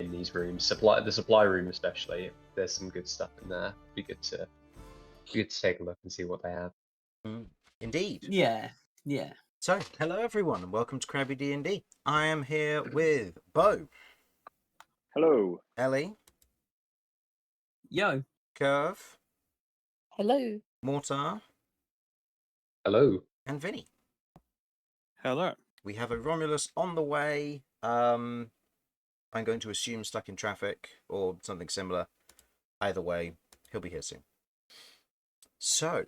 in these rooms. The supply room especially. There's some good stuff in there. Be good to take a look and see what they have. Indeed. Yeah. So, hello everyone, and welcome to Crabby D&D. I am here with Beau, Hello. Ellie, Yo. Kirv, Hello. Mortar, Hello. and Vinny. Hello. We have a Romulus on the way. I'm going to assume stuck in traffic or something similar. Either way, he'll be here soon. So,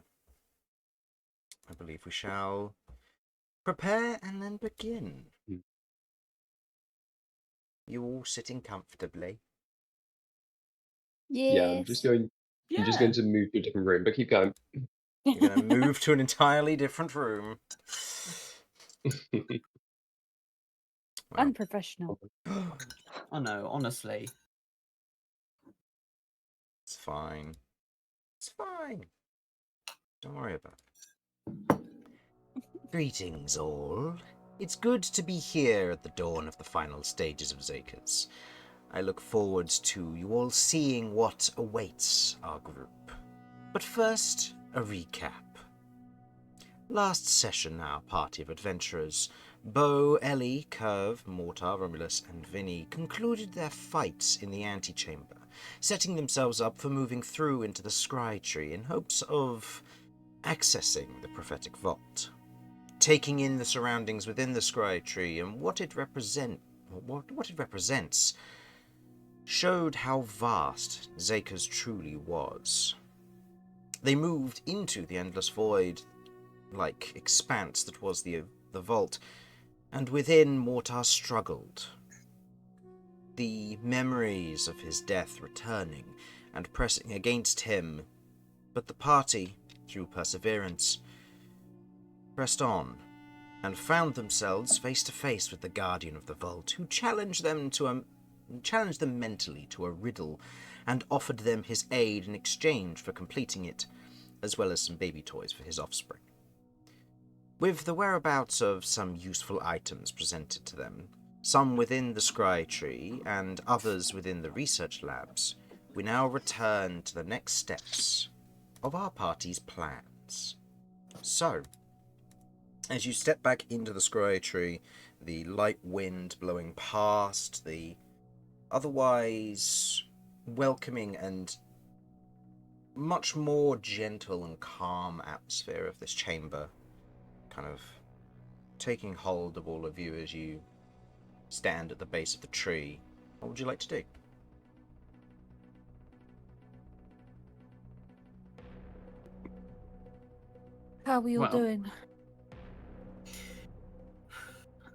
I believe we shall prepare and then begin. You all sitting comfortably? Yes. Yeah, I'm just going to move to a different room, but keep going. You're going to move to an entirely different room. Wow. Unprofessional. I know, honestly. It's fine. It's fine. Don't worry about it. Greetings, all. It's good to be here at the dawn of the final stages of Zakers. I look forward to you all seeing what awaits our group. But first, a recap. Last session, our party of adventurers, Beau, Ellie, Kirv, Mortar, Romulus, and Vinny, concluded their fight in the antechamber, setting themselves up for moving through into the scry tree in hopes of accessing the prophetic vault. Taking in the surroundings within the scry tree and what it represents showed how vast Zakers truly was. They moved into the endless void-like expanse that was the vault, and within Mortar struggled. The memories of his death returning and pressing against him, but the party, through perseverance, pressed on and found themselves face to face with the Guardian of the Vault, who challenged them mentally to a riddle and offered them his aid in exchange for completing it, as well as some baby toys for his offspring. With the whereabouts of some useful items presented to them, some within the scry tree and others within the research labs, we now return to the next steps of our party's plans. So, as you step back into the scry tree, the light wind blowing past, the otherwise welcoming and much more gentle and calm atmosphere of this chamber kind of taking hold of all of you as you stand at the base of the tree, what would you like to do? How are we all Well, doing?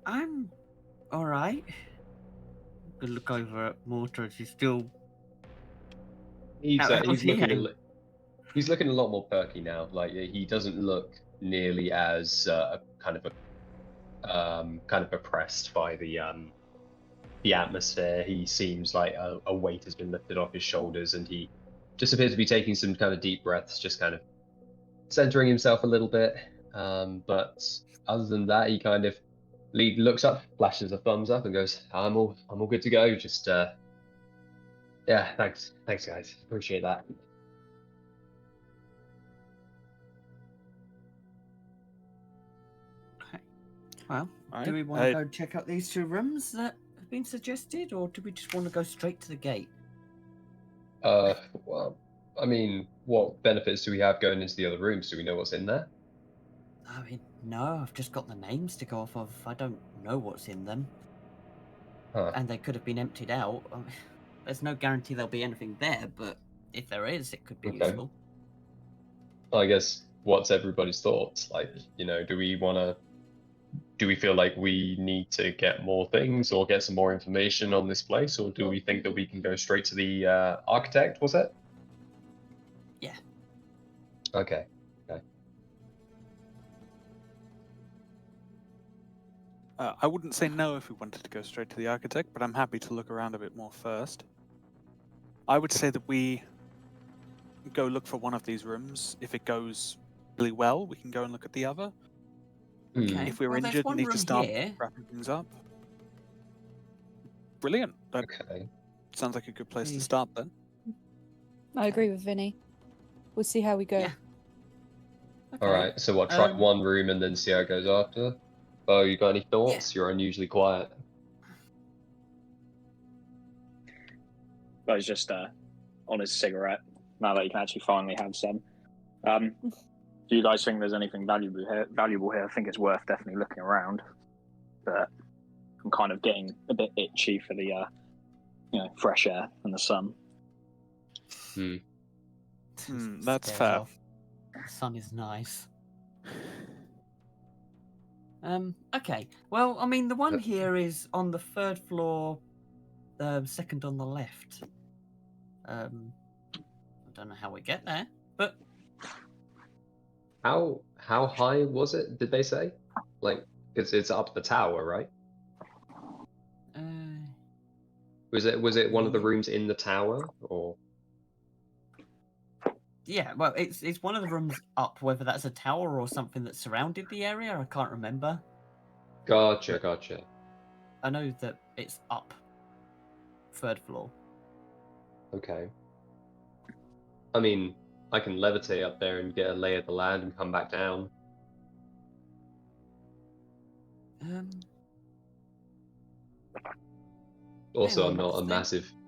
I'm alright. Good look over at Mortar as he's still... He's How's he he's looking a lot more perky now. Like he doesn't look nearly as kind of oppressed by the atmosphere. He seems like a weight has been lifted off his shoulders, and he just appears to be taking some kind of deep breaths, just kind of centering himself a little bit. But other than that, he kind of looks up, flashes a thumbs up, and goes, "I'm all good to go. Just yeah, thanks guys, appreciate that." Okay. Well, Right. do we want to go check out these two rooms that have been suggested, or do we just want to go straight to the gate? Well, I mean, what benefits do we have going into the other rooms? Do we know what's in there? I mean, no, I've just got the names to go off of. I don't know what's in them. Huh. And they could have been emptied out. I mean, there's no guarantee there'll be anything there, but if there is, it could be Okay. useful. Well, I guess, what's everybody's thoughts? Like, do we feel like we need to get more things or get some more information on this place, or do we think that we can go straight to the architect, was it? Yeah. Okay. I wouldn't say no if we wanted to go straight to the architect, but I'm happy to look around a bit more first. I would say that we go look for one of these rooms. If it goes really well, we can go and look at the other. Okay. If we're Well, there's injured and one need to room start here. wrapping things up. Brilliant. Okay. Sounds like a good place to Mm. start then. I agree with Vinny. We'll see how we go. Yeah. All Okay. right. So what? Try Um, one room and then see how it goes after. Beau, you got any thoughts? You're unusually quiet. But he's just on his cigarette now that he can actually finally have some. Do you guys think there's anything valuable here? I think it's worth definitely looking around. But I'm kind of getting a bit itchy for the fresh air and the sun. That's Stares fair. off. The sun is nice. Okay. Well, I mean, the one here is on the 3rd floor, second on the left. I don't know how we get there, but How high was it? Did they say? Like it's up the tower, right? Was it one of the rooms in the tower or? yeah. Well, it's one of the rooms up. Whether that's a tower or something that surrounded the area, I can't remember. Gotcha. I know that it's up, 3rd floor. Okay. I mean, I can levitate up there and get a lay of the land and come back down. Also, Hang I'm on,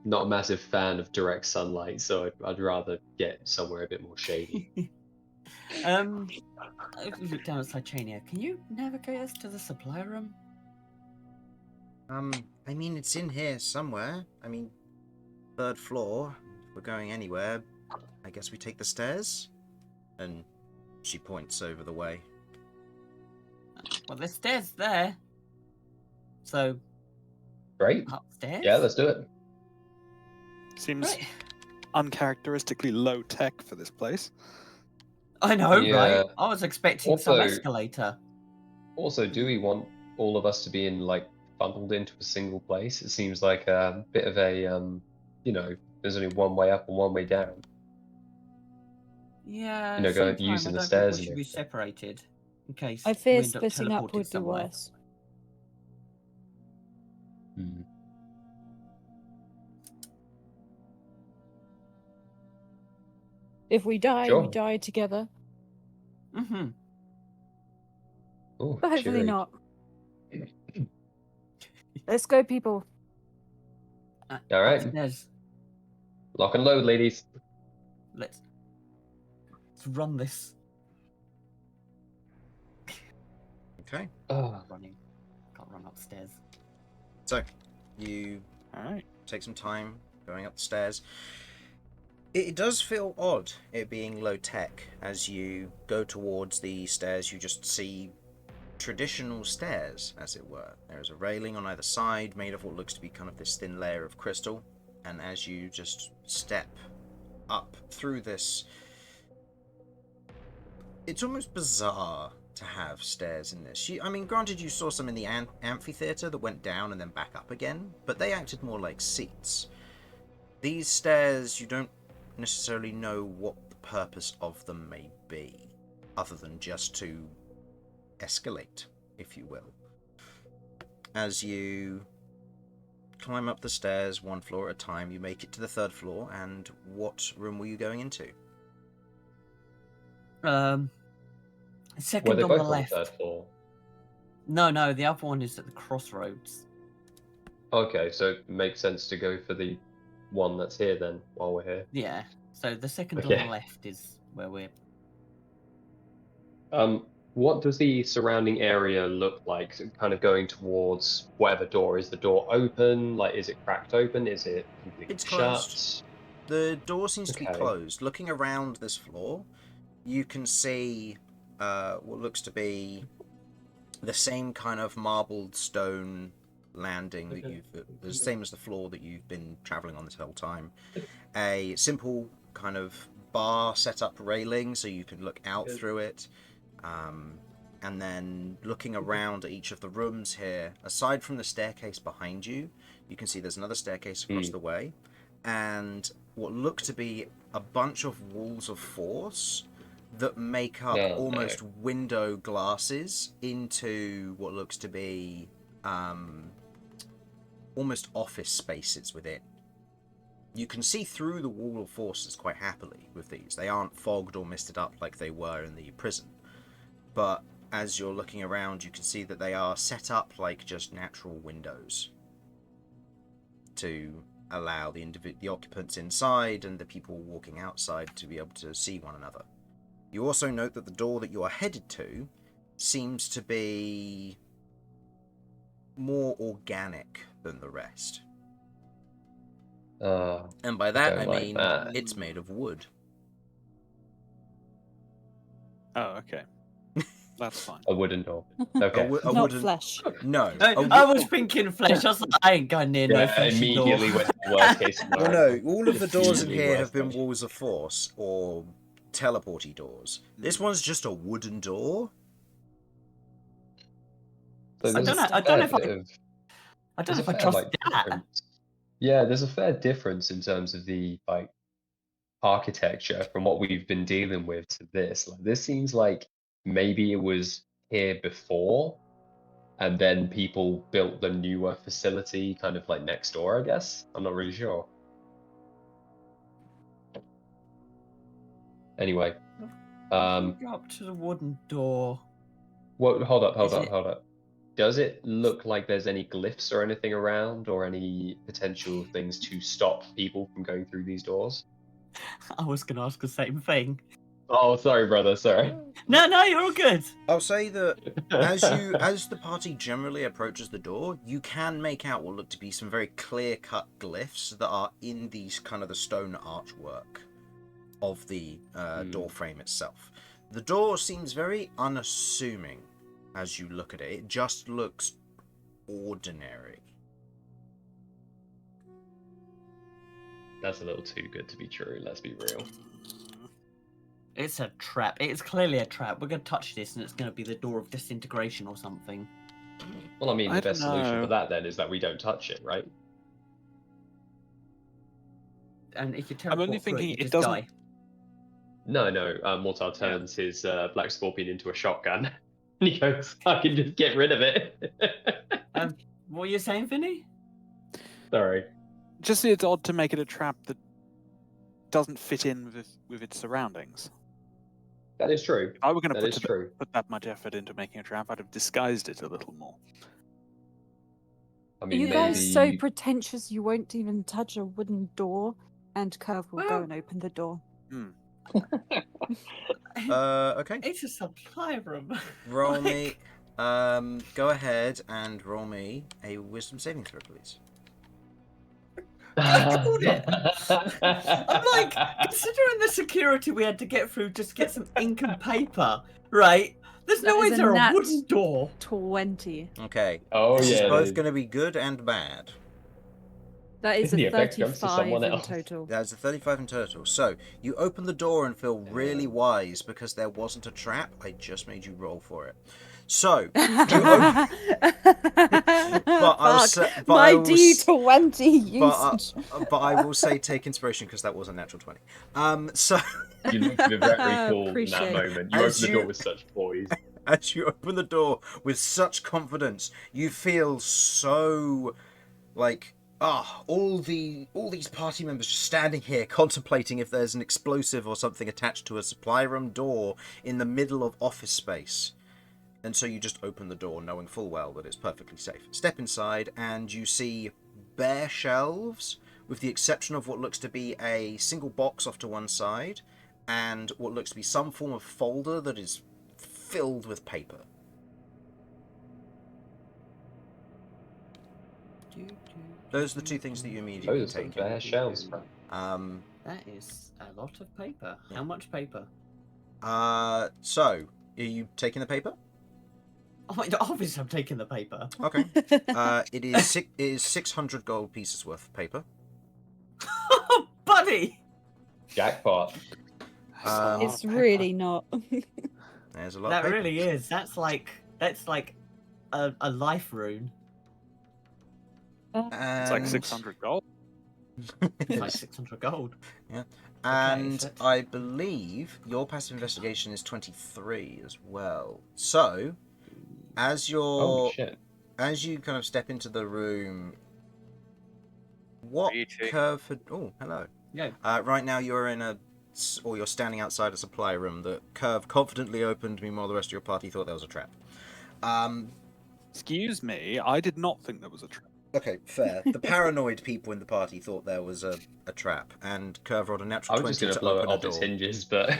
not a massive fan of direct sunlight, so I'd rather get somewhere a bit more shady. Look down at Titania. Can you navigate us to the supply room? I mean, it's in here somewhere. I mean, 3rd floor. If we're going anywhere, I guess we take the stairs? And she points over the way. Well, there's stairs there. So, Great. upstairs? Yeah, let's do it. Seems Right. uncharacteristically low tech for this place. I know, Yeah. right? I was expecting some Also- escalator. Also, do we want all of us to be funneled into a single place? It seems like a bit of a there's only one way up and one way down. Yeah, You know, at the same going using time, the I don't stairs think we and should be everything. separated in case I we fear end up splitting up teleported would be somewhere. worse. Hmm. If we die, Sure. we die together. Mm-hmm. Oh, But hopefully cheery. not. Let's go, people. All right. Upstairs. Lock and load, ladies. Let's run this. Okay. Oh, Running. Can't run upstairs. So, you Alright. take some time going up the stairs. It does feel odd, it being low tech. As you go towards the stairs, you just see traditional stairs, as it were. There is a railing on either side made of what looks to be kind of this thin layer of crystal, and as you just step up through this, it's almost bizarre to have stairs in this. I mean, granted, you saw some in the amphitheater that went down and then back up again, but they acted more like seats. These stairs, you don't necessarily know what the purpose of them may be, other than just to escalate, if you will. As you climb up the stairs one floor at a time, you make it to the 3rd floor, and what room were you going into? were Second they on the both on the left. 3rd floor? No, the other one is at the crossroads. Okay, so it makes sense to go for the one that's here then, while we're here. Yeah. So the second on Okay. the left is where we're. What does the surrounding area look like? So kind of going towards whatever door. Is the door open? Like, is it cracked open? Is it completely It's shut? closed. The door seems to be Okay. closed. Looking around this floor, you can see what looks to be the same kind of marbled stone landing that the same as the floor that you've been traveling on this whole time. A simple kind of bar set up railing so you can look out through it. And then looking around at each of the rooms here, aside from the staircase behind you, you can see there's another staircase across the way, and what look to be a bunch of walls of force that make up almost window glasses into what looks to be almost office spaces within. You can see through the wall of forces quite happily with these. They aren't fogged or misted up like they were in the prison. But as you're looking around, you can see that they are set up like just natural windows to allow the occupants inside and the people walking outside to be able to see one another. You also note that the door that you are headed to seems to be more organic than the rest. And by that I mean it's made of wood. Oh, okay. That's fine. A wooden door. Okay. A Not wooden... flesh. No. I was thinking flesh. I was like, I ain't going near no fleshy door. Immediately went to worst case scenario. Well, no, all of the doors in Immediately here worst have been case. walls of force or teleporty doors. This one's just a wooden door. So I there's don't know. a I don't know fair if bit I. of- I don't know there's if I a fair, trust like, that. difference. Yeah, there's a fair difference in terms of the like architecture from what we've been dealing with to this. Like, this seems like maybe it was here before, and then people built the newer facility kind of like next door, I guess. I'm not really sure. Anyway, Go up to the wooden door. well, hold up. Is it- Does it look like there's any glyphs or anything around, or any potential things to stop people from going through these doors? I was going to ask the same thing. Oh, sorry, brother. Sorry. No, you're all good. I'll say that as the party generally approaches the door, you can make out what look to be some very clear-cut glyphs that are in these kind of the stone archwork of the door frame itself. The door seems very unassuming as you look at it. It just looks ordinary. That's a little too good to be true. Let's be real. It's a trap. It's clearly a trap. We're going to touch this and it's going to be the door of disintegration or something. Well, I mean, the I best don't solution know. for that then is that we don't touch it, right? And if you I'm teleport only through thinking you it just doesn't- die. No. Mortar turns his Black Scorpion into a shotgun. And he goes, I can just get rid of it. What are you saying, Vinny? Sorry. Just it's odd to make it a trap that doesn't fit in with its surroundings. That is true. If I were going That to is true. put that much effort into making a trap, I'd have disguised it a little more. I Are mean, you maybe... guys so pretentious you won't even touch a wooden door? And Kirv will go Well- and open the door. Okay. It's a supply room. Roll Like- me. Go ahead and roll me a wisdom saving throw, please. I called it. I'm like, considering the security we had to get through just to get some ink and paper, right? There's no That way is a there a nat wooden door. 20. Okay. Oh, This yeah. is it both is. going to be good and bad. That is The a effect comes to 35 someone in else. total. That's a 35 in total. So, you open the door and feel really wise because there wasn't a trap. I just made you roll for it. So, you open... I'll Fuck, say- but my I will s- D20 usage. but I will say take inspiration because that was a natural 20. So, You looked very cool in that Appreciate it. moment. You As opened the door you- with such poise. as you open the door with such confidence, you feel so like all these party members just standing here contemplating if there's an explosive or something attached to a supply room door in the middle of office space. And so you just open the door knowing full well that it's perfectly safe. Step inside and you see bare shelves with the exception of what looks to be a single box off to one side and what looks to be some form of folder that is filled with paper. Those are the two things that you immediately Those are take bare shelves, bro. in. That is a lot of paper. How much paper? So, are you taking the paper? Oh my, obviously I'm taking the paper. Okay. It is 600 gold pieces worth of paper. Buddy! Jackpot. It's really not. There's a lot That of paper. really is. That's like a life rune. It's like And- 600 gold. It's like 600 gold. And so- I believe your passive investigation is 23 as well. So, as Oh, you're shit. as you kind of step into the room, what Greeting. Kirv had... Oh, hello. Yeah. Right now you're in you're standing outside a supply room that Kirv confidently opened. Meanwhile, the rest of your party thought there was a trap. Excuse me, I did not think there was a trap. Okay, fair. The paranoid people in the party thought there was a trap, and Kirv rolled a I natural was just 20 going to to blow it open a off its door. hinges, but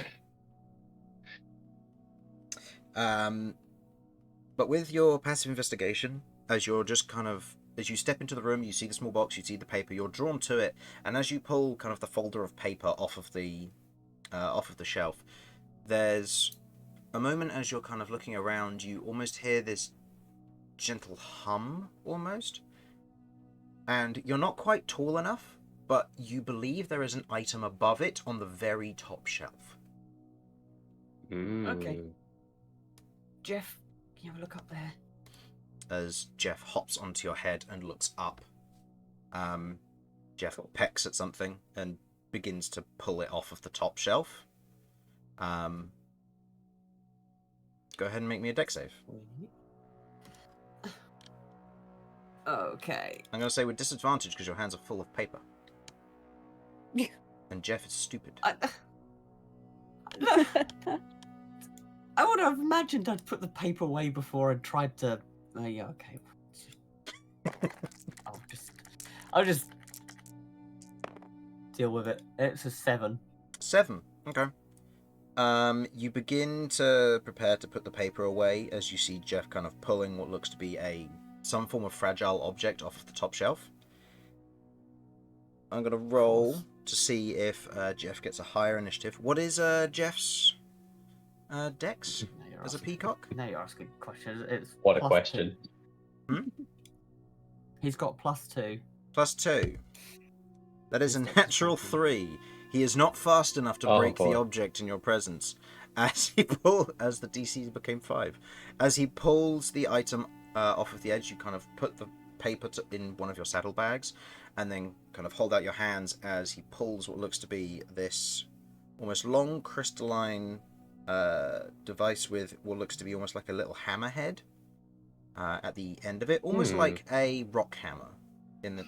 But with your passive investigation, as you're just kind of, as you step into the room, you see the small box, you see the paper, you're drawn to it, and as you pull kind of the folder of paper off of the shelf, there's a moment as you're kind of looking around, you almost hear this gentle hum, almost, and you're not quite tall enough, but you believe there is an item above it on the very top shelf. Okay. Jeff, can you have a look up there? As Jeff hops onto your head and looks up, Jeff pecks at something and begins to pull it off of the top shelf. Go ahead and make me a dex save. Okay. I'm going to say with disadvantage because your hands are full of paper. And Jeff is stupid. I would have imagined I'd put the paper away before and tried to. Yeah, okay. I'll just deal with it. It's a 7. 7. Okay. You begin to prepare to put the paper away as you see Jeff kind of pulling what looks to be some form of fragile object off of the top shelf. I'm going to roll to see if Jeff gets a higher initiative. What is Jeff's dex as a peacock? Now you're asking questions. It's what a +2. question. He's got +2. +2. That is a His dex is natural 14. 3. He is not fast enough to Oh, break the boy. object in your presence. As the DC became 5, as he pulls the item off of the edge, you kind of put the paper in one of your saddlebags, and then kind of hold out your hands as he pulls what looks to be this almost long crystalline device with what looks to be almost like a little hammerhead at the end of it, almost like a rock hammer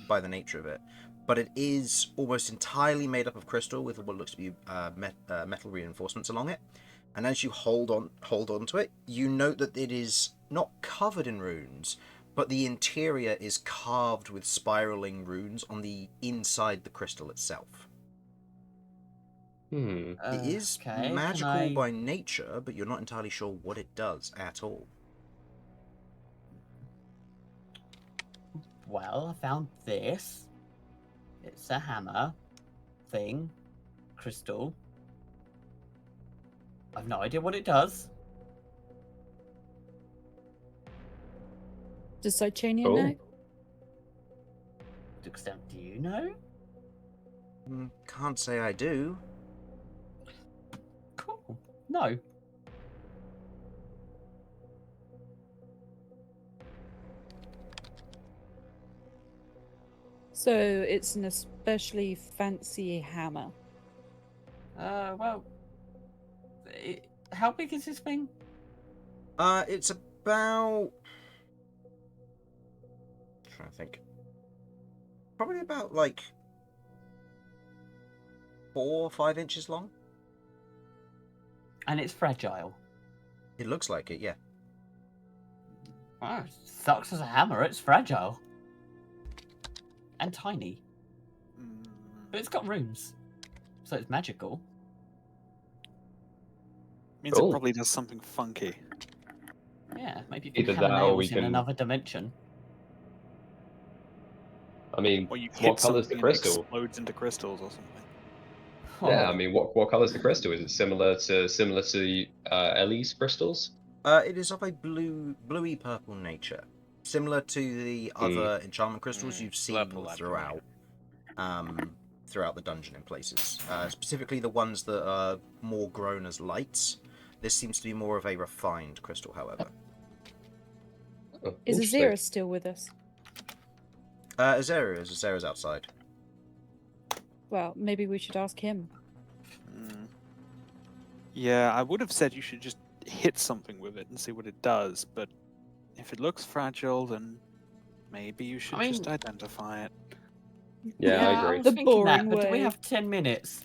by the nature of it. But it is almost entirely made up of crystal with what looks to be metal reinforcements along it. And as you hold on to it, you note that it is not covered in runes, but the interior is carved with spiraling runes on the inside the crystal itself. It is Okay, magical by nature, but you're not entirely sure what it does at all. Well, I found this. It's a hammer thing, crystal. I've no idea what it does. Does Sitchania Cool. know? To extent, do you know? Can't say I do. Cool. No. So it's an especially fancy hammer. Well, how big is this thing? It's about... I'm trying to think. Probably about, 4 or 5 inches long. And it's fragile. It looks like it, yeah. Oh, it sucks as a hammer. It's fragile. And tiny. But it's got runes. So it's magical. Means Cool. it probably does something funky. Yeah, maybe you can Either hammer that or we nails in can- another dimension. I mean, Or you what hit colour's the something and it crystal? explodes into crystals or something. Yeah, Oh, I mean, what colour's the crystal? Is it similar to Ellie's crystals? It is of a bluey purple nature, similar to the other enchantment crystals you've seen Purple, I throughout the dungeon in places. Specifically, the ones that are more grown as lights. This seems to be more of a refined crystal, however. Oh, Is interesting. Azera still with us? Azera's outside. Well, maybe we should ask him. Yeah, I would have said you should just hit something with it and see what it does, but if it looks fragile, then maybe you should I mean- just identify it. Yeah, I I agree. was The thinking that, boring but do we way. have 10 minutes?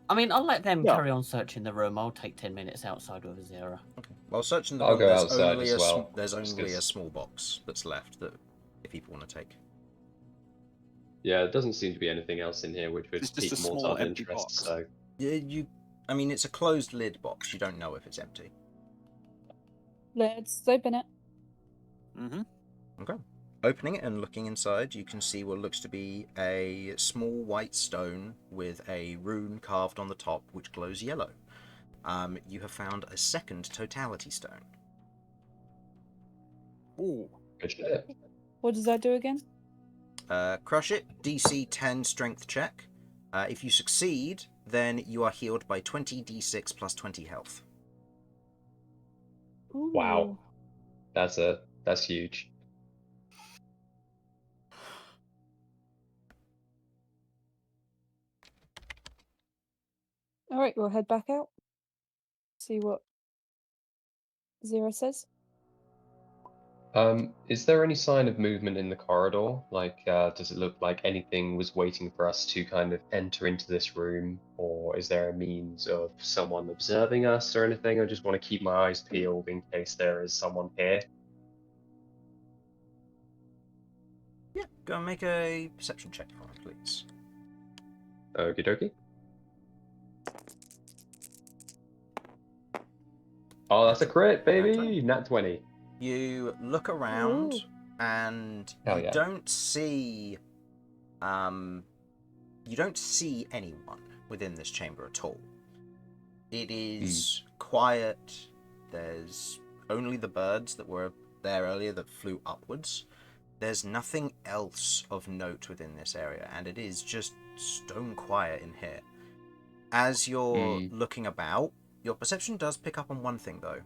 I mean, I'll let them Yeah. carry on searching the room. I'll take 10 minutes outside with Azera. Okay. While searching the I'll room, go there's outside only as well, there's just only a 'cause- small box that's left that if people want to take. Yeah, it doesn't seem to be anything else in here which would It's just pique a small Mortar's empty interest. box. So Yeah, I mean, it's a closed lid box. You don't know if it's empty. Let's open it. Mm-hmm. Okay. Opening it and looking inside, you can see what looks to be a small white stone with a rune carved on the top, which glows yellow. You have found a second totality stone. Ooh. good shit. What does that do again? Crush it, DC 10 strength check. If you succeed, then you are healed by 20 d6 plus 20 health. Wow. Ooh. That's huge. All right, we'll head back out. See what Zero says. Is there any sign of movement in the corridor? Like, does it look like anything was waiting for us to kind of enter into this room? Or is there a means of someone observing us or anything? I just want to keep my eyes peeled in case there is someone here. Yeah, go and make a perception check for me, please. Okie dokie. Oh, that's a crit, baby! Nat 20. You look around Ooh. and Hell you yeah. don't see anyone within this chamber at all. It is quiet. There's only the birds that were there earlier that flew upwards. There's nothing else of note within this area, and it is just stone quiet in here. As you're looking about, your perception does pick up on one thing though.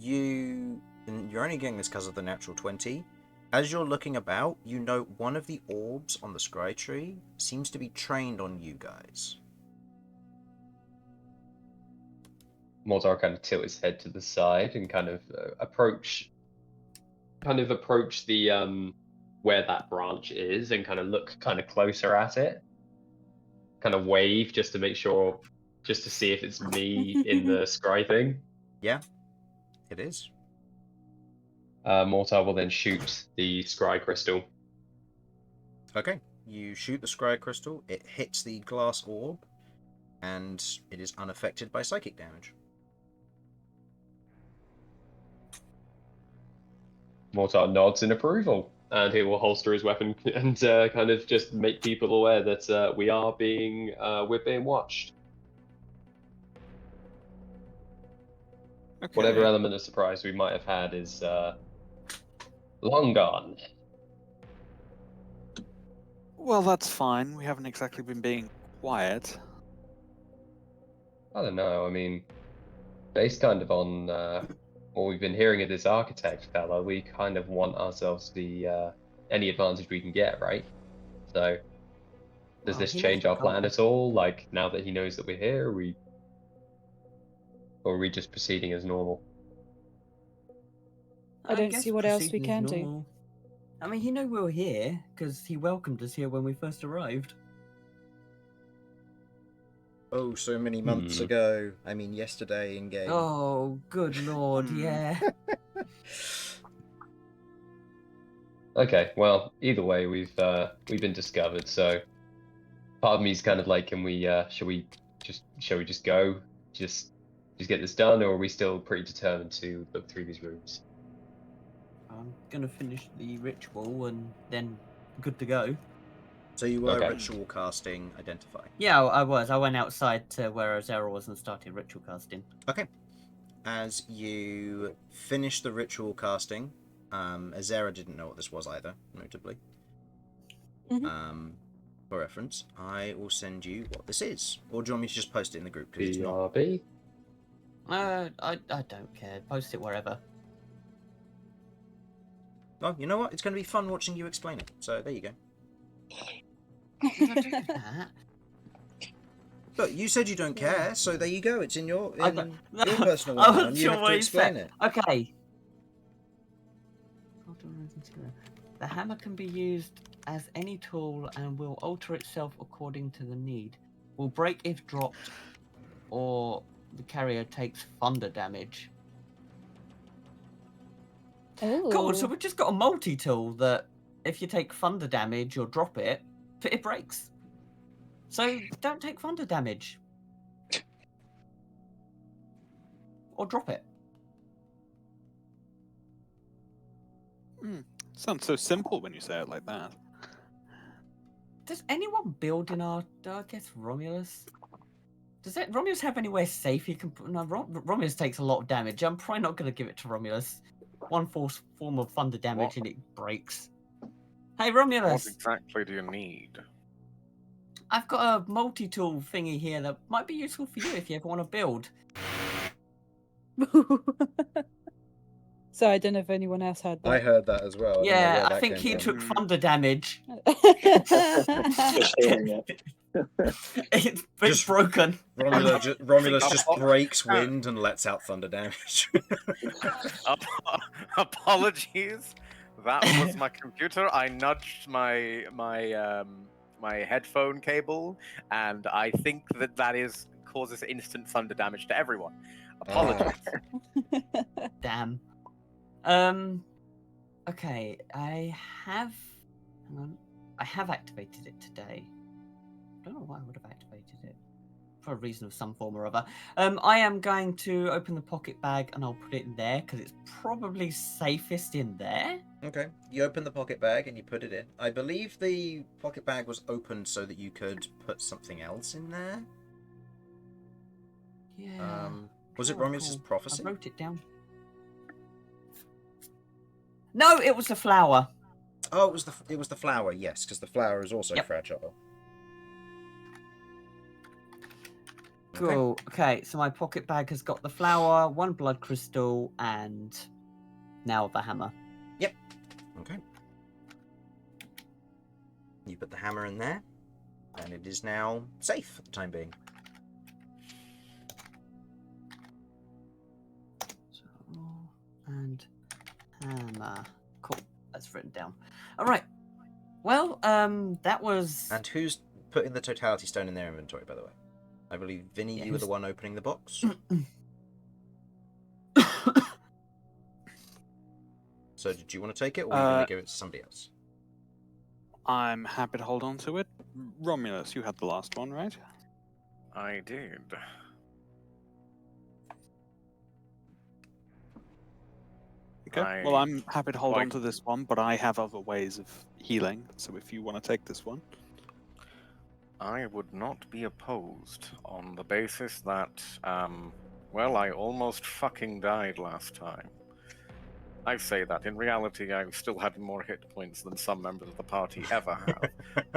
And you're only getting this because of the natural 20. As you're looking about, you note one of the orbs on the scry tree seems to be trained on you guys. Mortar kind of tilt his head to the side and kind of approach the where that branch is and kind of look kind of closer at it. Kind of wave just to make sure, just to see if it's me in the scry thing. Yeah, it is. Mortar will then shoot the scry crystal. Okay, you shoot the scry crystal, it hits the glass orb, and it is unaffected by psychic damage. Mortar nods in approval, and he will holster his weapon and kind of just make people aware that we're being watched. Okay. Whatever element of surprise we might have had is long gone. Well, that's fine. We haven't exactly been being quiet. I don't know. I mean, based kind of on what we've been hearing of this architect fella, we kind of want ourselves the any advantage we can get, right? So, does Well, this he change hasn't our plan gone. at all? Like, now that he knows that we're here, or are we just proceeding as normal? I don't guess see what else we proceeding as can do. normal. I mean, he knew we were here because he welcomed us here when we first arrived. Oh, so many months ago. I mean, yesterday in game. Oh, good lord, yeah. Okay, well, either way, we've been discovered. So, part of me is kind of like, can we? Shall we just go? Just get this done, or are we still pretty determined to look through these rooms? I'm gonna finish the ritual and then good to go. So you were Okay. ritual casting Identify. Yeah, I was. I went outside to where Azera was and started ritual casting. Okay. As you finish the ritual casting, Azera didn't know what this was either, notably. Mhm. For reference, I will send you what this is. Or do you want me to just post it in the group? Because it's not. BRB. I don't care. Post it wherever. Well, you know what? It's going to be fun watching you explain it. So there you go. Did I do that? Look, you said you don't care, so there you go. It's in your personal I one, and wasn't you sure have to what he explain said. it. Okay. The hammer can be used as any tool and will alter itself according to the need. Will break if dropped, or the carrier takes thunder damage. Oh. Cool, so we've just got a multi-tool that if you take thunder damage or drop it, it breaks. So don't take thunder damage. Or drop it. Sounds so simple when you say it like that. Does anyone build in our... I guess Romulus? Romulus have anywhere safe he can... No, Romulus takes a lot of damage. I'm probably not going to give it to Romulus. One form of thunder damage and it breaks. Hey, Romulus! What exactly do you need? I've got a multi-tool thingy here that might be useful for you if you ever want to build. So I don't know if anyone else heard that. I heard that as well. Yeah, I think he took thunder damage. Just hearing it. It's Just- broken. Romulus just breaks wind and lets out thunder damage. Apologies. That was my computer. I nudged my headphone cable, and I think that causes instant thunder damage to everyone. Apologies. Damn. Okay, I have activated it today. I don't know why I would have activated it. For a reason of some form or other. I am going to open the pocket bag and I'll put it in there because it's probably safest in there. Okay, you open the pocket bag and you put it in. I believe the pocket bag was opened so that you could put something else in there. Yeah. Was it can't Romulus's recall. prophecy? I wrote it down. No, it was the flower. Oh, it was the flower. Yes, because the flower is also Yep. fragile. Cool. Okay, so my pocket bag has got the flower, one blood crystal, and now the hammer. Okay. You put the hammer in there, and it is now safe for the time being. So, and hammer. Cool. That's written down. All right. Well, that was. And who's putting the totality stone in their inventory, by the way? I believe, Vinny, Yeah, you were the who's- one opening the box. So did you want to take it, or are you going to give it to somebody else? I'm happy to hold on to it. Romulus, you had the last one, right? I did. Okay. Well, I I'm happy to hold on like- to this one, but I have other ways of healing. So if you want to take this one, I would not be opposed on the basis that, well, I almost fucking died last time. I say that. In reality, I still had more hit points than some members of the party ever have.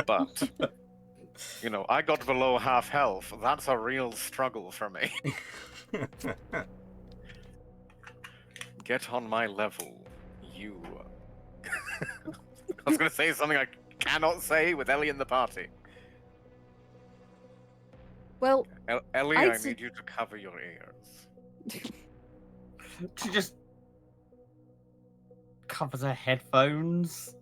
But, you know, I got below half health. That's a real struggle for me. Get on my level, you. I was going to say something I cannot say with Ellie in the party. Well, Ellie, I'd I su- need you to cover your ears. She just covers her headphones.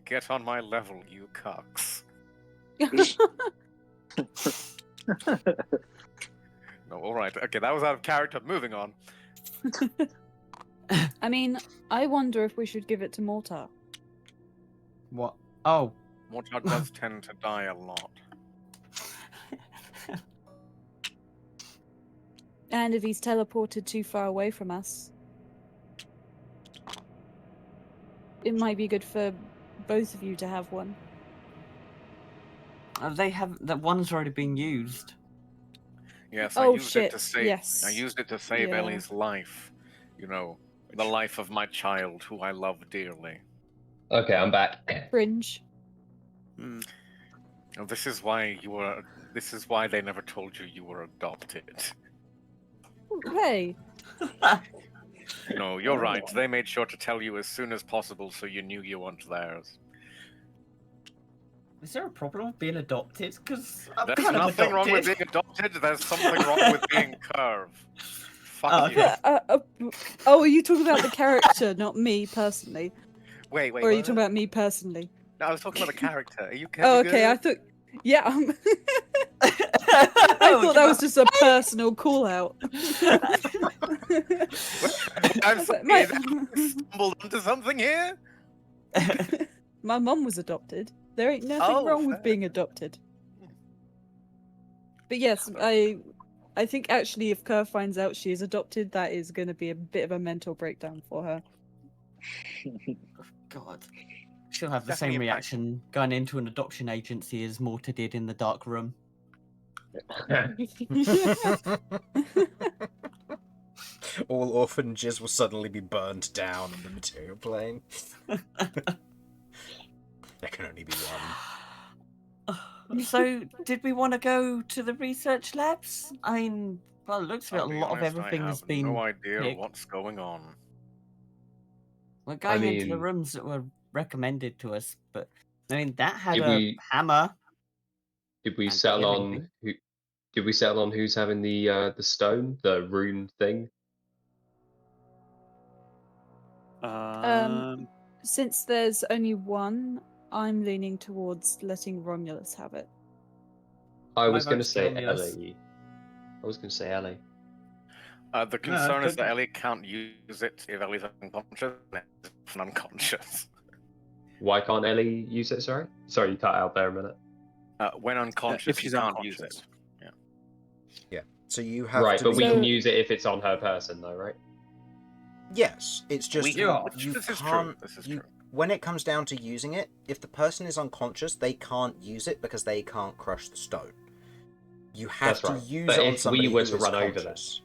Get on my level, you cucks. No, alright. Okay, that was out of character. Moving on. I mean, I wonder if we should give it to Mortar. What? Oh. Mortar does tend to die a lot. And if he's teleported too far away from us, it might be good for both of you to have one. They have that one's already been used. Yes, Oh, I used shit, it to save. yes. I used it to save Yeah. Ellie's life. You know, the life of my child, who I love dearly. Okay, I'm back. Fringe. And this is why you were. This is why they never told you you were adopted. Hey, No, you're right. They made sure to tell you as soon as possible, so you knew you weren't theirs. Is there a problem with being adopted? Because I'm There's kind of nothing wrong with adopted. being adopted. There's something wrong with being Kirv. Fuck Oh, you. okay. oh, are you talking about the character, not me personally? Wait, Or are you what? talking about me personally? No, I was talking about the character. Are you? Oh, you okay. I good? thought. Yeah. I thought that was just a personal call out. I'm But sorry. my- I stumbled onto something here. My mum was adopted. There ain't nothing Oh, wrong with fair. being adopted. But yes, I think actually if Kirv finds out she is adopted, that is going to be a bit of a mental breakdown for her. God. She'll have the Definitely same impacts- reaction going into an adoption agency as Mortar did in the dark room. All orphanages will suddenly be burned down on the material plane. There can only be one. So, did we want to go to the research labs? I mean, well, it looks like I'll a be lot of honest, everything I has have been. no idea picked. what's going on. We're going into the mean- rooms that were recommended to us, but I mean that had Did a we- hammer. Did we And settle on everything. who? Did we settle on who's having the stone, the rune thing? Since there's only one, I'm leaning towards letting Romulus have it. I My was going to vote's say Romulus. Ellie. I was going to say Ellie. The concern is could that be. Ellie can't use it if Ellie's unconscious. And it's unconscious. Why can't Ellie use it? Sorry, you cut out there a minute. When unconscious, if she's you can't use unconscious. it. So you have Right, to but be... we So- can use it if it's on her person, though, right? Yes, it's just We Yeah. you This is true. can't. This is you, true. when it comes down to using it, if the person is unconscious, they can't use it because they can't crush the stone. You have That's to right. use But it on if somebody we were who to is run over them. conscious.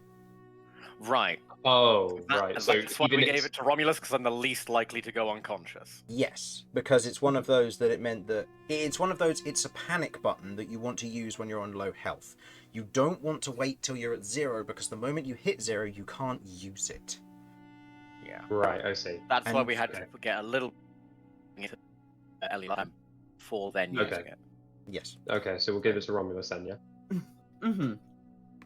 Right. Oh, right. So That's why even we if gave it to Romulus, because I'm the least likely to go unconscious. Yes, because it's one of those that it meant that it's one of those. It's a panic button that you want to use when you're on low health. You don't want to wait till you're at 0 because the moment you hit 0, you can't use it. Yeah. right, I see. That's why And- we had to get a little Ellie before then using Okay. it. Yes. Okay, so we'll give it to Romulus then, yeah. Mm-hmm.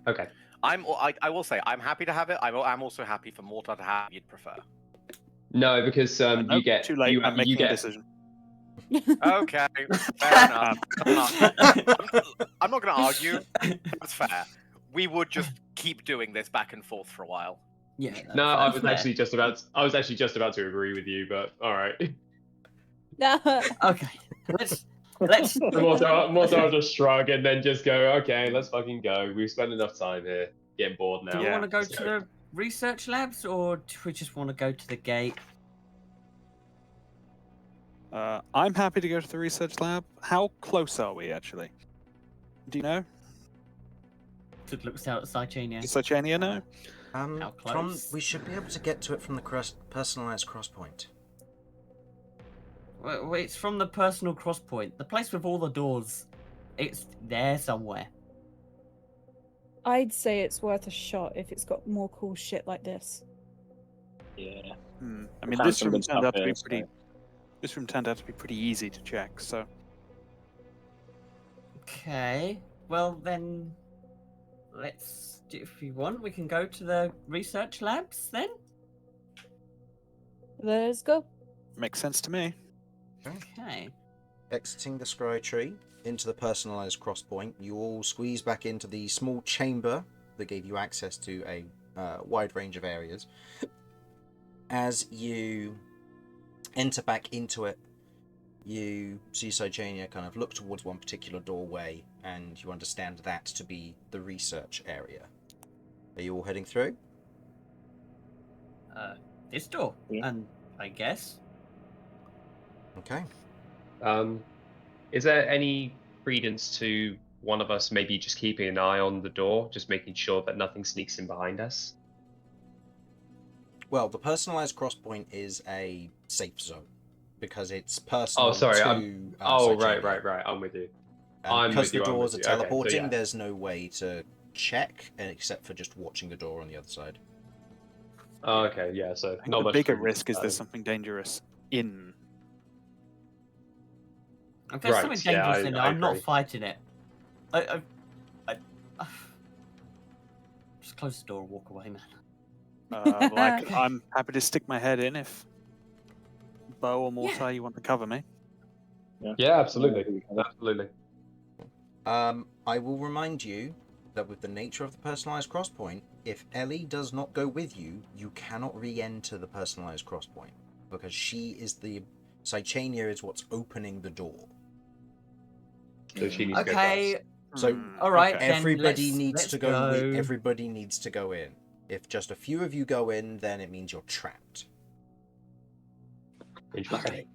Okay. I will say I'm happy to have it. I'm also happy for Mortar to have. You'd prefer. No, because Nope, you get too late. you, I'm making you a get decision. Okay, fair enough. I'm not going to argue. That's fair. We would just keep doing this back and forth for a while. Yeah. No, I that's was fair. actually just about. I was actually just about to agree with you, but all right. No. Okay. Let's. Mortar just shrug and then just go. Okay, let's fucking go. We've spent enough time here. Getting bored now. Do you Yeah. want to go Let's to the research labs, or do we just want to go to the gate? I'm happy to go to the research lab. How close are we, actually? Do you know? It looks out at Cychania. Does Sachania know? How Tom, close? we should be able to get to it from the personalized crosspoint. Well, it's from the personal cross point. The place with all the doors. It's there somewhere. I'd say it's worth a shot if it's got more cool shit like this. Yeah. I mean, Found this some room good turned stuff out to be here, pretty. This room turned out to be pretty easy to check. So Okay. Well then, let's. If you want, we can go to the research labs then. Let's go. makes sense to me. Okay. Exiting the scry tree into the personalized crosspoint, you all squeeze back into the small chamber that gave you access to a wide range of areas. As you enter back into it, you see Sojania kind of look towards one particular doorway, and you understand that to be the research area. Are you all heading through? This door, Yeah. and I guess. Okay. Is there any credence to one of us maybe just keeping an eye on the door, just making sure that nothing sneaks in behind us? Well, the personalized crosspoint is a safe zone because it's personal Oh, sorry. to. Oh, Sojania. right. I'm with you. And I'm because with you, the I'm doors are with you. Okay, so teleporting, yeah. there's no way to check except for just watching the door on the other side. Oh, okay, yeah. So I think not the much bigger credence risk to is that. there's something dangerous in. If there's Right, something yeah, dangerous in it, I I'm not agree. fighting it. I just close the door and walk away, man. I'm happy to stick my head in if Beau or Mortar, you want to cover me? Yeah, absolutely. Absolutely. I will remind you that with the nature of the personalized crosspoint, if Ellie does not go with you, you cannot re-enter the personalized crosspoint because she is the Saichania is what's opening the door. So she needs to go Okay. first. So All right. Okay. then everybody let's- needs let's to go. go. Everybody needs to go in. If just a few of you go in, then it means you're trapped. Interesting.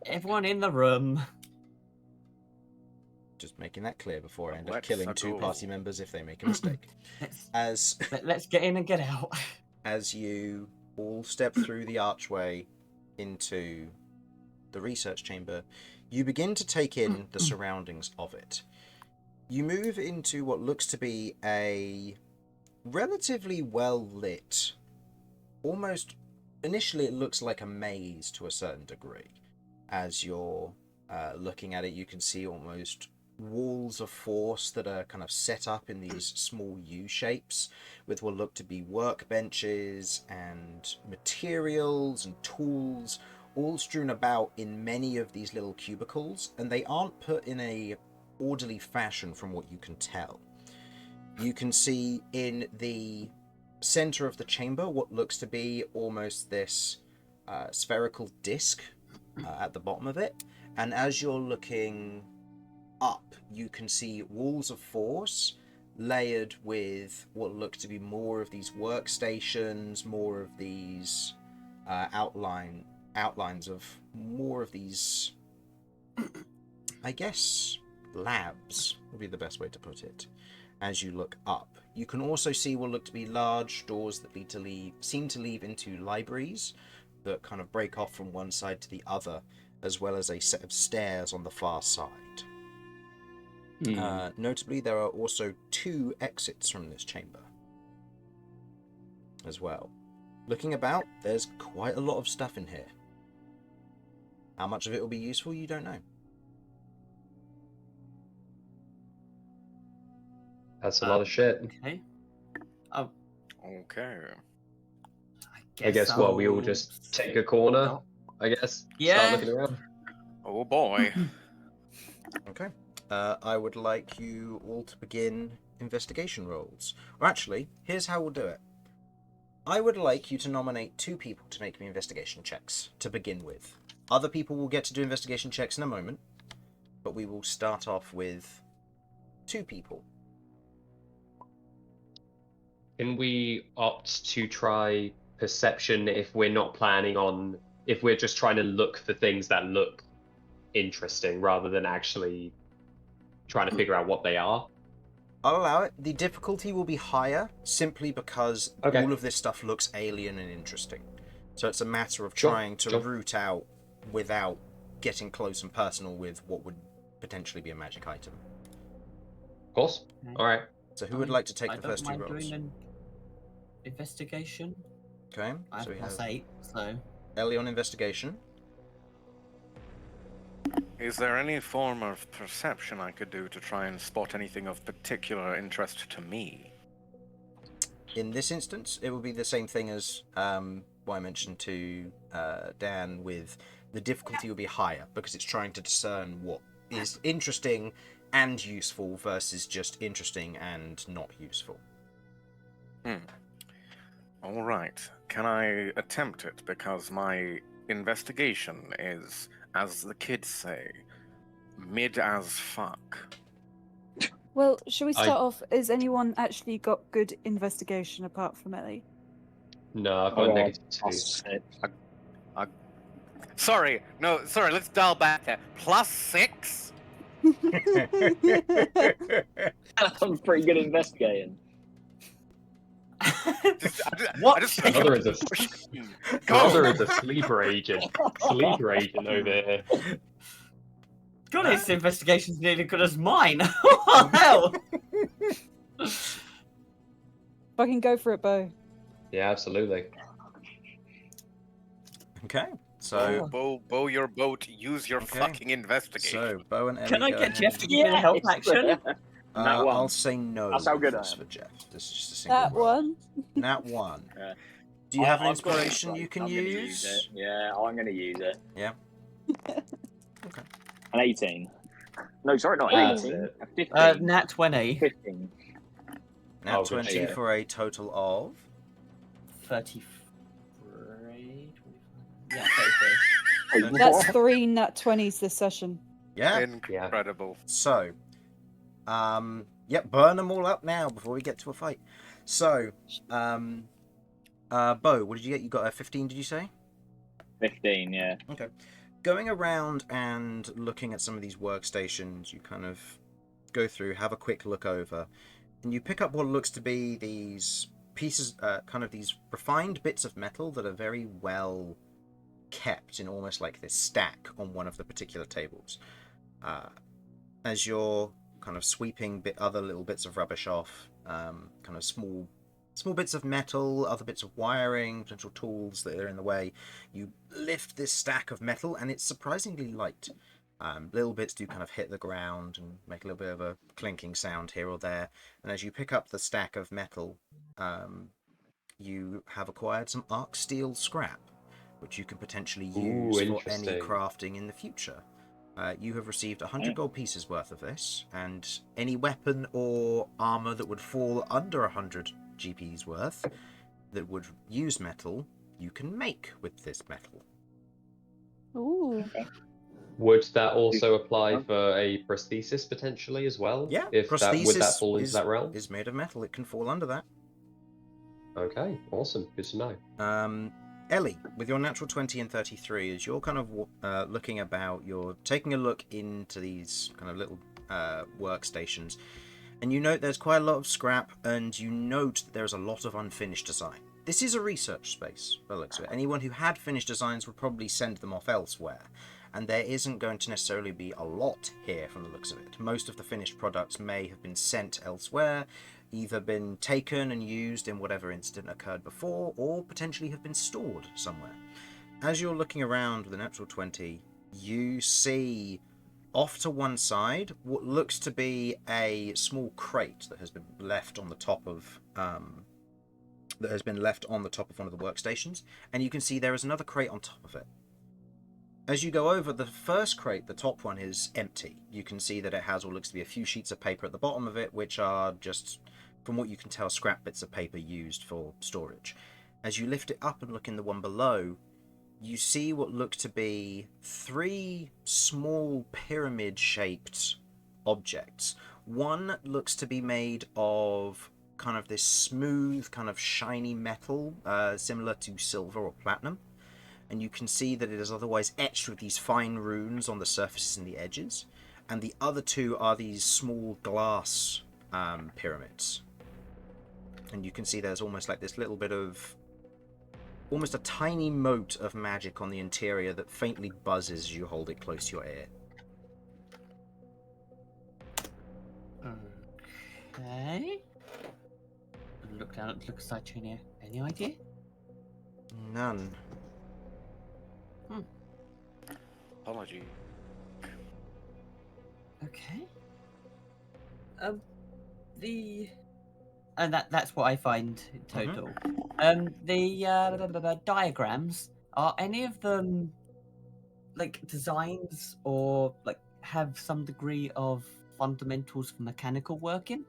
Everyone in the room. Just making that clear before I end up Let's killing two go. party members if they make a mistake. Let's As let's get in and get out. as you all step through the archway into the research chamber, you begin to take in the surroundings of it. You move into what looks to be a relatively well lit, almost initially it looks like a maze to a certain degree. As you're looking at it, you can see almost walls of force that are kind of set up in these small U shapes with what look to be workbenches and materials and tools all strewn about in many of these little cubicles, and they aren't put in a orderly fashion from what you can tell. You can see in the center of the chamber what looks to be almost this spherical disc at the bottom of it, and as you're looking up, you can see walls of force layered with what look to be more of these workstations, more of these outlines of more of these, I guess, labs would be the best way to put it. As you look up, you can also see what look to be large doors that seem to lead into libraries that kind of break off from one side to the other, as well as a set of stairs on the far side. Notably, there are also 2 exits from this chamber as well. Looking about, there's quite a lot of stuff in here. How much of it will be useful, you don't know. That's a lot of shit. Okay. Oh, Okay. I guess what, we all I'll- just take a corner, No. I guess? Yeah. Start looking around. Oh boy. Okay. I would like you all to begin investigation rolls. Or actually, here's how we'll do it. I would like you to nominate 2 people to make me investigation checks to begin with. Other people will get to do investigation checks in a moment, but we will start off with 2 people. Can we opt to try perception if we're not planning on, if we're just trying to look for things that look interesting rather than actually trying to figure out what they are? I'll allow it. The difficulty will be higher simply because Okay. all of this stuff looks alien and interesting. So it's a matter of Sure, trying to sure. root out without getting close and personal with what would potentially be a magic item. Of course. Okay. All right. So who would like to take I the don't first 2 mind rolls? doing an investigation. Okay, I so we have have +8, so Ellie on investigation. Is there any form of perception I could do to try and spot anything of particular interest to me? In this instance, it will be the same thing as what I mentioned to Dan, with the difficulty will be higher because it's trying to discern what is interesting and useful versus just interesting and not useful. All right. Can I attempt it? Because my investigation is, as the kids say, mid as fuck. Well, should we I- start off? Has anyone actually got good investigation apart from Ellie? No, I've got a negative 2. Sorry, let's dial back there. +6? I'm pretty good investigating. What? I just pick Another up is a- the Brother Go! is a sleeper agent. Sleeper agent over here. God, his investigation's nearly good as mine. What the hell? Fucking go for it, Beau. Yeah, absolutely. Okay, so Bow your boat, use your Okay. fucking investigation. Bow and Ellie. Can I go get ahead Jeff to give me a help action? Nat one. I'll say no. That's how good I this am. for Jeff. This is just a single That roll. one. Nat 1. Yeah. Do you have an I've got inspiration you insight. can I'm gonna use? it. Yeah, I'm going to use it. Yeah. Okay. An 18. No, sorry, not That's 18. it. A 15. Nat 20. 15. Nat Oh, good 20 shit. for a total of. 33. 25. Yeah, 33. That's 3 nat 20s this session. Yeah. Incredible. So, burn them all up now before we get to a fight. So, Beau, what did you get? You got a 15, did you say? 15, yeah. Okay. Going around and looking at some of these workstations, you kind of go through, have a quick look over, and you pick up what looks to be these pieces, kind of these refined bits of metal that are very well kept in almost like this stack on one of the particular tables. As you're kind of sweeping other little bits of rubbish off, kind of small bits of metal, other bits of wiring, potential tools that are in the way, you lift this stack of metal, and it's surprisingly light. Little bits do kind of hit the ground and make a little bit of a clinking sound here or there, and as you pick up the stack of metal, you have acquired some arc steel scrap, which you can potentially use for any interesting. crafting in the future. You have received 100 gold pieces worth of this, and any weapon or armor that would fall under 100 GP's worth that would use metal, you can make with this metal. Ooh. Would that also apply for a prosthesis potentially as well? Yeah, If that would that prosthesis fall into that realm? is made of metal. It can fall under that. Okay, awesome. Good to know. Ellie, with your natural 20 and 33, as you're kind of looking about, you're taking a look into these kind of little workstations, and you note there's quite a lot of scrap, and you note that there's a lot of unfinished design. This is a research space, by the looks of it. Anyone who had finished designs would probably send them off elsewhere, and there isn't going to necessarily be a lot here from the looks of it. Most of the finished products may have been sent elsewhere, either been taken and used in whatever incident occurred before, or potentially have been stored somewhere. As you're looking around with the natural 20, you see off to one side what looks to be a small crate that has been left on the top of one of the workstations, and you can see there is another crate on top of it. As you go over the first crate, the top one is empty. You can see that it has what looks to be a few sheets of paper at the bottom of it, which are just, from what you can tell, scrap bits of paper used for storage. As you lift it up and look in the one below, you see what look to be 3 small pyramid-shaped objects. One looks to be made of kind of this smooth, kind of shiny metal, similar to silver or platinum. And you can see that it is otherwise etched with these fine runes on the surfaces and the edges. And the other 2 are these small glass pyramids. And you can see there's almost like this little bit of, almost a tiny mote of magic on the interior that faintly buzzes as you hold it close to your ear. Okay. Look down at the side chain here. Any idea? None. Apology. Okay. And that's what I find in total. The diagrams, are any of them like designs or like have some degree of fundamentals for mechanical working?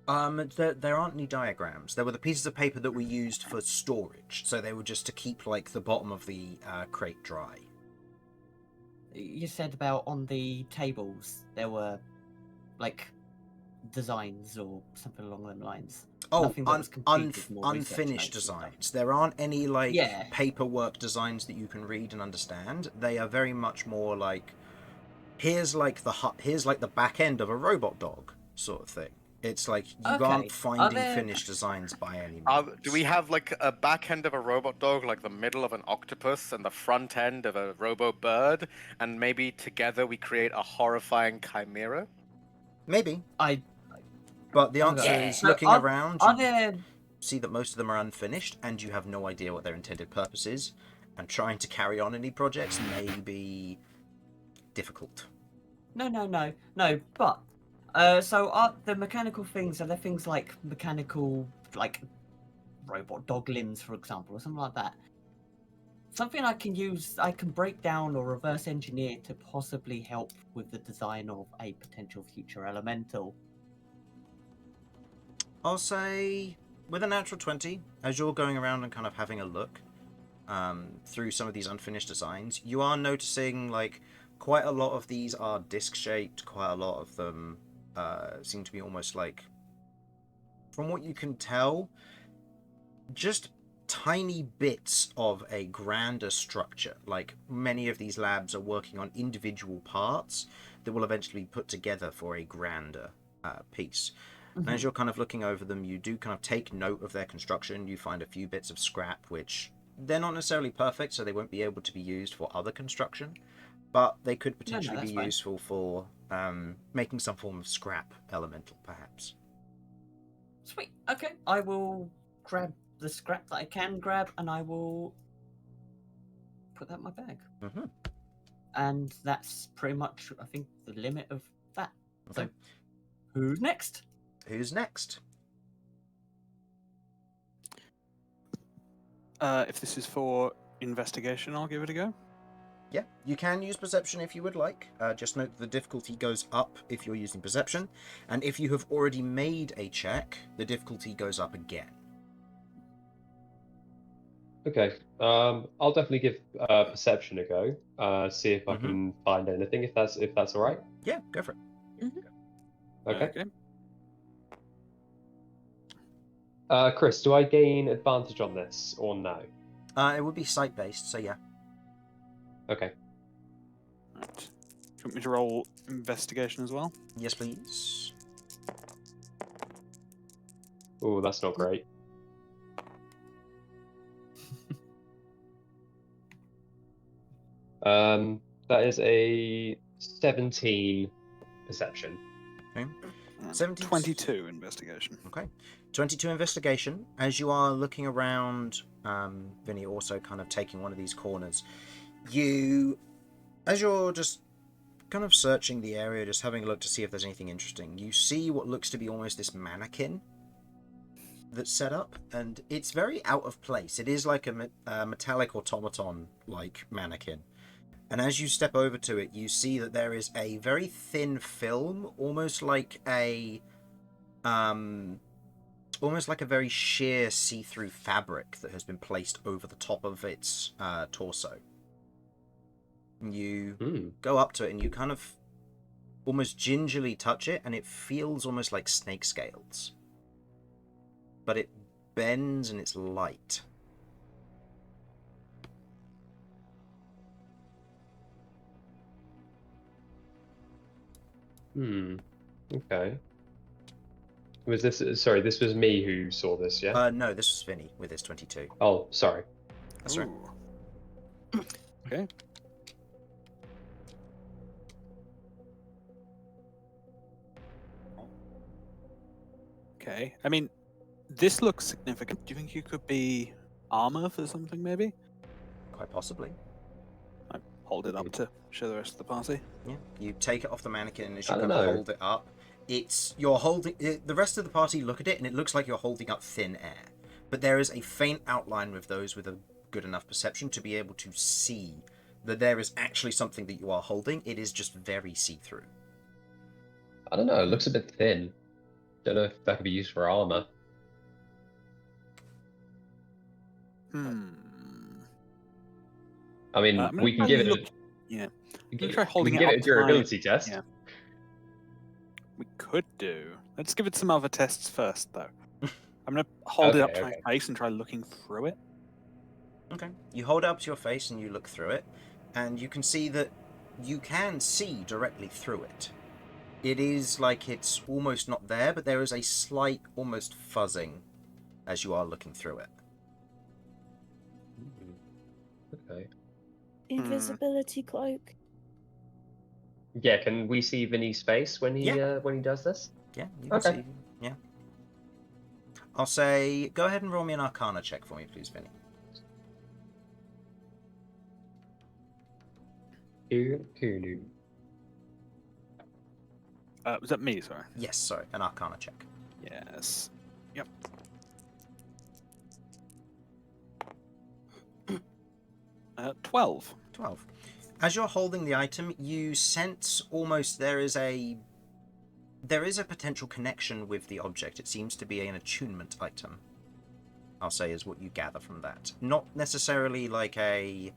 There aren't any diagrams. There were the pieces of paper that were used for storage, so they were just to keep like the bottom of the crate dry. You said about on the tables there were like designs or something along those lines. Oh, Nothing that was completed, more research unfinished notes and stuff. designs. There aren't any like Yeah. paperwork designs that you can read and understand. They are very much more like, here's like the back end of a robot dog sort of thing. It's like you Okay. aren't finding there- finished designs by any means. Do we have like a back end of a robot dog, like the middle of an octopus, and the front end of a robo bird, and maybe together we create a horrifying chimera? Maybe, I but the answer Okay. is So looking around. are You there see that most of them are unfinished, and you have no idea what their intended purpose is. And trying to carry on any projects may be difficult. No. But so are the mechanical things? Are there things like mechanical, like robot dog limbs, for example, or something like that. Something I can use, I can break down or reverse engineer to possibly help with the design of a potential future elemental. I'll say with a natural 20, as you're going around and kind of having a look through some of these unfinished designs, you are noticing like quite a lot of these are disc shaped. Quite a lot of them seem to be almost like, from what you can tell, just tiny bits of a grander structure. Like many of these labs are working on individual parts that will eventually be put together for a grander piece. And as you're kind of looking over them, you do kind of take note of their construction. You find a few bits of scrap, which they're not necessarily perfect, so they won't be able to be used for other construction, but they could potentially be useful for making some form of scrap elemental, perhaps. Sweet. Okay, I will grab the scrap that I can grab, and I will put that in my bag. Mm-hmm. And that's pretty much, I think, the limit of that. Okay. So, who's next? Who's next? If this is for investigation, I'll give it a go. Yeah, you can use perception if you would like. Just note the difficulty goes up if you're using perception, and if you have already made a check, the difficulty goes up again. Okay. I'll definitely give perception a go. See if I can find anything. If that's all right. Yeah, go for it. Okay. Chris, do I gain advantage on this or no? It would be sight-based, so yeah. Okay. Right. Do you want me to roll investigation as well? Yes, please. Oh, that's not great. That is a 17 perception. Okay. 22 investigation. Okay. 22 investigation. As you are looking around, Vinny also kind of taking one of these corners, as you're just kind of searching the area, just having a look to see if there's anything interesting, you see what looks to be almost this mannequin that's set up, and it's very out of place. It is like a metallic automaton-like mannequin. And as you step over to it, you see that there is a very thin film, almost like a very sheer see-through fabric that has been placed over the top of its torso. You go up to it and you kind of almost gingerly touch it, and it feels almost like snake scales. But it bends and it's light. Okay. Was this... Sorry, this was me who saw this, yeah? No, this was Vinny with his 22. Oh, sorry. That's right. Okay. Okay. I mean, this looks significant. Do you think you could be armor for something, maybe? Quite possibly. I hold it up to show the rest of the party. Yeah. You take it off the mannequin, and as you I don't kind of know. hold it up, you're holding... The rest of the party look at it, and it looks like you're holding up thin air. But there is a faint outline with those with a good enough perception to be able to see that there is actually something that you are holding. It is just very see-through. I don't know, it looks a bit thin. Don't know if that could be used for armor. I mean, we can give it Yeah. we Can can try holding give it it a up to my- durability test. Yeah. We could do. Let's give it some other tests first, though. I'm going to hold it up to my face and try looking through it. Okay. You hold it up to your face and you look through it, and you can see that you can see directly through it. It is like it's almost not there, but there is a slight, almost fuzzing as you are looking through it. Okay. Invisibility cloak. Yeah, can we see Vinny's face when he does this? Yeah, you can see. Yeah. I'll say, go ahead and roll me an Arcana check for me, please, Vinny. Was that me? Sorry. Yes, sorry, an Arcana check. Yes. Yep. 12. 12. As you're holding the item, you sense almost there is a potential connection with the object. It seems to be an attunement item, I'll say, is what you gather from that. Not necessarily like a...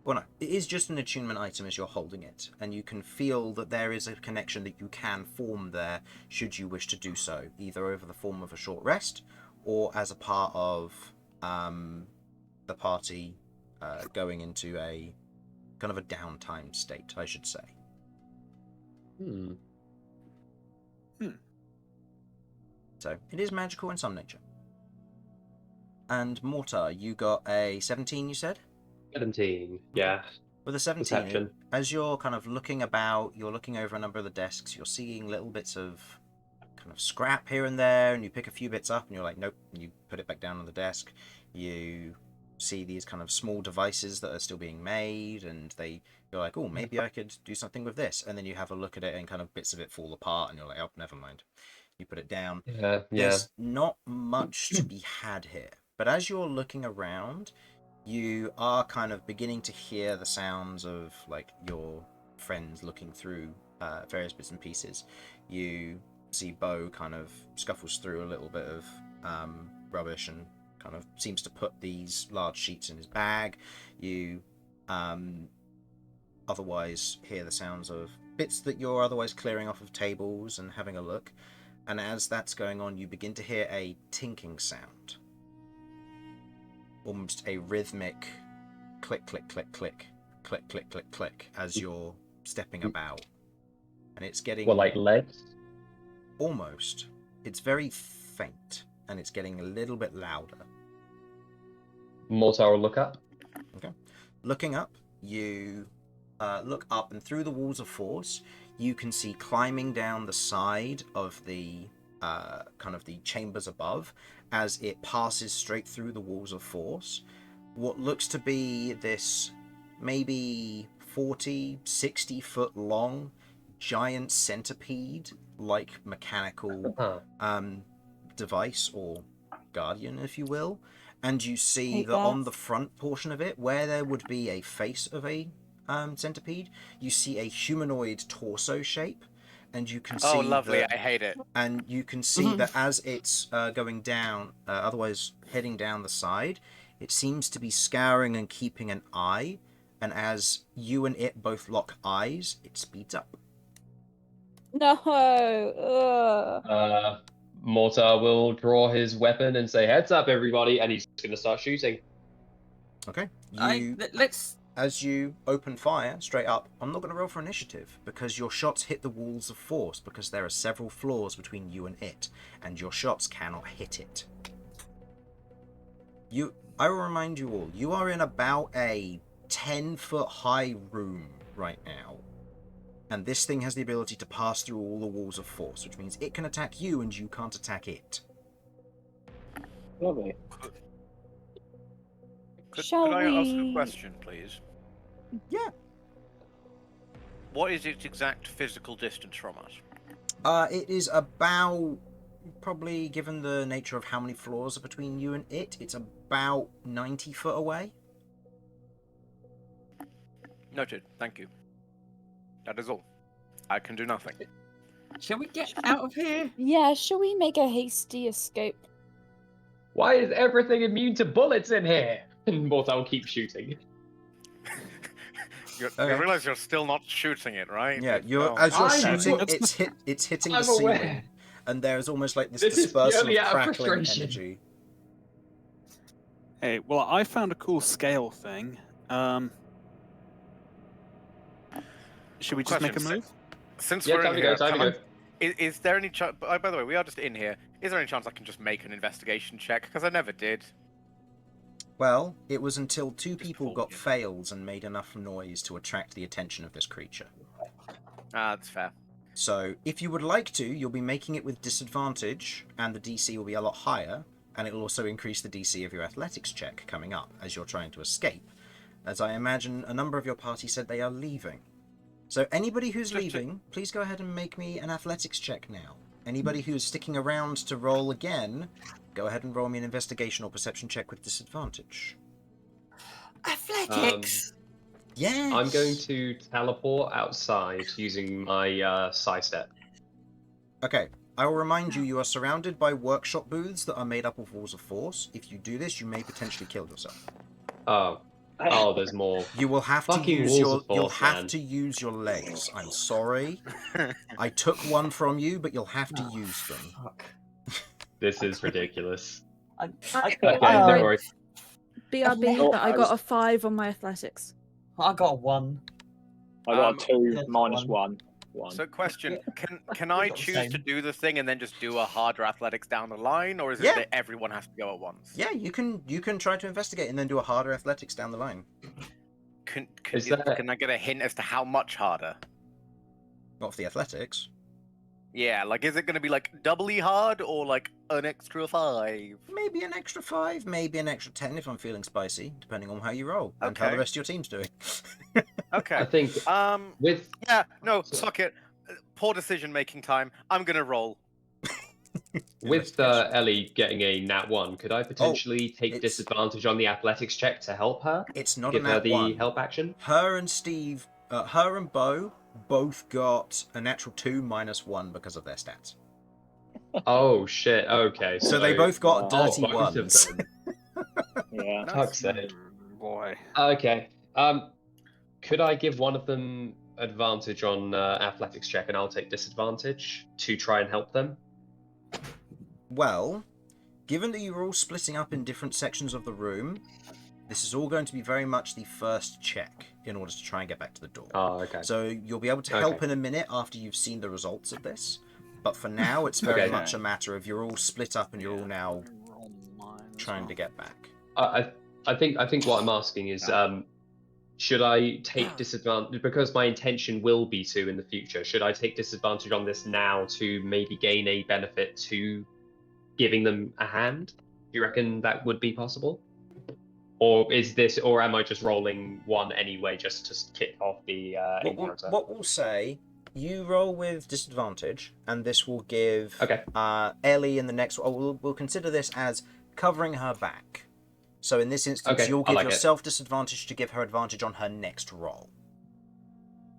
Well, no, it is just an attunement item as you're holding it, and you can feel that there is a connection that you can form there should you wish to do so, either over the form of a short rest or as a part of the party going into a kind of a downtime state, I should say. So it is magical in some nature. And Mortar, you got a 17, you said? 17, yeah. With a 17, Perception. as you're kind of looking about, you're looking over a number of the desks, you're seeing little bits of kind of scrap here and there, and you pick a few bits up and you're like, nope, and you put it back down on the desk. You see these kind of small devices that are still being made, and you're like, oh, maybe I could do something with this. And then you have a look at it and kind of bits of it fall apart, and you're like, oh, never mind. You put it down. Yeah. There's not much to be had here. But as you're looking around, you are kind of beginning to hear the sounds of like your friends looking through various bits and pieces. You see Beau kind of scuffles through a little bit of rubbish and kind of seems to put these large sheets in his bag. You otherwise hear the sounds of bits that you're otherwise clearing off of tables and having a look. And as that's going on, you begin to hear a tinking sound. Almost a rhythmic click, click, click, click, click, click, click, click as you're stepping about. And it's getting... Well, like legs? Almost. It's very faint, and it's getting a little bit louder. Mortar will look up. Okay. Looking up, you look up, and through the walls of force, you can see climbing down the side of the kind of the chambers above, as it passes straight through the walls of force, what looks to be this maybe 40, 60 foot long giant centipede like mechanical device or guardian, if you will. And you see that on the front portion of it, where there would be a face of a centipede, you see a humanoid torso shape. And you can see... Oh, lovely, I hate it. And you can see that as it's going down, otherwise heading down the side, it seems to be scouring and keeping an eye. And as you and it both lock eyes, it speeds up. No! Ugh. Mortar will draw his weapon and say, heads up, everybody, and he's going to start shooting. Okay. Let's... As you open fire straight up, I'm not going to roll for initiative because your shots hit the walls of force because there are several floors between you and it, and your shots cannot hit it. I will remind you all, you are in about a 10-foot high room right now, and this thing has the ability to pass through all the walls of force, which means it can attack you and you can't attack it. Lovely. Could Shall I ask a we- question, please? Yeah. What is its exact physical distance from us? It is about, probably given the nature of how many floors are between you and it's about 90 foot away. Noted. Thank you. That is all. I can do nothing. Shall we get out of here? Yeah, shall we make a hasty escape? Why is everything immune to bullets in here? And Mortar will keep shooting. You Okay. realize you're still not shooting it, right? Yeah, As you're I shooting, know. it's hitting I'm the ceiling, aware. and there's almost like this This is dispersal purely of out of crackling frustration. energy. Hey, well, I found a cool scale thing. Should we just make a Question, move? Since Yeah, we're time in to go, here, time to can go. is there any chance... By the way, we are just in here. Is there any chance I can just make an investigation check? Because I never did. Well, it was until two Just people pull got it. fails and made enough noise to attract the attention of this creature. Ah, that's fair. So, if you would like to, you'll be making it with disadvantage, and the DC will be a lot higher, and it will also increase the DC of your athletics check coming up as you're trying to escape. As I imagine a number of your party said they are leaving. So anybody who's Just to- leaving, please go ahead and make me an athletics check now. Anybody who's sticking around to roll again, go ahead and roll me an investigation or perception check with disadvantage. Athletics. Yes. I'm going to teleport outside using my sidestep. Okay. I will remind you, you are surrounded by workshop booths that are made up of walls of force. If you do this, you may potentially kill yourself. Oh, there's more. You will have to Fucking use walls your of force, man. your legs. I'm sorry. I took one from you, but you'll have to use them. Fuck. This is ridiculous. Okay, Oh, don't wait. worry. BRB, Oh, but I I got was- a 5 on my athletics. I got a 1. I got a 2 yeah, minus one. 1. So, question: Can We've I got the choose same. to do the thing and then just do a harder athletics down the line, or is it Yeah. that everyone has to go at once? Yeah, you can try to investigate and then do a harder athletics down the line. Is that- Can I get a hint as to how much harder? Not for the athletics. Yeah, like is it going to be like doubly hard or like an extra 5? Maybe an extra 5, maybe an extra 10 if I'm feeling spicy, depending on how you roll and how the Okay. rest of your team's doing. Okay. I think with Yeah. No. Fuck it. Poor decision making time. I'm gonna roll. with Ellie getting a nat 1, could I potentially take it's- disadvantage on the athletics check to help her? It's not Give a her nat the 1. help action? Her and Beau both got a natural 2 minus 1 because of their stats. Oh shit. Okay. So they both got dirty both of ones. them. Yeah. Fuck's sake. Boy. Okay. Could I give one of them advantage on athletics check, and I'll take disadvantage to try and help them? Well, given that you're all splitting up in different sections of the room, this is all going to be very much the first check in order to try and get back to the door. Oh, okay. So you'll be able to help in a minute after you've seen the results of this. But for now, it's very Okay. much a matter of you're all split up and you're all now trying to get back. I think what I'm asking is, should I take disadvantage because my intention will be to in the future? Should I take disadvantage on this now to maybe gain a benefit to giving them a hand? Do you reckon that would be possible? Or am I just rolling 1 anyway just to kick off the encounter? What we'll say, you roll with disadvantage, and this will give Okay. Ellie in the next. We'll consider this as covering her back. So in this instance, Okay, you'll I give like it. yourself disadvantage to give her advantage on her next roll.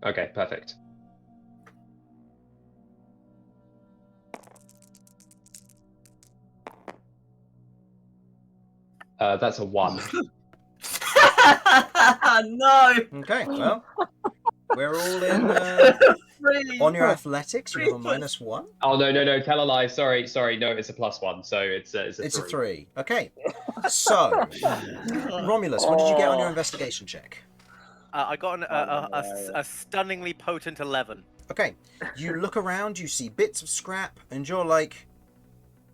Okay, perfect. That's a 1. No. Okay, well, we're all in Really? on your athletics. You have a minus 1. Oh no! Tell a lie. Sorry. No, it's a +1, so it's a 3. It's a 3. Okay, so Romulus, what did you get on your investigation check? I got a stunningly potent 11. Okay, you look around, you see bits of scrap, and you're like,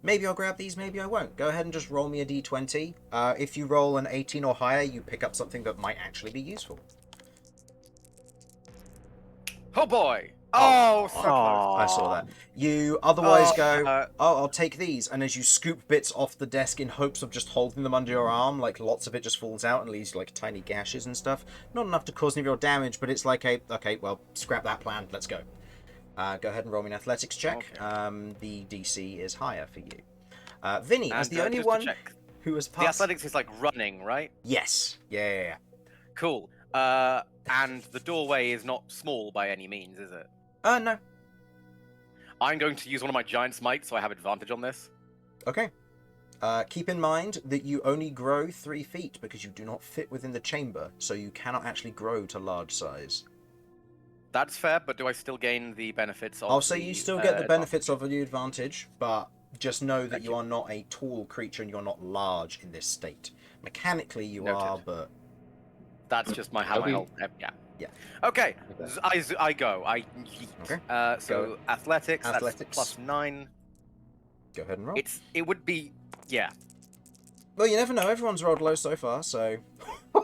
maybe I'll grab these, maybe I won't. Go ahead and just roll me a d20. If you roll an 18 or higher, you pick up something that might actually be useful. Oh boy! Oh, so close. I saw that. You otherwise Oh, go, I'll take these, and as you scoop bits off the desk in hopes of just holding them under your arm, like lots of it just falls out and leaves like tiny gashes and stuff. Not enough to cause any real damage, but it's like okay, well, scrap that plan, let's go. Go ahead and roll me an athletics check. Okay. The DC is higher for you. Vinny, as And, the only just to one check, who has the passed... athletics is like running, right? Yes. Yeah. Cool. And the doorway is not small by any means, is it? No. I'm going to use one of my giant smites, so I have advantage on this. Okay. Keep in mind that you only grow 3 feet because you do not fit within the chamber, so you cannot actually grow to large size. That's fair, but do I still gain the benefits of I'll say the, you still get the advantage? benefits of the advantage, but just know that you are not a tall creature and you're not large in this state. Mechanically you Noted. are, but... That's just my how Are my we- health. Yeah. Yeah. Okay. Okay. I go. I yeet. Okay. So Go. athletics. Athletics. That's +9. Go ahead and roll. It would be yeah. Well, you never know. Everyone's rolled low so far, so...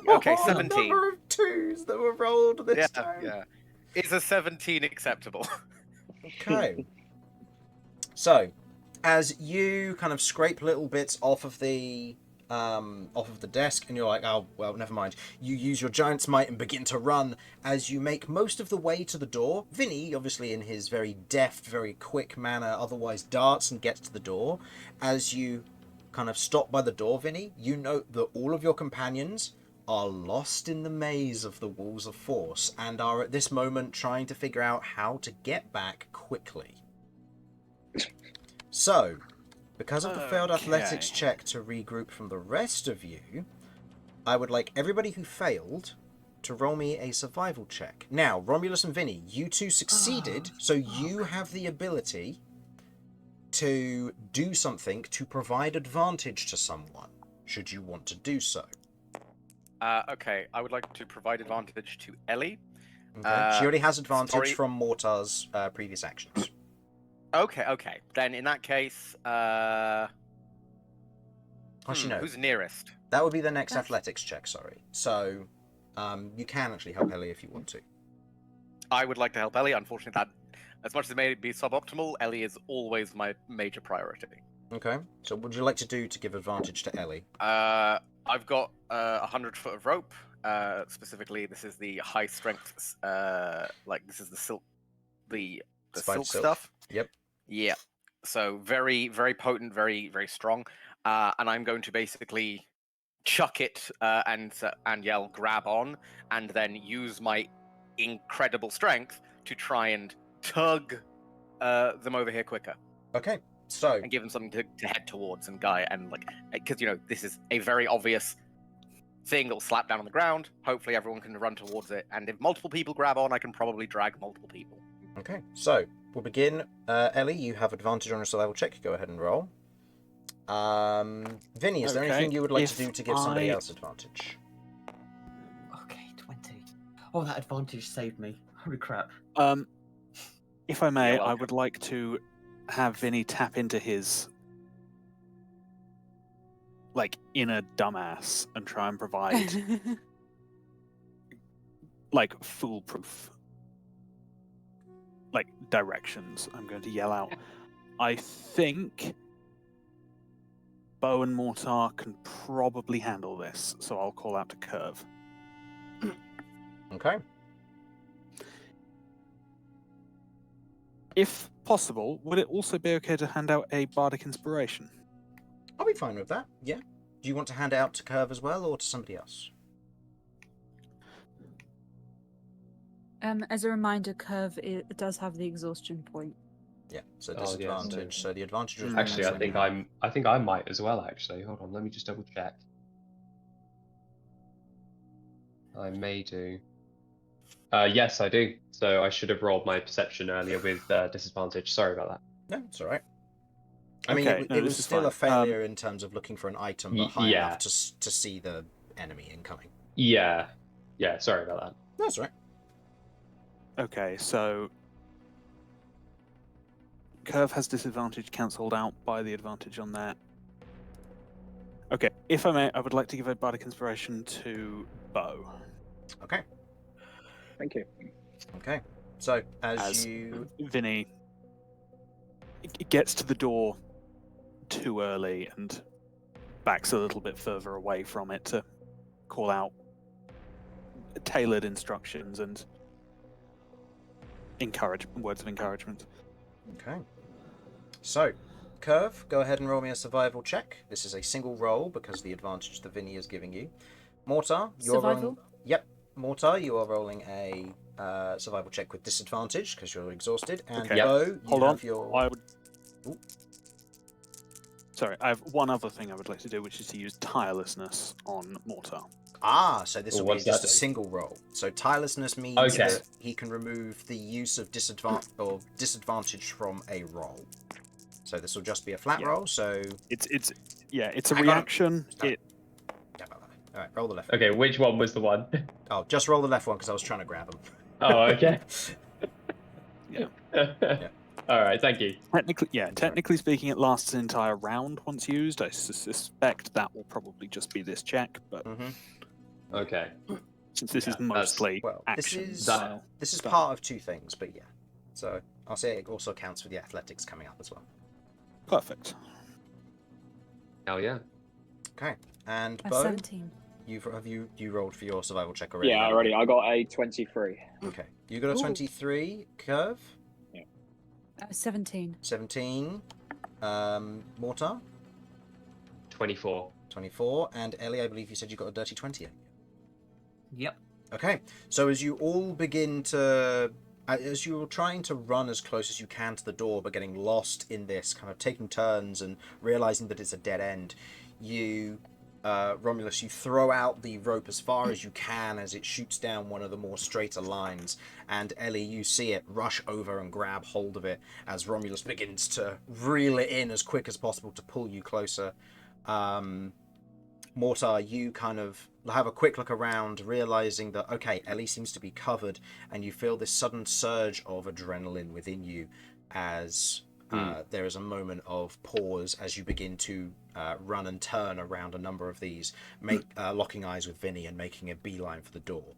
Okay, The 17. number of 2s that were rolled this Yeah. time. Yeah. Is a 17 acceptable? Okay. So, as you kind of scrape little bits off of the desk, and you're like, oh well, never mind. You use your giant smite and begin to run as you make most of the way to the door. Vinny, obviously in his very deft, very quick manner, otherwise darts and gets to the door. As you kind of stop by the door, Vinny, you note that all of your companions are lost in the maze of the Walls of Force and are at this moment trying to figure out how to get back quickly. So, because of the failed athletics Okay. check to regroup from the rest of you, I would like everybody who failed to roll me a survival check. Now, Romulus and Vinny, you two succeeded, so you have the ability to do something to provide advantage to someone, should you want to do so. Okay, I would like to provide advantage to Ellie. Okay. She already has advantage sorry. from Mortar's previous actions. Okay. Then in that case, Actually, no. who's nearest? That would be the next athletics check, sorry. So, you can actually help Ellie if you want to. I would like to help Ellie. Unfortunately, that, as much as it may be suboptimal, Ellie is always my major priority. Okay. So, what would you like to do to give advantage to Ellie? I've got 100 foot of rope. Specifically, this is the high strength, this is the silk, the Spider silk silk. stuff. Yep. Yeah. So very, very potent, very, very strong. And I'm going to basically chuck it and yell, "Grab on!" and then use my incredible strength to try and tug them over here quicker. Okay. So, And give them something to head towards and guy and because this is a very obvious thing that'll slap down on the ground. Hopefully everyone can run towards it, and if multiple people grab on, I can probably drag multiple people. okay. So, we'll begin. Ellie, you have advantage on a survival check. Go ahead and roll. Vinny, is there Okay, anything you would like to if do to give somebody I- else advantage? Okay, 20. Oh, that advantage saved me. Holy crap. If I may, You're I welcome. would like to have Vinny tap into his inner dumbass and try and provide foolproof directions. I'm going to yell out. I think Beau and Mortar can probably handle this, so I'll call out to Kirv. Okay. If possible, would it also be okay to hand out a bardic inspiration? I'll be fine with that. Yeah. Do you want to hand it out to Kirv as well, or to somebody else? As a reminder, Kirv does have the exhaustion point. Yeah. So Oh, yeah, disadvantage. So the advantage was Actually, I so think you- I might as well. Actually, hold on. Let me just double check. I may do. Yes, I do. So I should have rolled my perception earlier with disadvantage. Sorry about that. No, it's all right. I mean, Okay, it no, was this is still a fine. failure in terms of looking for an item, but high yeah. enough to see the enemy incoming. Yeah. Sorry about that. That's all right. Okay, so Kirv has disadvantage cancelled out by the advantage on that. Okay, if I may, I would like to give a bardic inspiration to Beau. Okay. Thank you. Okay. So As you Vinny gets to the door too early and backs a little bit further away from it to call out tailored instructions and words of encouragement. Okay. So, Kirv, go ahead and roll me a survival check. This is a single roll because of the advantage that Vinny is giving you. Mortar, you're Survival? rolling. Yep. Mortar, you are rolling a survival check with disadvantage because you're exhausted. And Okay. Beau, you Hold have on. your. I would. Ooh. Sorry, I have one other thing I would like to do, which is to use tirelessness on Mortar. So this Well, will be what's just that a do? single roll. So tirelessness means Okay. that he can remove the use of disadvantage from a roll. So this will just be a flat Yeah. roll. So It's a Hang on. reaction. Stop. All right, roll the left. Okay, which one was the one? Oh, just roll the left one because I was trying to grab him. Oh, okay. Yeah. All right, thank you. Technically speaking, it lasts an entire round once used. I suspect that will probably just be this check, but Okay. since this is Yeah, mostly Well, this action is style. this is part of two things, but yeah. So I'll say it also counts for the athletics coming up as well. Perfect. Hell yeah. Okay, and A Beau, 17. you rolled for your survival check already? Yeah, already. I got a 23. Okay, you got a Ooh. 23. Kirv, 17. 17. Mortar, 24. 24, and Ellie, I believe you said you got a dirty 20. Yep. Okay, so as you all begin to, as you're trying to run as close as you can to the door, but getting lost in this, kind of taking turns and realizing that it's a dead end, you, Romulus, you throw out the rope as far as you can as it shoots down one of the more straighter lines, and Ellie, you see it rush over and grab hold of it as Romulus begins to reel it in as quick as possible to pull you closer. Mortar, you kind of have a quick look around, realizing that, okay, Ellie seems to be covered, and you feel this sudden surge of adrenaline within you as there is a moment of pause as you begin to run and turn around a number of these, locking eyes with Vinny and making a beeline for the door.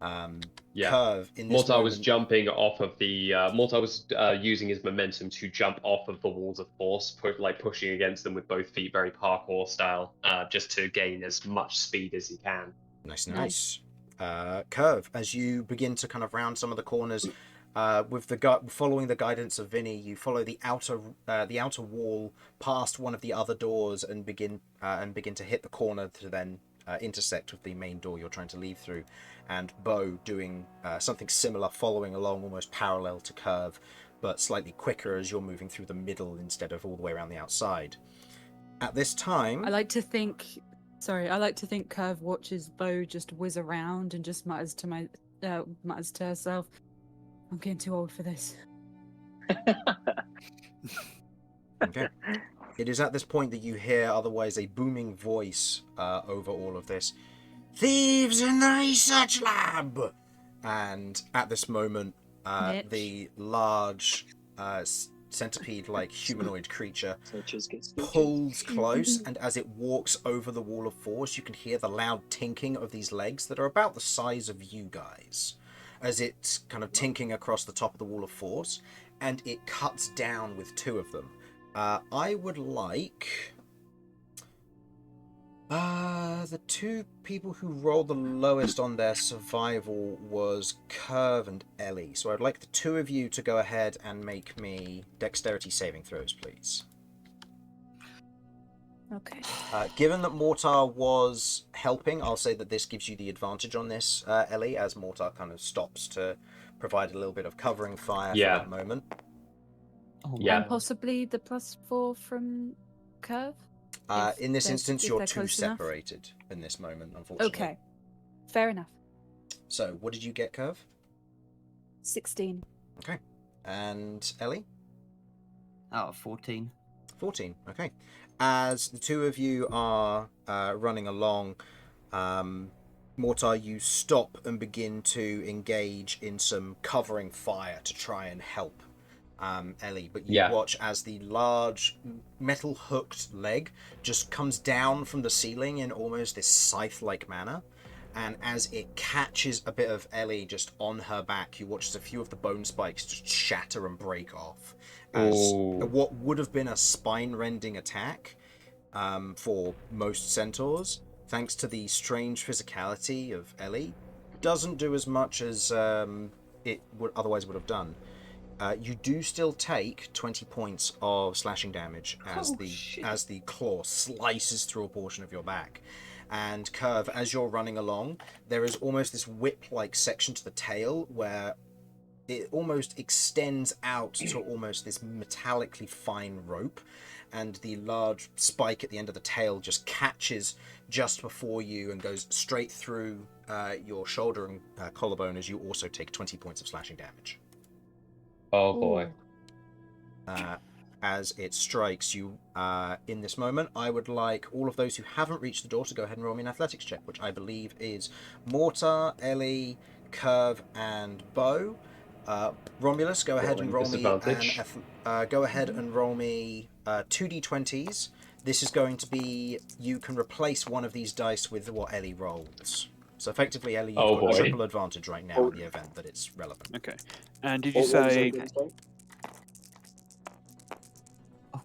Kirv, in this Mortar moment... was jumping off of the. Mortar was using his momentum to jump off of the walls of force, pushing against them with both feet, very parkour style, just to gain as much speed as he can. Nice. Kirv, as you begin to kind of round some of the corners, following the guidance of Vinny, you follow the outer wall past one of the other doors and begin to hit the corner to then intersect with the main door you're trying to leave through, and Beau doing something similar, following along almost parallel to Kirv, but slightly quicker as you're moving through the middle instead of all the way around the outside. At this time, I like to think Kirv watches Beau just whiz around and just mutters to herself, "I'm getting too old for this." Okay. It is at this point that you hear otherwise a booming voice over all of this. "Thieves in the research lab!" And at this moment, the large centipede-like humanoid creature pulls close, and as it walks over the wall of force, you can hear the loud tinking of these legs that are about the size of you guys, as it's kind of tinking across the top of the wall of force, and it cuts down with two of them. I would like the two people who rolled the lowest on their survival was Kirv and Ellie. So I'd like the two of you to go ahead and make me dexterity saving throws, please. Okay. Given that Mortar was helping, I'll say that this gives you the advantage on this, Ellie, as Mortar kind of stops to provide a little bit of covering fire for that moment. Oh, Yeah. And possibly the +4 from Kirv? In this instance, you're they're two close enough? separated in this moment, unfortunately. Okay. Fair enough. So, what did you get, Kirv? 16. Okay. And Ellie? 14. 14. Okay. As the two of you are running along, Mortar, you stop and begin to engage in some covering fire to try and help Ellie, but you watch as the large metal hooked leg just comes down from the ceiling in almost this scythe-like manner, and as it catches a bit of Ellie just on her back, you watch as a few of the bone spikes just shatter and break off as what would have been a spine-rending attack for most centaurs, thanks to the strange physicality of Ellie, doesn't do as much as it would otherwise would have done. You do still take 20 points of slashing damage as the claw slices through a portion of your back. And Kirv, as you're running along, there is almost this whip-like section to the tail where it almost extends out to almost this metallically fine rope, and the large spike at the end of the tail just catches just before you and goes straight through your shoulder and collarbone, as you also take 20 points of slashing damage. Oh boy. As it strikes you in this moment, I would like all of those who haven't reached the door to go ahead and roll me an athletics check, which I believe is Mortar, Ellie, Kirv, and Beau. Romulus, go ahead and roll me go ahead and roll me 2d20s. This is going to be, you can replace one of these dice with what Ellie rolls. So effectively, Ellie, you've got a triple advantage right now in the event that it's relevant. Okay. And did you say...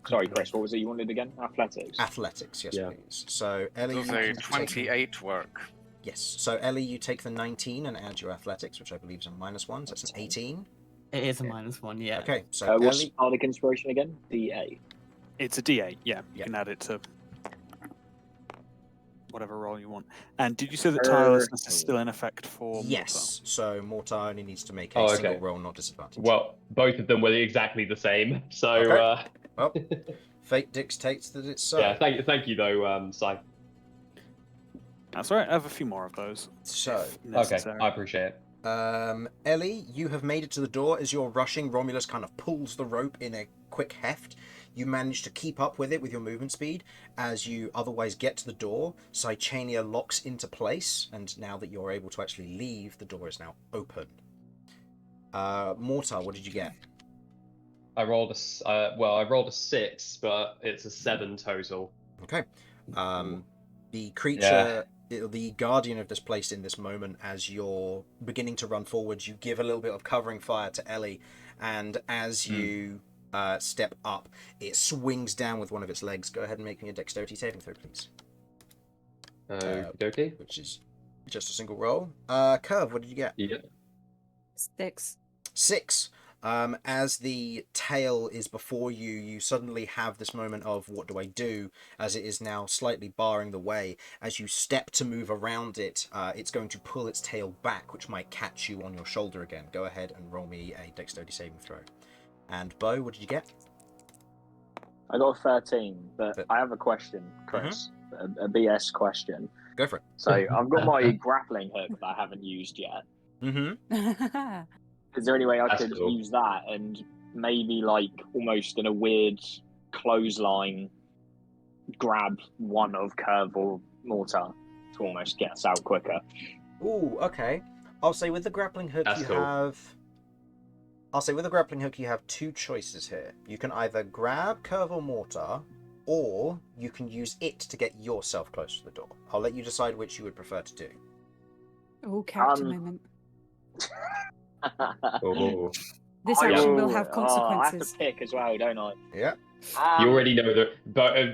Sorry, Chris, what was it you wanted again? Athletics? Athletics, yes, please. So, Ellie, Does a 28 work? Yes. So, Ellie, you take the 19 and add your athletics, which I believe is a -1, so that's an 18. It is a -1, yeah. Okay, so what's Ellie... Bardic Inspiration again? D8. It's a D8, yeah. You can add it to... whatever roll you want. And did you say that tirelessness is still in effect for Yes. So Mortar only needs to make a Oh, okay. single roll, not disadvantage. Well, both of them were exactly the same. So, Okay. Well, fate dictates that it's so. yeah, thank you though, Si. That's all right. I have a few more of those. So, if Okay, necessary. I appreciate it. Ellie, you have made it to the door. As you're rushing, Romulus kind of pulls the rope in a quick heft. You manage to keep up with it with your movement speed. As you otherwise get to the door, Cychania locks into place, and now that you're able to actually leave, the door is now open. Mortar, what did you get? I rolled a 6, but it's a 7 total. Okay. The creature, the guardian of this place in this moment, as you're beginning to run forwards, you give a little bit of covering fire to Ellie, and as you step up, it swings down with one of its legs. Go ahead and make me a dexterity saving throw, please. Okay. Which is just a single roll. Kirv, what did you get? Yeah. 6. 6. As the tail is before you, you suddenly have this moment of what do I do, as it is now slightly barring the way. As you step to move around it, it's going to pull its tail back, which might catch you on your shoulder again. Go ahead and roll me a dexterity saving throw. And Beau, what did you get? I got a 13, but I have a question, Chris. A BS question. Go for it. So I've got my grappling hook that I haven't used yet. Mm-hmm. Is there any way I That's could cool. use that and maybe like almost in a weird clothesline grab one of Kirv or Mortar to almost get us out quicker? Ooh, okay. I'll say with the grappling hook That's you cool. have... I'll say with the grappling hook you have two choices here. You can either grab Kirv or Mortar, or you can use it to get yourself close to the door. I'll let you decide which you would prefer to do. Oh, character moment. Oh. This I action will have I have consequences. to pick as well, don't I? Yeah. You already know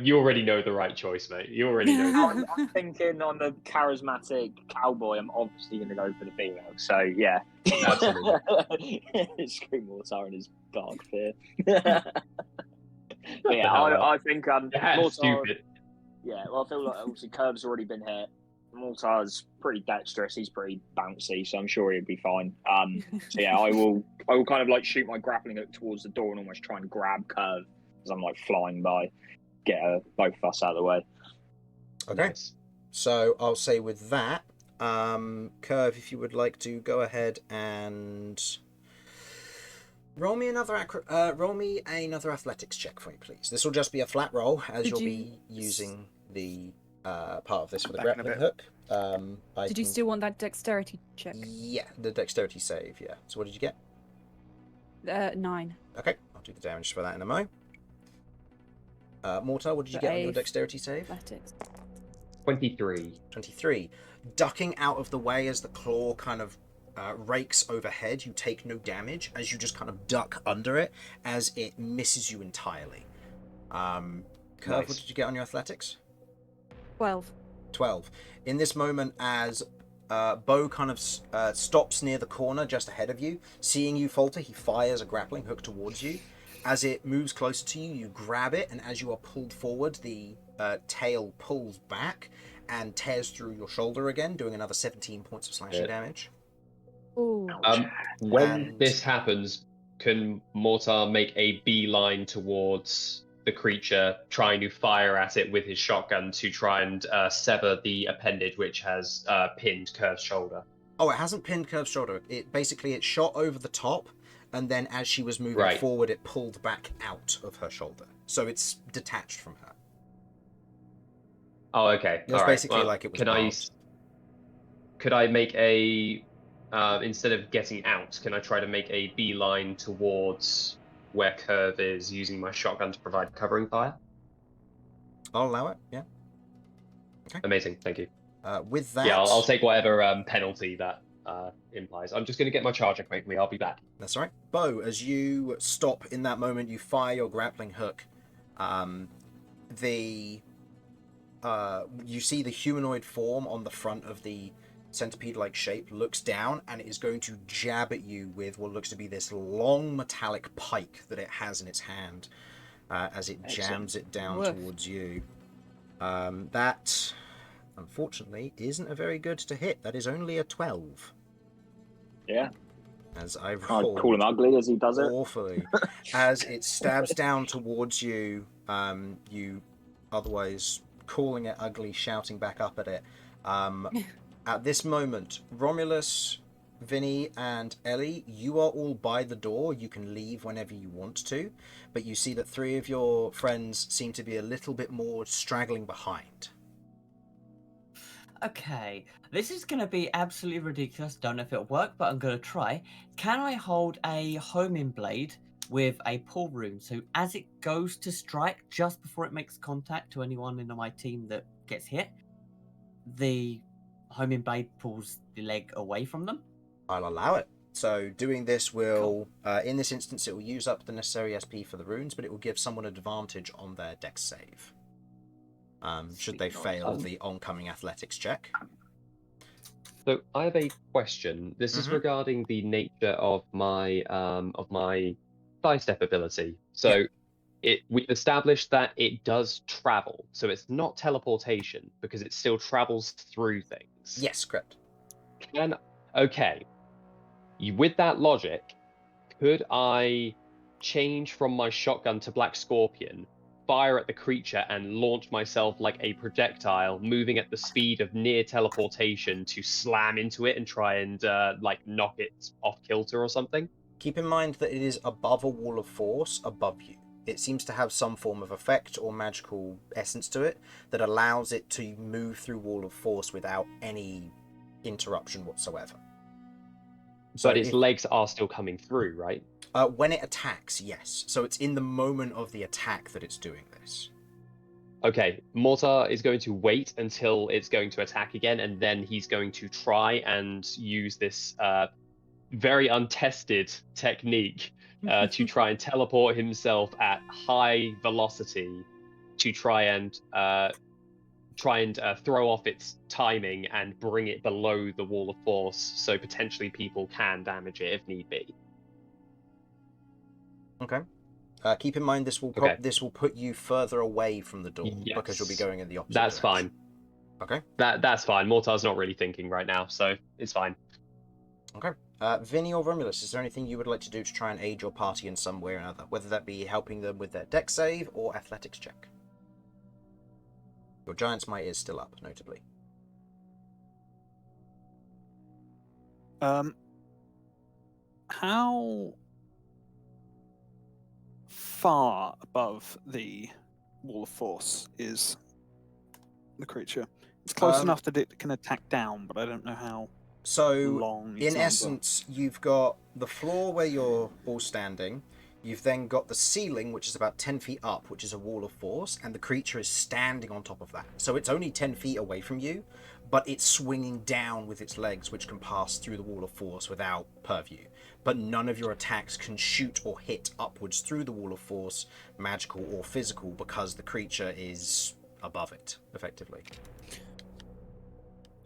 you already know the right choice, mate. You already know. I'm thinking on the charismatic cowboy, I'm obviously going to go for the female. So, yeah. Absolutely. Screw Mortar and his dark fear. But yeah, I think That's Mortar, stupid. yeah, well, I feel like obviously Kirv's already been hit. Mortar's pretty dexterous. He's pretty bouncy, so I'm sure he'll be fine. So yeah, I will kind of like shoot my grappling hook towards the door and almost try and grab Kirv as I'm like flying by, get both of us out of the way. Okay. Nice. So I'll say with that, Kirv, if you would like to go ahead and roll me another athletics check for me, please. This will just be a flat roll, as you'll be using the part of this for the Back in a grappling bit. hook. Did you still want that dexterity check? Yeah, the dexterity save, yeah. So what did you get? 9. Okay, I'll do the damage for that in a mo. Mortar, what did you For get on your a dexterity save? Athletics. 23. 23. Ducking out of the way as the claw kind of rakes overhead, you take no damage as you just kind of duck under it as it misses you entirely. Kirv, Nice. what did you get on your athletics? 12. 12. In this moment, as Beau kind of stops near the corner just ahead of you, seeing you falter, he fires a grappling hook towards you. As it moves closer to you, you grab it, and as you are pulled forward, the tail pulls back and tears through your shoulder again, doing another 17 points of slashing damage. Ooh. When And- this happens, can Mortar make a beeline towards the creature, trying to fire at it with his shotgun to try and sever the appendage which has pinned Kirv's shoulder? Oh, it hasn't pinned Kirv's shoulder. It shot over the top, and then as she was moving forward, it pulled back out of her shoulder. So it's detached from her. Oh, okay. It was basically like it was barbed. Could I make a instead of getting out, can I try to make a beeline towards where Kirv is, using my shotgun to provide covering fire? I'll allow it, yeah. Amazing, thank you. With that... Yeah, I'll take whatever penalty that implies. I'm just going to get my charger quickly. I'll be back. That's all right. Beau, as you stop in that moment, you fire your grappling hook. You see the humanoid form on the front of the centipede-like shape looks down and it is going to jab at you with what looks to be this long metallic pike that it has in its hand as it jams it down towards you. That unfortunately, isn't a very good to hit. That is only a 12. Yeah. As I I'd rolled call him ugly as he does it. awfully. As it stabs down towards you, you otherwise calling it ugly, shouting back up at it. At this moment, Romulus, Vinny, and Ellie, you are all by the door. You can leave whenever you want to, but you see that 3 of your friends seem to be a little bit more straggling behind. Okay, this is going to be absolutely ridiculous. Don't know if it'll work, but I'm going to try. Can I hold a homing blade with a pull rune? So as it goes to strike, just before it makes contact to anyone in my team that gets hit, the homing blade pulls the leg away from them? I'll allow it. So doing this will, in this instance, it will use up the necessary SP for the runes, but it will give someone advantage on their dex save. Should they fail the oncoming athletics check. So I have a question. This is regarding the nature of my sidestep ability. So we've established that it does travel. So it's not teleportation because it still travels through things. Yes, correct. Okay. With that logic, could I change from my shotgun to Black Scorpion, fire at the creature, and launch myself like a projectile, moving at the speed of near teleportation to slam into it and try and knock it off kilter or something? Keep in mind that it is above a wall of force above you. It seems to have some form of effect or magical essence to it that allows it to move through wall of force without any interruption whatsoever. But its legs are still coming through, right? When it attacks, yes. So it's in the moment of the attack that it's doing this. Okay, Mortar is going to wait until it's going to attack again, and then he's going to try and use this very untested technique to try and teleport himself at high velocity to try and throw off its timing and bring it below the wall of force, so potentially people can damage it if need be. Okay. Keep in mind this will this will put you further away from the door because you'll be going in the opposite That's direction. Fine. Okay. That's fine. Mortar's not really thinking right now, so it's fine. Okay. Vinny or Romulus, is there anything you would like to do to try and aid your party in some way or another, whether that be helping them with their dex save or athletics check? Your Giant's Might is still up, notably. How far above the wall of force is the creature? It's close enough that it can attack down, but I don't know how long. In essence, you've got the floor where you're all standing. You've then got the ceiling, which is about 10 feet up, which is a wall of force, and the creature is standing on top of that. So it's only 10 feet away from you, but it's swinging down with its legs, which can pass through the wall of force without purview. But none of your attacks can shoot or hit upwards through the wall of force, magical or physical, because the creature is above it, effectively.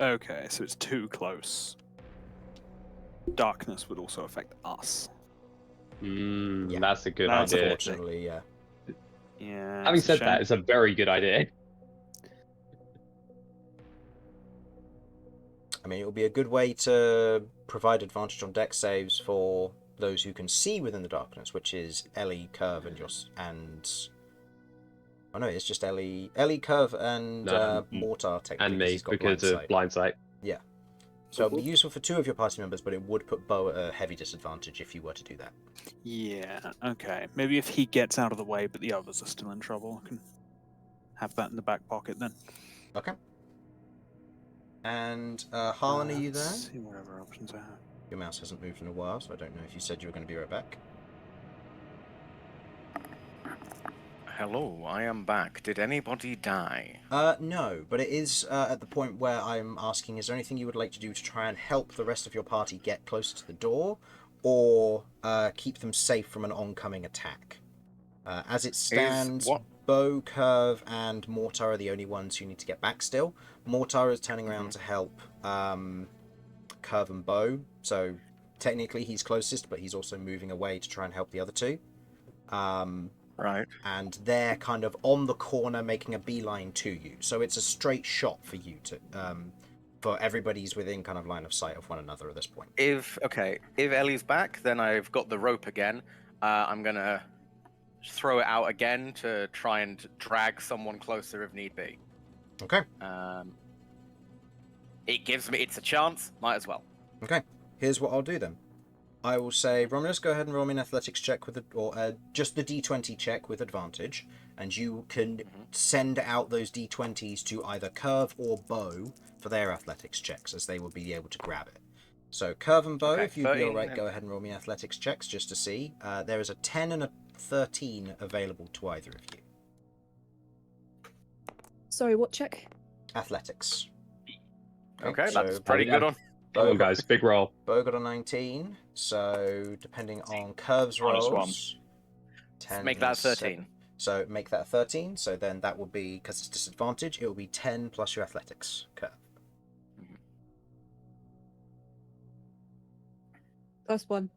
Okay, so it's too close. Darkness would also affect us. That's a good idea. Unfortunately, yeah. Yeah. Having said that, it's a very good idea. I mean, it will be a good way to provide advantage on dex saves for those who can see within the darkness, which is Ellie, Kirv, oh no, it's just Ellie, Kirv, and Mortar, technically. And me, because of blind sight. Yeah. So it'll be useful for 2 of your party members, but it would put Beau at a heavy disadvantage if you were to do that. Yeah, okay. Maybe if he gets out of the way, but the others are still in trouble, I can have that in the back pocket then. Okay. And Harlan, are you there? Let's see what other options I have. Your mouse hasn't moved in a while, so I don't know if you said you were going to be right back. Hello, I am back. Did anybody die? No, but it is at the point where I'm asking, is there anything you would like to do to try and help the rest of your party get closer to the door, or keep them safe from an oncoming attack? As it stands, Beau, Kirv, and Mortar are the only ones who need to get back still. Mortar is turning around to help Kirv and Beau, so technically he's closest, but he's also moving away to try and help the other 2. Right. and they're kind of on the corner making a beeline to you. So it's a straight shot for you to, for everybody's within kind of line of sight of one another at this point. If Ellie's back, then I've got the rope again. I'm gonna throw it out again to try and drag someone closer if need be. Okay. It's a chance. Might as well. Okay. Here's what I'll do then. I will say, Romulus, go ahead and roll me an athletics check with just the d20 check with advantage, and you can send out those d20s to either Kirv or Beau for their athletics checks, as they will be able to grab it. So Kirv and Beau, Okay, if you'd be 13, alright, go ahead and roll me athletics checks just to see. There is a 10 and a 13 available to either of you. Sorry, what check? Athletics. Okay, so that's pretty good on. Come on, guys, big roll. Beau got a 19, so depending on Kirv's Minus rolls... 10 Let's make that is 13. 7. So make that 13, so then that will be, because it's disadvantage, it will be 10 plus your athletics, Kirv. +1.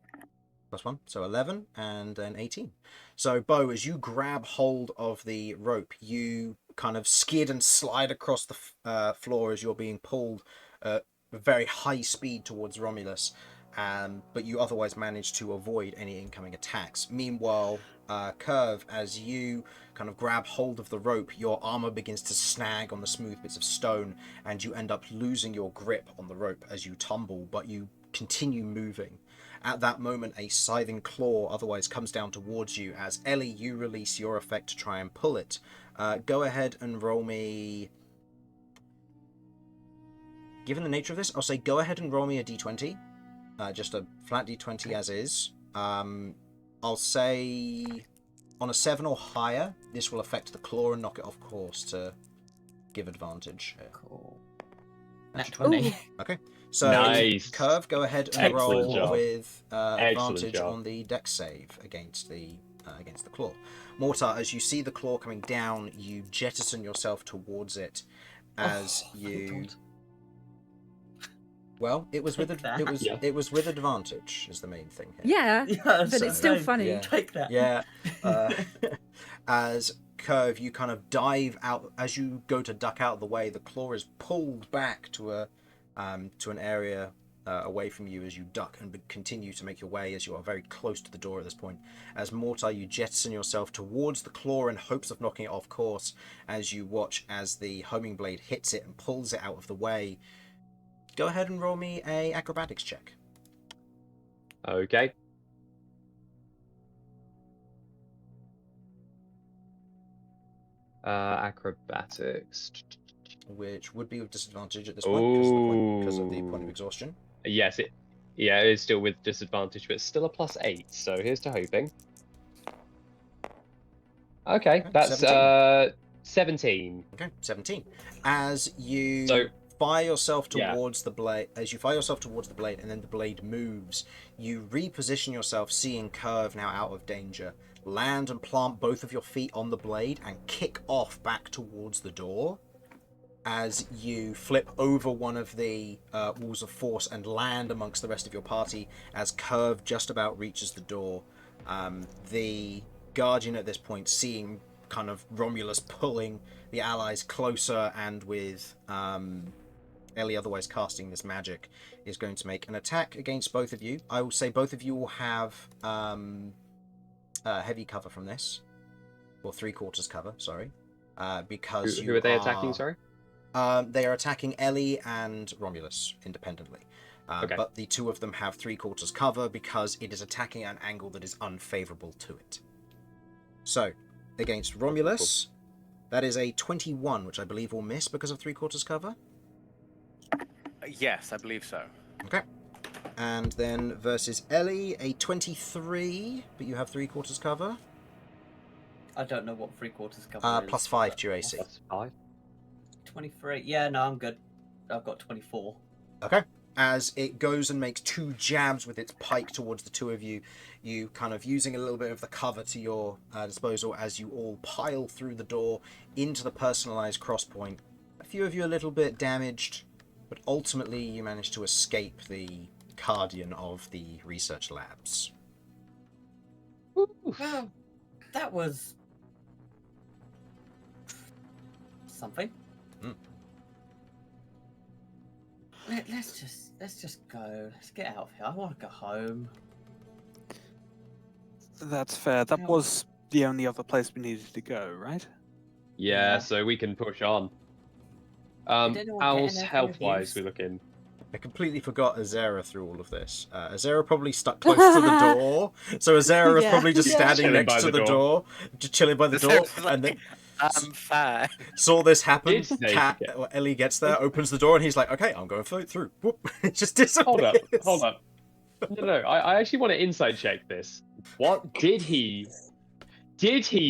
Plus 1, so 11, and then 18. So, Beau, as you grab hold of the rope, you kind of skid and slide across the floor as you're being pulled at very high speed towards Romulus, but you otherwise manage to avoid any incoming attacks. Meanwhile, Kirv, as you kind of grab hold of the rope, your armor begins to snag on the smooth bits of stone, and you end up losing your grip on the rope as you tumble, but you continue moving. At that moment, a scything claw otherwise comes down towards you. As Ellie, you release your effect to try and pull it. Go ahead and roll me... Given the nature of this, I'll say go ahead and roll me a d20. Just a flat d20 as is. I'll say on a 7 or higher, this will affect the claw and knock it off course to give advantage. Cool. Nat 20. Okay. So, Nice. Kirv, go ahead and Excellent roll job. with Excellent advantage job. on the dex save against the claw. Mortar, as you see the claw coming down, you jettison yourself towards it as you. Well, it was with it was with advantage is the main thing here. Yeah, Yeah, but it's still funny. yeah. Take that. Yeah. As Kirv, you kind of dive out as you go to duck out of the way. The claw is pulled back to an area away from you as you duck and continue to make your way as you are very close to the door at this point. As Mortar, you jettison yourself towards the claw in hopes of knocking it off course as you watch as the homing blade hits it and pulls it out of the way. Go ahead and roll me a acrobatics check. Okay. Acrobatics. Which would be with disadvantage at this point because of the point of Ooh. exhaustion. Yes, it is still with disadvantage, but it's still a +8. So here's to hoping. Okay, that's 17. Okay, 17. As you So fire yourself towards the blade, and then the blade moves, you reposition yourself, seeing Kirv now out of danger. Land and plant both of your feet on the blade and kick off back towards the door. As you flip over one of the walls of force and land amongst the rest of your party, as Kirv just about reaches the door. The Guardian at this point, seeing kind of Romulus pulling the allies closer and with Ellie otherwise casting this magic, is going to make an attack against both of you. I will say both of you will have heavy cover from this, or 3/4 cover, sorry, because who are they attacking, sorry? They are attacking Ellie and Romulus independently. Okay. But the two of them have 3/4 cover because it is attacking at an angle that is unfavorable to it. So, against Romulus, that is a 21, which I believe will miss because of 3/4 cover. Yes, I believe so. Okay. And then versus Ellie, a 23, but you have 3/4 cover. I don't know what 3/4 cover is. +5 to your AC. +5. 23. Yeah, no, I'm good. I've got 24. Okay. As it goes and makes 2 jabs with its pike towards the two of you, you kind of using a little bit of the cover to your disposal as you all pile through the door into the personalized crosspoint. A few of you a little bit damaged, but ultimately you manage to escape the guardian of the research labs. Well, That was something. Mm. Let's just go. Let's get out of here. I want to go home. That's fair. That Yeah. was the only other place we needed to go, right? Yeah, Yeah. so we can push on. Did anyone get How's anything of health-wise use? we looking? I completely forgot Azera through all of this. Azera probably stuck close to the door, so Azera was Yeah. probably just Yeah. standing Chilling next by to the the door. door, just chilling by the door, Azera's and then like, I'm fine. saw this happen. Did Snake Cat, get- or Ellie gets there, opens the door, and he's like, "Okay, I'm going through." Whoop! It just disappears. Hold up. No, I actually want to inside check this. What did he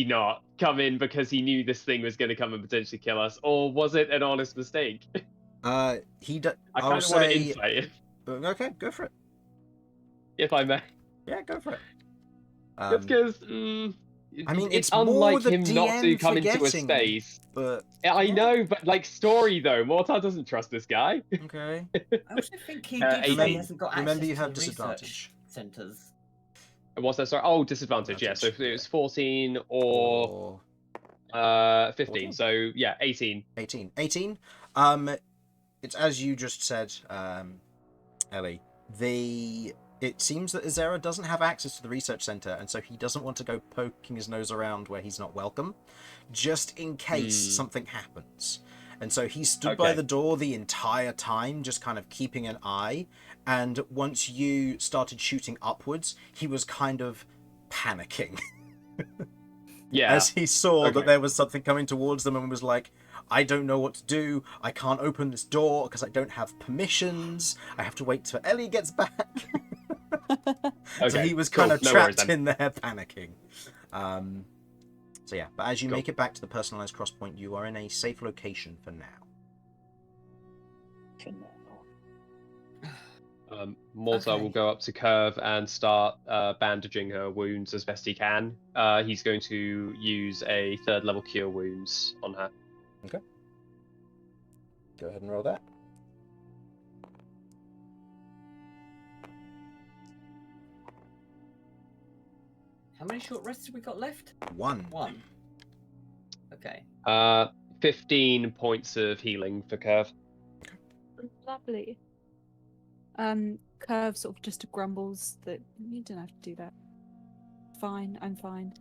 not come in because he knew this thing was going to come and potentially kill us, or was it an honest mistake? He. I I will kind of want to say. insight it, Okay, go for it. if I may. Yeah, go for it. Just because. I mean, it's it's more unlike the him not to DM come into a forgetting. space. But I yeah. know, but like story though, Mortar doesn't trust this guy. okay. I also think he Uh, did say 18. he hasn't got access Remember, you to have the research disadvantage. centers. What's that? Sorry. Oh, disadvantage. Yeah. So if it was 14 or 15. 14. So yeah, 18. 18. 18. It's as you just said, Ellie. It seems that Azera doesn't have access to the research center, and so he doesn't want to go poking his nose around where he's not welcome, just in case something happens. And so he stood by Okay. the door the entire time, just kind of keeping an eye. And once you started shooting upwards, he was kind of panicking. Yeah. As he saw that Okay. there was something coming towards them and was like, I don't know what to do. I can't open this door because I don't have permissions. I have to wait till Ellie gets back. So Okay, he was cool. kind of No worries trapped then. in there panicking. So yeah, but as you Cool. make it back to the personalized cross point, you are in a safe location for now. Mortar Okay. will go up to Kirv and start bandaging her wounds as best he can. He's going to use a 3rd level cure wounds on her. Go ahead and roll that. How many short rests have we got left? 1. One. Okay. 15 points of healing for Kirv. Lovely. Kirv sort of just grumbles that you don't have to do that. Fine, I'm fine.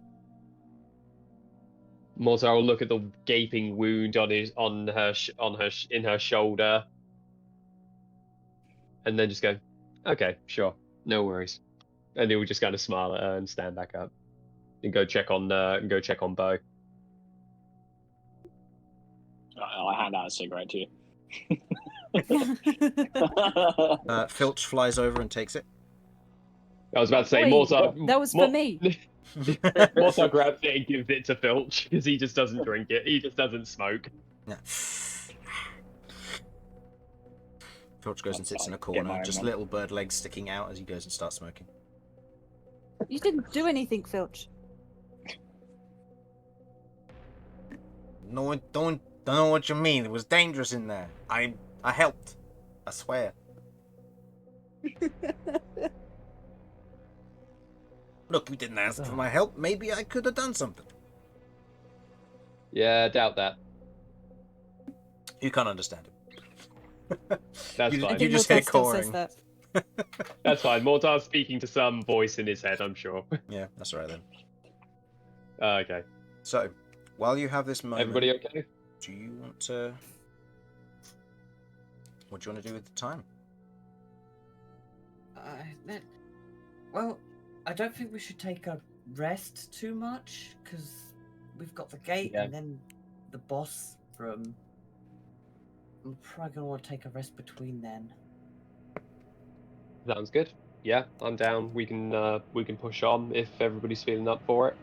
Mortar will look at the gaping wound in her shoulder, and then just go, "Okay, sure, no worries." And he will just kind of smile at her and stand back up, and go check on Beau. I hand out a cigarette to you. Filch flies over and takes it. I was about to say, Wait, Mortar. that was for me. Mortar grabs it and gives it to Filch because he just doesn't drink it. He just doesn't smoke. Yeah. Filch goes and sits in a Get my corner, own just one. little bird legs sticking out as he goes and starts smoking. You didn't do anything, Filch. No, I don't know what you mean. It was dangerous in there. I helped. I swear. Look, you didn't ask for my help. Maybe I could have done something. Yeah, doubt that. You can't understand it. That's You- fine. you just hear Mortar still says coring. that. That's fine. Mortar's speaking to some voice in his head, I'm sure. Yeah, that's all right then. Okay. So, while you have this moment, Everybody okay? do you want to... What do you want to do with the time? Well, I don't think we should take a rest too much because we've got the gate Yeah. and then the boss room. I'm probably gonna want to take a rest between then. Sounds good. Yeah, I'm down. We can push on if everybody's feeling up for it.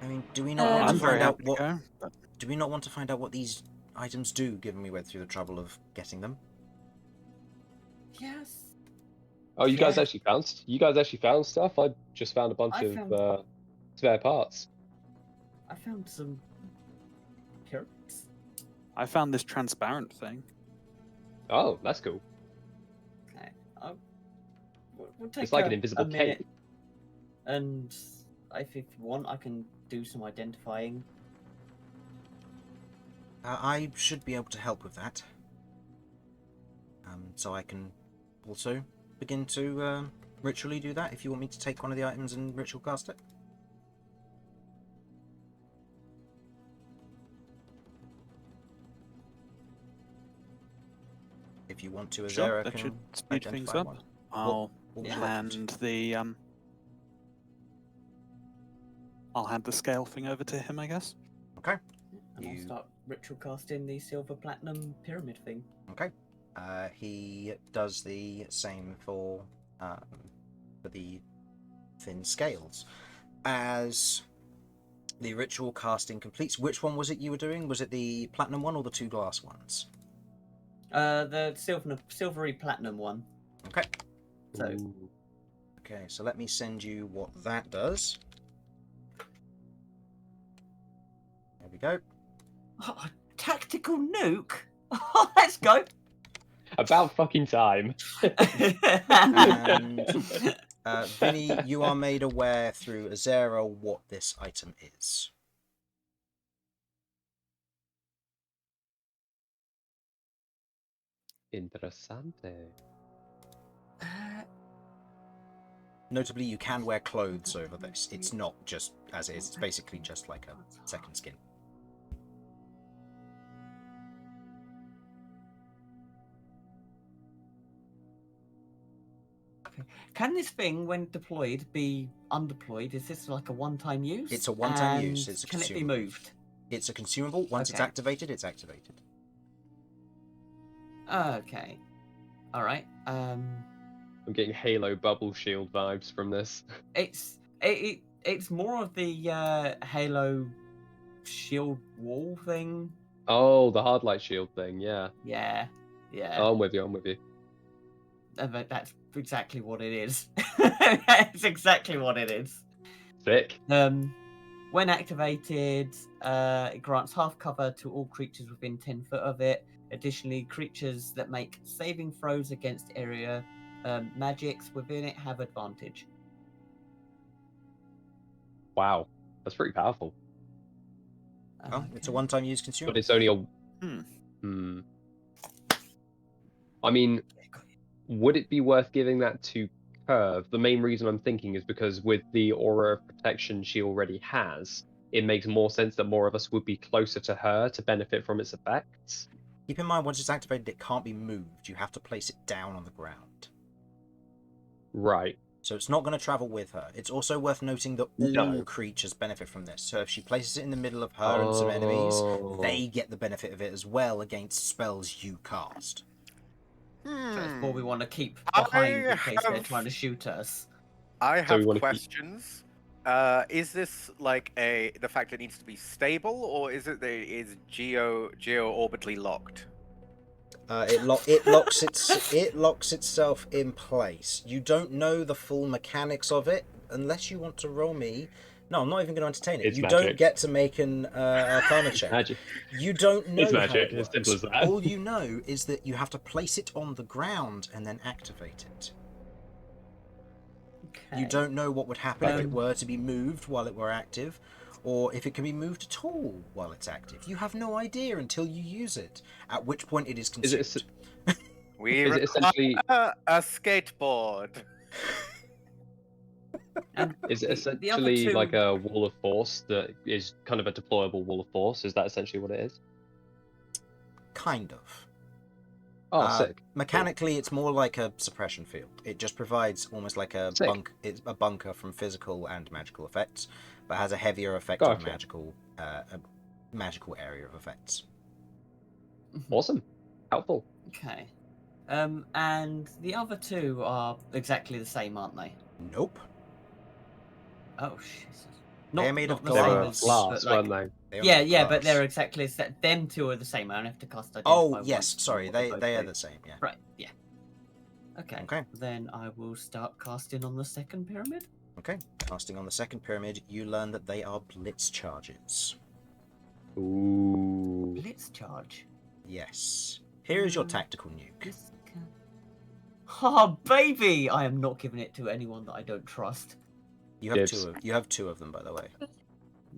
I mean, do we not I'm want I'm to very find out happy to what... go. But Do we not want to find out what these items do, given we went through the trouble of getting them? Yes. Oh, you guys Yeah. actually found stuff? I just found a bunch I of found- spare parts. I found some carrots. I found this transparent thing. Oh, that's cool. Okay. We'll take It's like a, an invisible a minute cape. and if you want, I can do some identifying. I should be able to help with that. So I can also begin to ritually do that if you want me to take one of the items and ritual cast it. If you want to, Sure, Azera that can should speed things identify up. one. I'll What would you like him to? hand the I'll hand the scale thing over to him, I guess. Okay. And I'll start ritual casting the silver platinum pyramid thing. Okay. He does the same for the thin scales. As the ritual casting completes, which one was it you were doing? Was it the platinum one or the 2 glass ones? The silvery platinum one. Okay. So. Ooh. Okay, so let me send you what that does. There we go. Oh, a tactical nuke? Oh, let's go! About fucking time. And Vinny, you are made aware through Azera what this item is. Interessante. Notably, you can wear clothes over this. It's not just as it is. It's basically just like a second skin. Can this thing, when deployed, be undeployed? Is this like a one-time use? It's a one-time And use. It's a can it be consumable. moved? It's a consumable. Once it's Okay. activated, it's activated. Okay. All right. I'm getting Halo bubble shield vibes from this. It's more of the Halo shield wall thing. Oh, the hard light shield thing, yeah. Yeah. Oh, I'm with you, I'm with you. But that's exactly what it is. That's exactly what it is. Sick. When activated, it grants half cover to all creatures within 10 foot of it. Additionally, creatures that make saving throws against area magics within it have advantage. Wow. That's pretty powerful. Oh, it's a Okay. one-time use consumable. But it's only a... Hmm. I mean, would it be worth giving that to Kirv? The main reason I'm thinking is because with the aura of protection she already has, it makes more sense that more of us would be closer to her to benefit from its effects. Keep in mind, once it's activated, it can't be moved. You have to place it down on the ground. Right. So it's not going to travel with her. It's also worth noting that all No. creatures benefit from this. So if she places it in the middle of her and some enemies, Oh. they get the benefit of it as well against spells you cast. So it's more we want to keep I behind in case they're have- trying to shoot us. I So we have wanna keep- questions. Is this like the fact it needs to be stable, or is it that it is geo-orbitally locked? It locks itself in place. You don't know the full mechanics of it unless you want to roll me. No, I'm not even going to entertain it. It's you magic. don't get to make an Arcana check. Magic. You don't know It's how magic, it as works. simple as that. All you know is that you have to place it on the ground and then activate it. Okay. You don't know what would happen if it Um, were to be moved while it were active, or if it can be moved at all while it's active. You have no idea until you use it, at which point it is Is it consumed. We Is it require essentially- a skateboard. And Is it the other essentially two- like a wall of force that is kind of a deployable wall of force? Is that essentially what it is? Kind of. Oh, sick. Mechanically, it's more like a suppression field. It just provides almost like a Sick. It's a bunker from physical and magical effects, but has a heavier effect on Gotcha. a magical area of effects. Awesome. Helpful. Okay. And the other two are exactly the same, aren't they? Nope. Oh, Jesus. They're made of the They same were as- glass, but, like- weren't They are Yeah, made of yeah, but glass. they're exactly them two are the same. I don't have to cast identify. Oh one yes, for sorry. what they They both are do. the same. Yeah. Right. Yeah. Okay. Okay. Then I will start casting on the second pyramid. Okay. Casting on the second pyramid, you learn that they are blitz charges. they? Ooh. Blitz charge. Yes. Here is your tactical nuke. Oh, baby! I am not giving it to anyone that I don't trust. You have Dibs. you have two of them, by the way.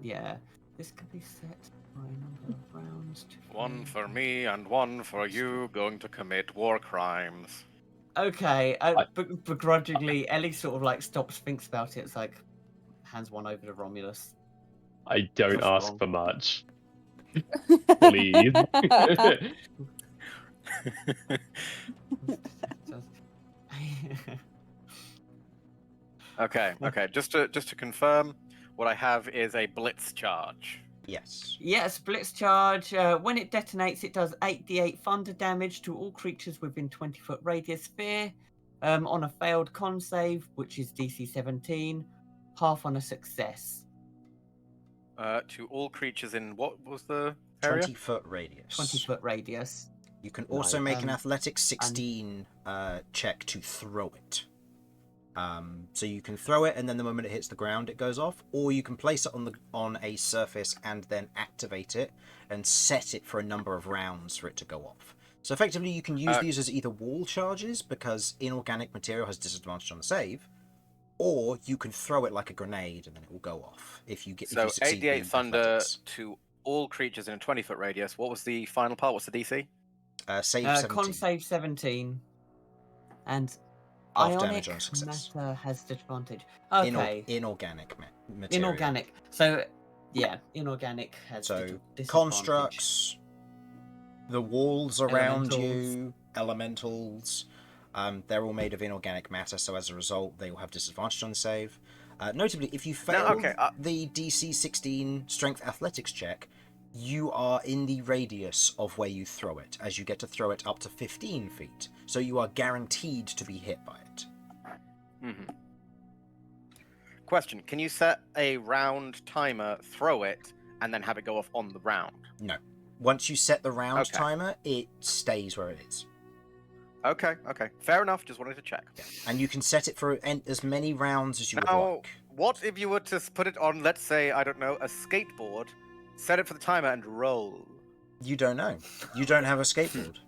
Yeah. This could be set by a number of rounds. To One three. for me and one for you going to commit war crimes. Okay, begrudgingly, Ellie sort of like stops, thinks about it. It's like, hands one over to Romulus. I don't That's ask wrong. for much. Please. Okay. Just to confirm, what I have is a blitz charge. Yes. Yes, blitz charge. When it detonates, it does 8d8 thunder damage to all creatures within 20-foot radius sphere. On a failed con save, which is DC 17, half on a success. To all creatures in what was the area? 20-foot radius. 20-foot radius. You can also make an athletics 16 check to throw it. So you can throw it, and then the moment it hits the ground, it goes off, or you can place it on a surface and then activate it and set it for a number of rounds for it to go off. So effectively, you can use these as either wall charges because inorganic material has disadvantage on the save, or you can throw it like a grenade and then it will go off if you get. So if you succeed 8d8 in thunder athletics. to all creatures in a 20-foot radius. What was the final part? What's the DC? Save 17. Con save 17, and Half ionic damage on success. matter has disadvantage. Okay, Inorganic material. inorganic. So yeah, inorganic has So disadvantage. constructs, the walls around Elementals. you, elementals, they're all made of inorganic matter, so as a result, they will have disadvantage on the save. Notably, if you fail the DC 16 Strength Athletics check, you are in the radius of where you throw it, as you get to throw it up to 15 feet, so you are guaranteed to be hit by it. Mm-hmm. Question: can you set a round timer, throw it, and then have it go off on the round? No. Once you set the round Okay. timer, it stays where it is. Okay. Fair enough. Just wanted to check. Yeah. And you can set it for as many rounds as you would Now, like. what if you were to put it on, let's say, I don't know, a skateboard, set it for the timer, and roll? You don't know. You don't have a skateboard.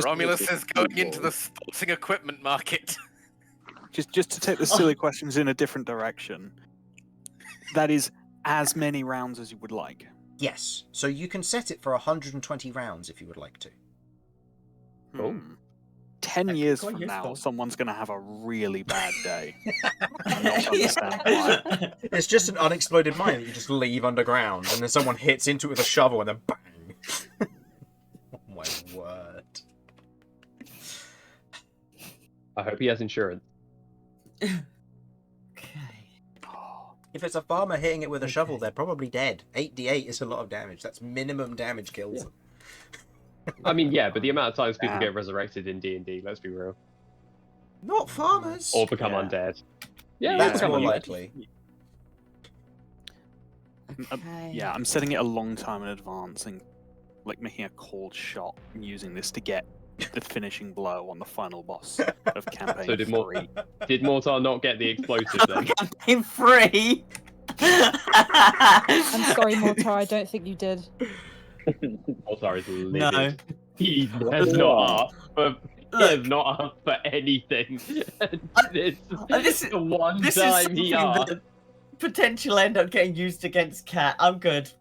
Romulus is going into the sporting equipment market. Just to take the silly questions in a different direction. That is as many rounds as you would like. Yes. So you can set it for 120 rounds if you would like to. Oh. 10 years quite from now, useful. someone's going to have a really bad day. And not understand why. It's just an unexploded mine that you just leave underground, and then someone hits into it with a shovel, and then bang! Oh my word. I hope he has insurance. Okay. If it's a farmer hitting it with a shovel, they're probably dead. 8d8 is a lot of damage. That's minimum damage kills them. I mean, yeah, but the amount of times people Yeah. get resurrected in D&D, let's be real, Not farmers! or become Yeah. undead. Yeah, That's become more undead. likely. Okay. Yeah, I'm setting it a long time in advance and like making a cold shot and using this to get the finishing blow on the final boss of campaign So did 3. Did Mortar not get the explosive then? Campaign 3. I'm sorry, Mortar, I don't think you did. Mortar is livid. No. He has not asked for. He has not asked for anything. This this is the one This is time something he asked. that potentially end up getting used against Cat. I'm good.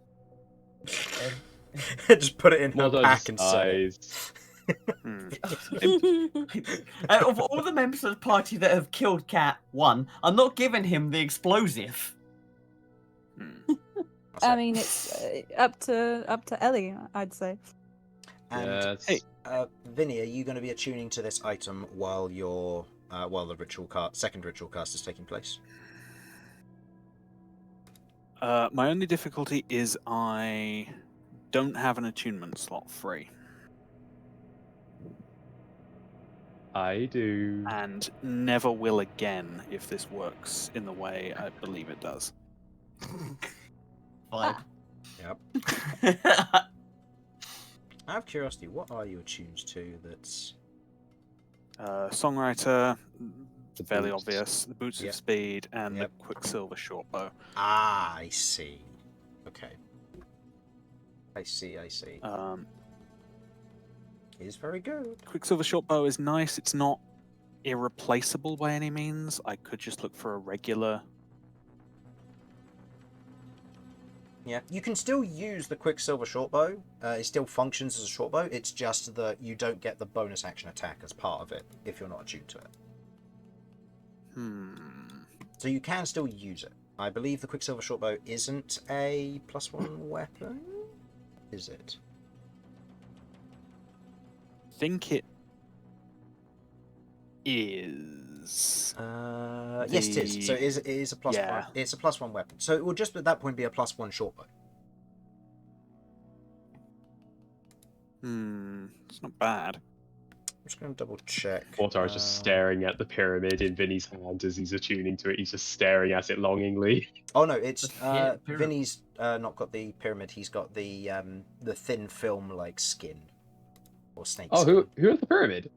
Just put it in her Mortar pack and say. sighs. Of all the members of the party that have killed Cat, one, I'm not giving him the explosive. I mean, it's up to Ellie, I'd say. And Yes. Hey. Vinny, are you going to be attuning to this item while while the second ritual cast is taking place? My only difficulty is I don't have an attunement slot free. I do. And never will again if this works in the way I believe it does. Fine. Yep. Out of curiosity, what are you attuned to that's... Songwriter, The fairly boots. obvious. The Boots Yep. of Speed and Yep. the Quicksilver Shortbow. Ah, I see. Okay. I see. Um, Is very good. Quicksilver Shortbow is nice. It's not irreplaceable by any means. I could just look for a regular. Yeah, you can still use the Quicksilver shortbow. It still functions as a shortbow. It's just that you don't get the bonus action attack as part of it if you're not attuned to it. So you can still use it. I believe the Quicksilver shortbow isn't a +1 weapon, is it? I think it is. Yes, it is. So it is a +1. Yeah. It's a +1 weapon. So it will just at that point be a +1 shortbow. It's not bad. I'm just going to double check. Mortar is just staring at the pyramid in Vinny's hand as he's attuning to it. He's just staring at it longingly. Oh no, it's pyramid. Vinny's not got the pyramid. He's got the thin film like skin or snake. Oh, skin. who has the pyramid?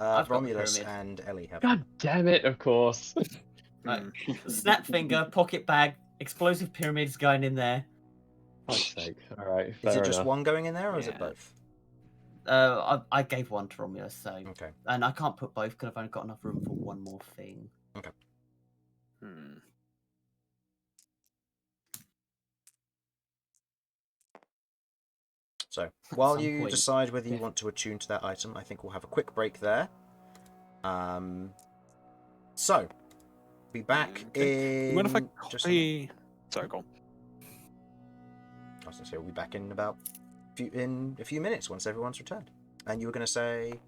I've got the Romulus pyramid. and Ellie have. God damn it! Of course. Right. Snap finger, pocket bag, explosive pyramids going in there. Fuck's sake. All right. Is Fair it just enough. one going in there, or is it Yeah. both? I gave one to Romulus, so Okay. and I can't put both because I've only got enough room for one more thing. So while some you point, decide whether you yeah. want to attune to that item, I think we'll have a quick break there. So be back in. What if I just a- copy? Sorry, go on. I was going to say we'll be back in about in a few minutes once everyone's returned. And you were going to say,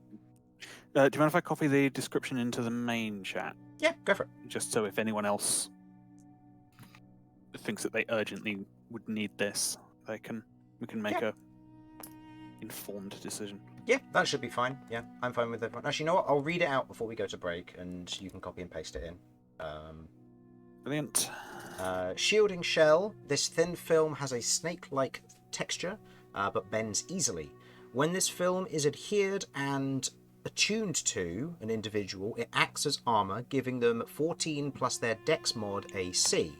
Do you mind if I copy the description into the main chat? yeah, go for it. Just so if anyone else thinks that they urgently would need this, we can make a informed decision. Yeah, that should be fine. Yeah, I'm fine with everyone. Actually, you know what? I'll read it out before we go to break, and you can copy and paste it in. Brilliant. Shielding shell. This thin film has a snake-like texture, but bends easily. When this film is adhered and attuned to an individual, it acts as armor, giving them 14 plus their Dex mod AC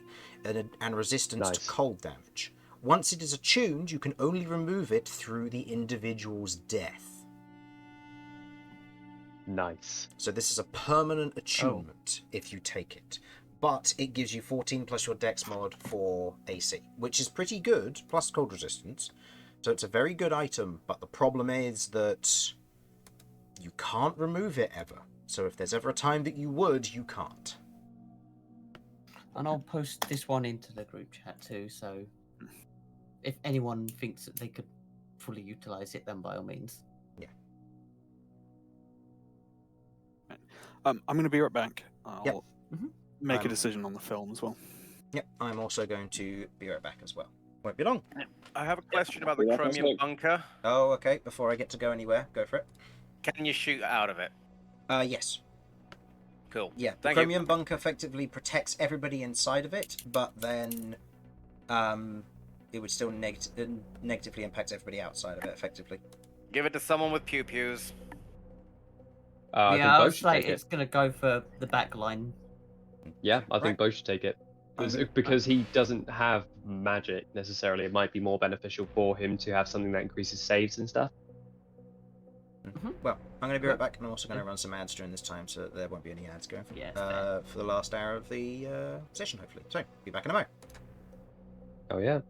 and resistance to Nice. cold damage. Once it is attuned, you can only remove it through the individual's death. Nice. So this is a permanent attunement if you take it. But it gives you 14 plus your Dex mod for AC, which is pretty good, plus cold resistance. So it's a very good item, but the problem is that you can't remove it ever. So if there's ever a time that you would, you can't. And I'll post this one into the group chat too, so if anyone thinks that they could fully utilize it, then by all means. Yeah. I'm going to be right back. I'll Yep. make a decision on the film as well. Yep, I'm also going to be right back as well. Won't be long. I have a question about the Yeah, chromium that's bunker. Oh, okay. Before I get to go anywhere, go for it. Can you shoot out of it? Yes. Cool. Yeah, the Thank you. chromium bunker effectively protects everybody inside of it, but then it would still negatively impact everybody outside of it, effectively. Give it to someone with pew-pews. I think yeah, I Beau was should like, take it's it. gonna go for the back line. Yeah, I Right. think Beau should take it. Because he doesn't have magic necessarily, it might be more beneficial for him to have something that increases saves and stuff. Well, I'm going to be right back, and I'm also going to run some ads during this time, so that there won't be any ads going Yeah, it's fair. for the last hour of the session, hopefully. So, be back in a moment. Oh yeah.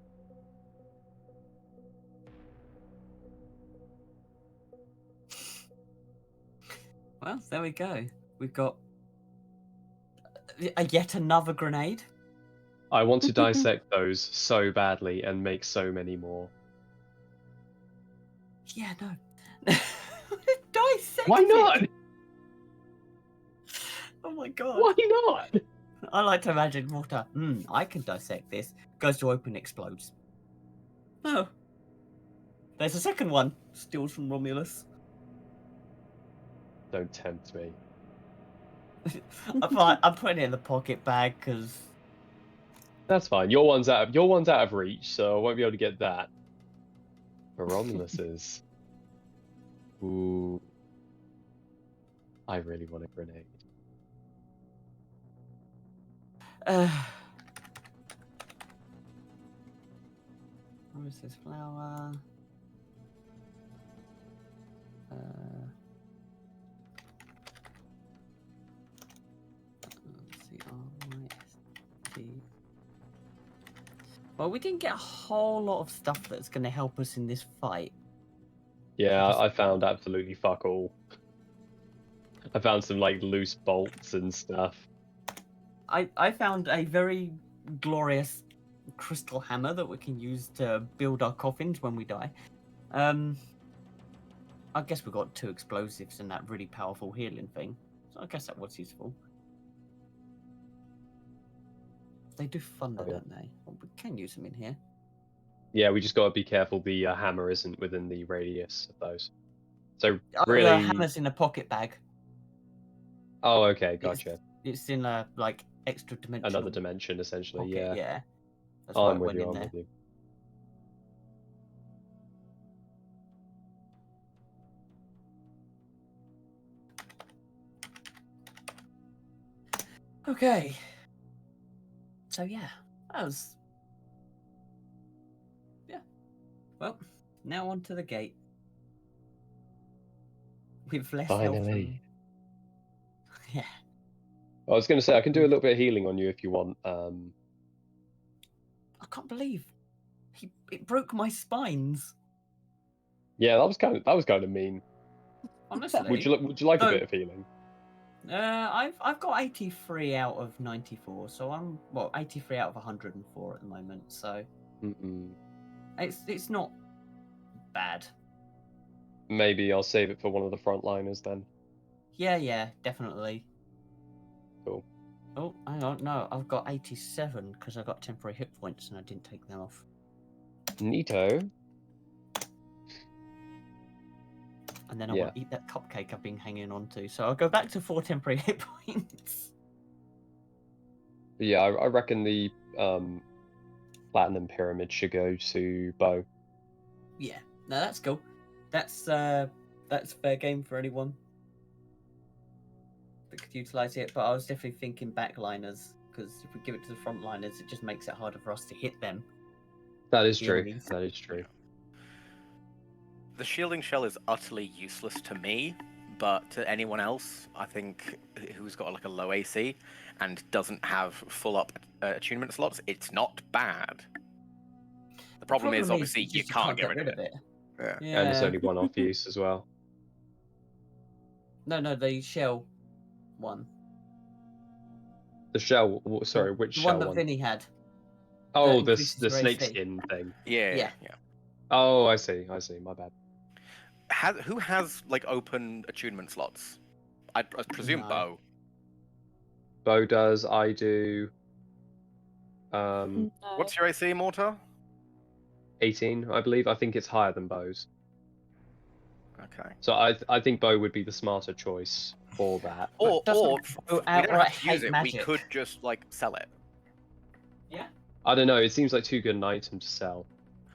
Well, there we go. We've got yet another grenade. I want to dissect those so badly and make so many more. Yeah, no. Dissect Why not? it! Oh my god. Why not? I like to imagine Mortar. I can dissect this. Goes to open, explodes. Oh. There's a second one. Steals from Romulus. Don't tempt me. I'm putting it in the pocket bag because That's fine. Your one's out of reach, so I won't be able to get that. But Romulus's. Ooh. I really want a grenade. Where is this flower? Well, we didn't get a whole lot of stuff that's going to help us in this fight. Yeah, Just- I found absolutely fuck all. I found some like loose bolts and stuff. I found a very glorious crystal hammer that we can use to build our coffins when we die. I guess we got 2 explosives and that really powerful healing thing. So I guess that was useful. They do thunder, Oh, yeah. don't they? Well, we can use them in here. Yeah, we just got to be careful the hammer isn't within the radius of those. So Oh, really, the hammer's in a pocket bag. oh, okay, gotcha. It's in a like extra dimension. Another dimension, essentially. Pocket, Yeah. That's why I'm it with went you. in I'm there. with you. Okay. So yeah, that was. Yeah. Well, now on to the gate. With less help from... Finally. Yeah. I was going to say I can do a little bit of healing on you if you want. I can't believe it broke my spines. Yeah, that was kind of mean. Honestly. Would you like a No. bit of healing? I've got 83 out of 94, so I'm 83 out of 104 at the moment. So it's not bad. Maybe I'll save it for one of the frontliners then. Yeah, definitely. Cool. Oh, hang on, no, I've got 87 because I got temporary hit points and I didn't take them off. Neato. And then I Yeah. want to eat that cupcake I've been hanging on to, so I'll go back to 4 temporary hit points. But yeah, I reckon the platinum pyramid should go to Beau. Yeah, no, that's cool. That's fair game for anyone that could utilize it. But I was definitely thinking backliners, because if we give it to the frontliners, it just makes it harder for us to hit them. That is The true. enemies. That is true. The shielding shell is utterly useless to me, but to anyone else, I think, who's got like a low AC and doesn't have full up attunement slots, it's not bad. The problem is obviously you just can't get rid of it. And it's Yeah. only one-off use as well. No, the shell one. The shell. Sorry, which The shell one that one? Vinny had. Oh, that the increases your AC. snakeskin thing. Yeah. Oh, I see. My bad. Who has like open attunement slots? I presume No. Beau. Beau does. I do. No. What's your AC, Mortar? 18, I believe. I think it's higher than Beau's. Okay. So I think Beau would be the smarter choice for that. Or doesn't if Beau we don't outright have to use hate it, magic? we could just like sell it. Yeah. I don't know. It seems like too good an item to sell.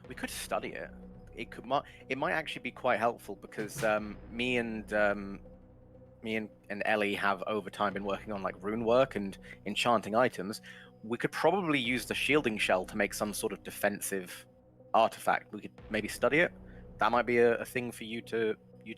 We could study it. It might actually be quite helpful because me and Ellie have over time been working on like rune work and enchanting items. We could probably use the shielding shell to make some sort of defensive artifact. We could maybe study it. That might be a thing for you to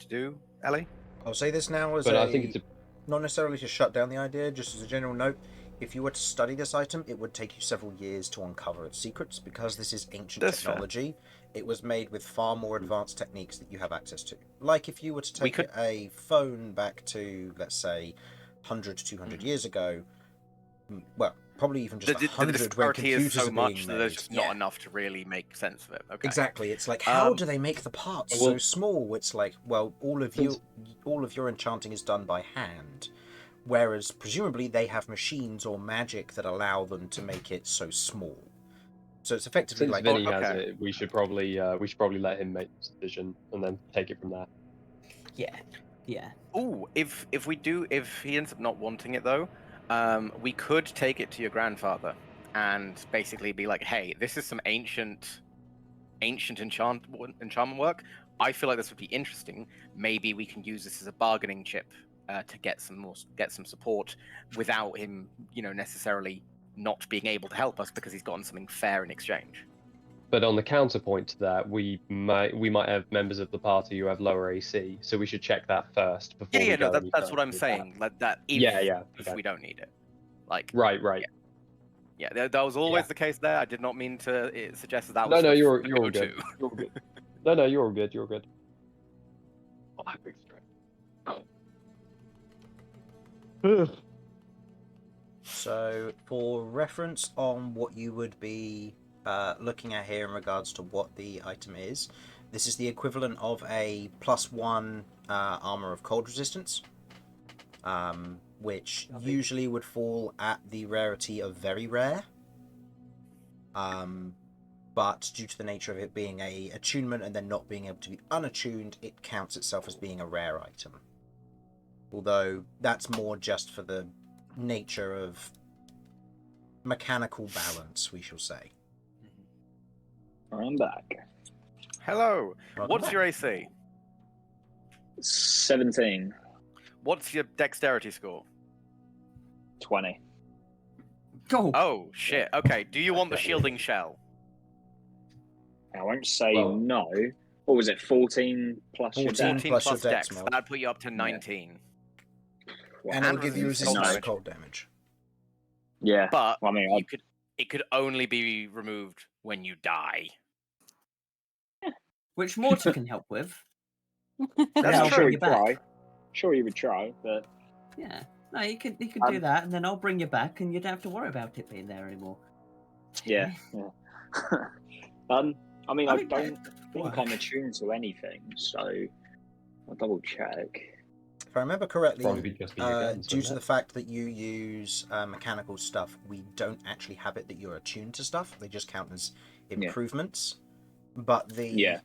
do, Ellie. I'll say this now as But I think it's not necessarily to shut down the idea, just as a general note. If you were to study this item, it would take you several years to uncover its secrets, because this is ancient That's fair. technology. It was made with far more advanced techniques that you have access to. Like if you were to take a phone back to, let's say, 100 to 200 years ago, well, probably even just The 100 when disparity computers is so are much being that there's made. just not enough to really make sense of it. Okay. Exactly. It's like, how Um, do they make the parts well- so small? It's like, well, all of your enchanting is done by hand, whereas presumably they have machines or magic that allow them to make it so small. So it's effectively since like, Vinny has okay. it, we should probably let him make the decision and then take it from there. Yeah. Ooh, if he ends up not wanting it though, we could take it to your grandfather and basically be like, hey, this is some ancient enchantment work. I feel like this would be interesting. Maybe we can use this as a bargaining chip to get some support without him, necessarily not being able to help us because he's gotten something fair in exchange. But on the counterpoint to that, we might have members of the party who have lower AC, so we should check that first before. Yeah, we that's what I'm saying. Like that. If Yeah. if Okay. we don't need it, like Right. Yeah, that was always Yeah. the case there. I did not mean to suggest that No, was no, the you're all go-to. good. You're all good. No, you're all good. You're good. Oh, that big strike. So, for reference on what you would be looking at here in regards to what the item is, this is the equivalent of a +1 armor of cold resistance, which usually would fall at the rarity of very rare. But due to the nature of it being a attunement and then not being able to be unattuned, it counts itself as being a rare item. Although that's more just for the nature of mechanical balance, we shall say. I'm back. Hello. Welcome What's back. your AC? 17, What's your dexterity score? 20. Go. Oh shit. Okay. Do you want the shielding shell? I won't say Well- no. What was it? 14 plus your 14 dex? 14 plus your plus dex dex. mod. That'd put you up to 19. Well, And it'll And give you resistance resistance to damage. cold damage. Yeah. But Well, I mean, it could only be removed when you die. Which Mortar can help with. yeah, Then I'm I'll sure bring you you back. try. Sure, you would try, but Yeah. No, you could do Um, that, and then I'll bring you back, and you don't have to worry about it being there anymore. yeah. I mean, I I mean, don't that- think I'm attuned to anything, so I'll double check. If I remember correctly, Probably just be your guns, due to wouldn't the fact that you use mechanical stuff, we don't actually have it that you're attuned to stuff. They just count as improvements. But the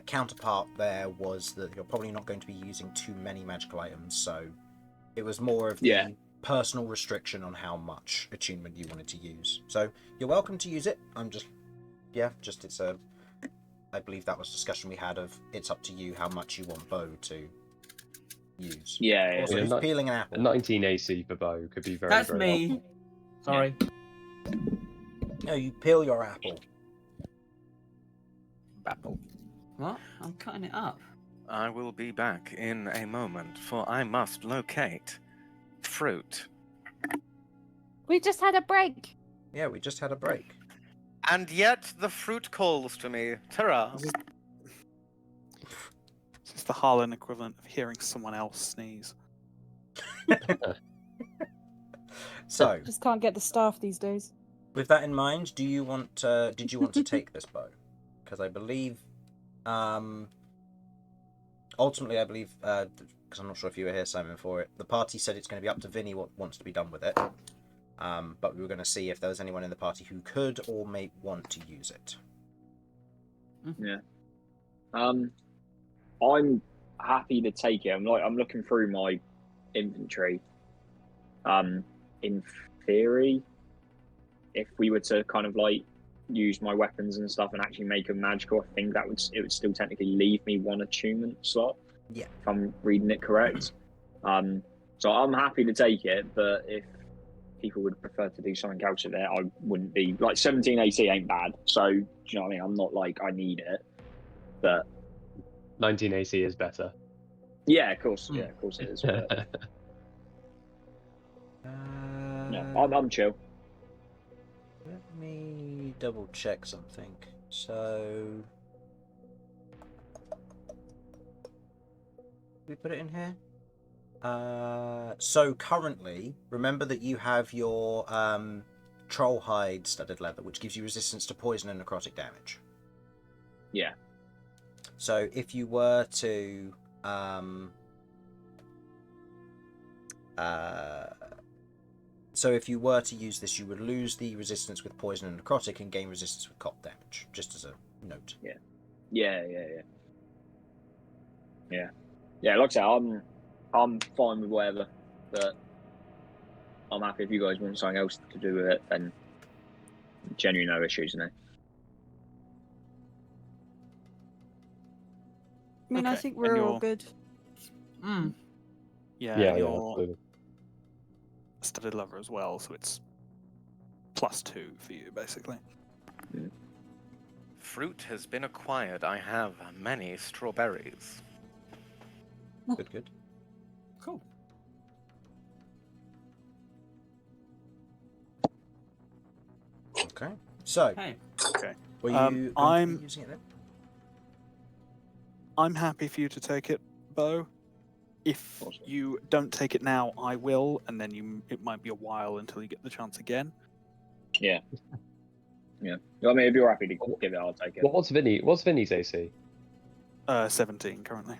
counterpart there was that you're probably not going to be using too many magical items, so it was more of the Yeah. personal restriction on how much attunement you wanted to use. So you're welcome to use it. It's a. I believe that was discussion we had of it's up to you how much you want Beau to use. Yeah. Also, Yeah, he's not- peeling an A apple. 19 AC for Beau could be very, That's very me. helpful. Sorry. No, you peel your apple. Apple. What? I'm cutting it up. I will be back in a moment, for I must locate fruit. We just had a break. Yeah, we just had a break. And yet the fruit calls to me. Ta-ra! This is the Harlan equivalent of hearing someone else sneeze. So, Just can't get the staff these days. with that in mind, did you want to take this Beau? Because I believe, ultimately, because I'm not sure if you were here, Simon, for it. The party said it's going to be up to Vinny what wants to be done with it. But we were going to see if there was anyone in the party who could or may want to use it. I'm happy to take it. I'm looking through my inventory. In theory, if we were to kind of like use my weapons and stuff and actually make them magical, I think it would still technically leave me one attunement slot. Yeah. If I'm reading it correct. So I'm happy to take it, but if people would prefer to do something else with it, I wouldn't be. Like 17 AC ain't bad, so do you know what I mean? I'm not like I need it, but 19 AC is better. yeah, of course it is. But, yeah, I'm chill. Let me double check something. So, we put it in here. So currently, remember that you have your troll hide studded leather, which gives you resistance to poison and necrotic damage. Yeah. So if you were to use this, you would lose the resistance with poison and necrotic and gain resistance with cold damage. Just as a note. Yeah. Like I said, I'm fine with whatever, but I'm happy if you guys want something else to do with it. Then genuinely no issues, you know. I mean, I Okay, think and we're all you're- good. Yeah, Yeah, you're absolutely. studded leather as well, so it's +2 for you, basically. Fruit has been acquired. I have many strawberries. Good. Cool. Okay. So, Hey. Okay. were you going to I'm- be using it then? I'm happy for you to take it, Beau. If Awesome. you don't take it now, I will, and then it might be a while until you get the chance again. Yeah. Yeah. I mean, if you're happy to give it, I'll take it. What's Vinny's AC? 17 currently.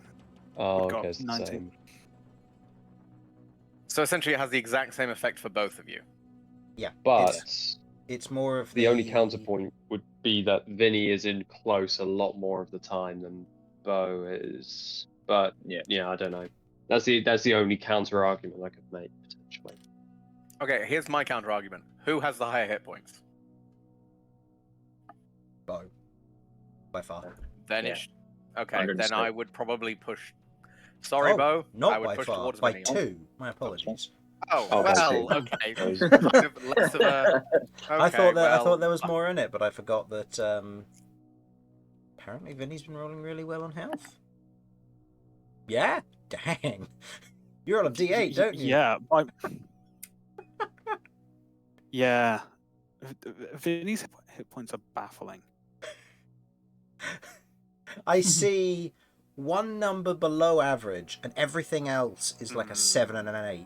Oh, We've got okay, it's the 19. same. So essentially, it has the exact same effect for both of you. Yeah. But It's more of the only counterpoint would be that Vinny is in close a lot more of the time than Beau is. But yeah, I don't know. That's the only counter argument I could make potentially. Okay, here's my counter argument. Who has the higher hit points? Beau. By far. Then Yeah. it's okay. 100%. Then I would probably push. Sorry, Oh, Beau. Not I would by push far. towards By Vinny. 2. My apologies. Oh, Oh, well, by okay. two. Kind of less of a. I Okay, thought well, there was more in it, but I forgot that apparently Vinny's been rolling really well on health. Yeah? Dang. You're on a D8, don't you? Yeah. Yeah. Vinny's hit points are baffling. I see one number below average, and everything else is like a 7 and an 8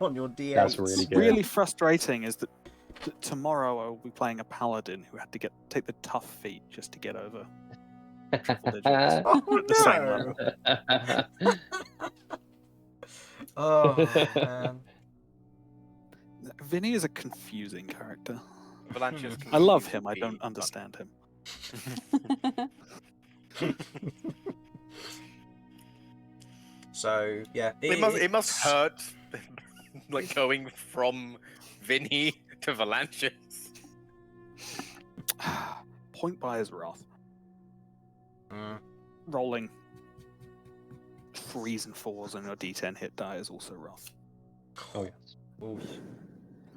on your D8. That's really What's good. really frustrating is that tomorrow I will be playing a Paladin who had to take the tough feat just to get over triple digits. Oh, At the same no. level. Oh, man. Vinny is a confusing character. Avalanche's I love confused him, I me, don't but- understand him. So, yeah. It must hurt, like going from Vinny to Valanches. Point by his wrath. Mm. Rolling 3s and 4s on your D10 hit die is also rough. Oh yes. Oof.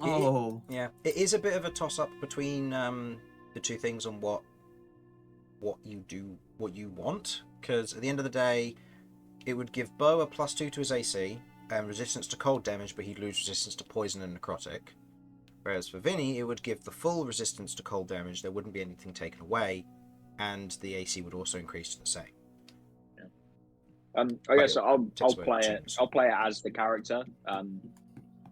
Oh. Yeah, it is a bit of a toss-up between the two things on what you want, because at the end of the day, it would give Beau a +2 to his AC and resistance to cold damage, but he'd lose resistance to poison and necrotic. Whereas for Vinny, it would give the full resistance to cold damage, there wouldn't be anything taken away, and the AC would also increase to the same. I guess But I'll takes play away it. tunes. I'll play it as the character.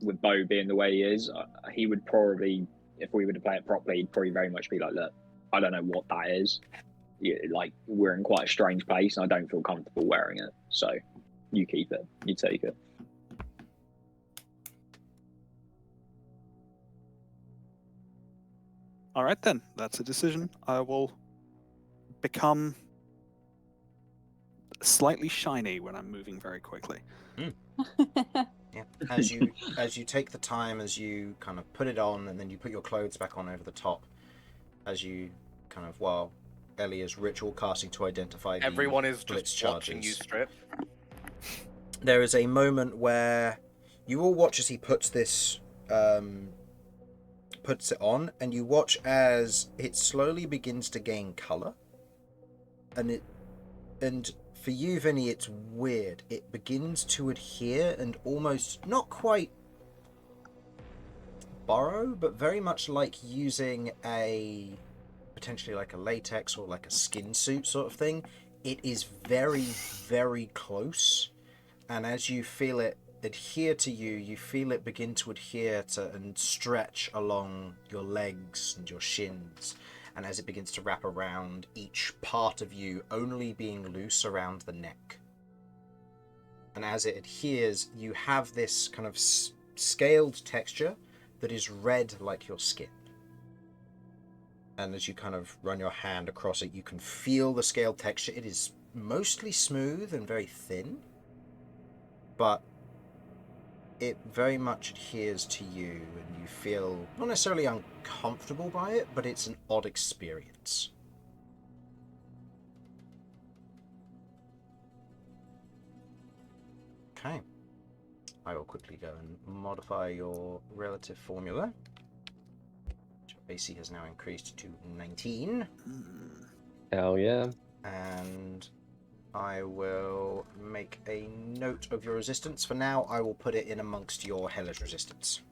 With Beau being the way he is, he would probably, if we were to play it properly, he'd probably very much be like, "Look, I don't know what that is. Like, we're in quite a strange place, and I don't feel comfortable wearing it. So, you keep it. You take it." Alright then, that's a decision. I will become slightly shiny when I'm moving very quickly. Yeah. As you take the time, as you kind of put it on, and then you put your clothes back on over the top, as you kind of, while Ellie is ritual casting to identify the Everyone is blitz just watching you charges. strip. There is a moment where you all watch as he puts this puts it on, and you watch as it slowly begins to gain color, and for you, Vinny, it's weird. It begins to adhere and almost not quite borrow, but very much like using a potentially like a latex or like a skin suit sort of thing. It is very, very close, and as you feel it adhere to you, you feel it begin to adhere to and stretch along your legs and your shins. And as it begins to wrap around each part of you, only being loose around the neck. And as it adheres, you have this kind of scaled texture that is red like your skin. And as you kind of run your hand across it, you can feel the scaled texture. It is mostly smooth and very thin, but it very much adheres to you, and you feel not necessarily uncomfortable by it, but it's an odd experience. Okay. I will quickly go and modify your relative formula. Your AC has now increased to 19. Hell yeah. And I will make a note of your resistance. For now, I will put it in amongst your hellish resistance.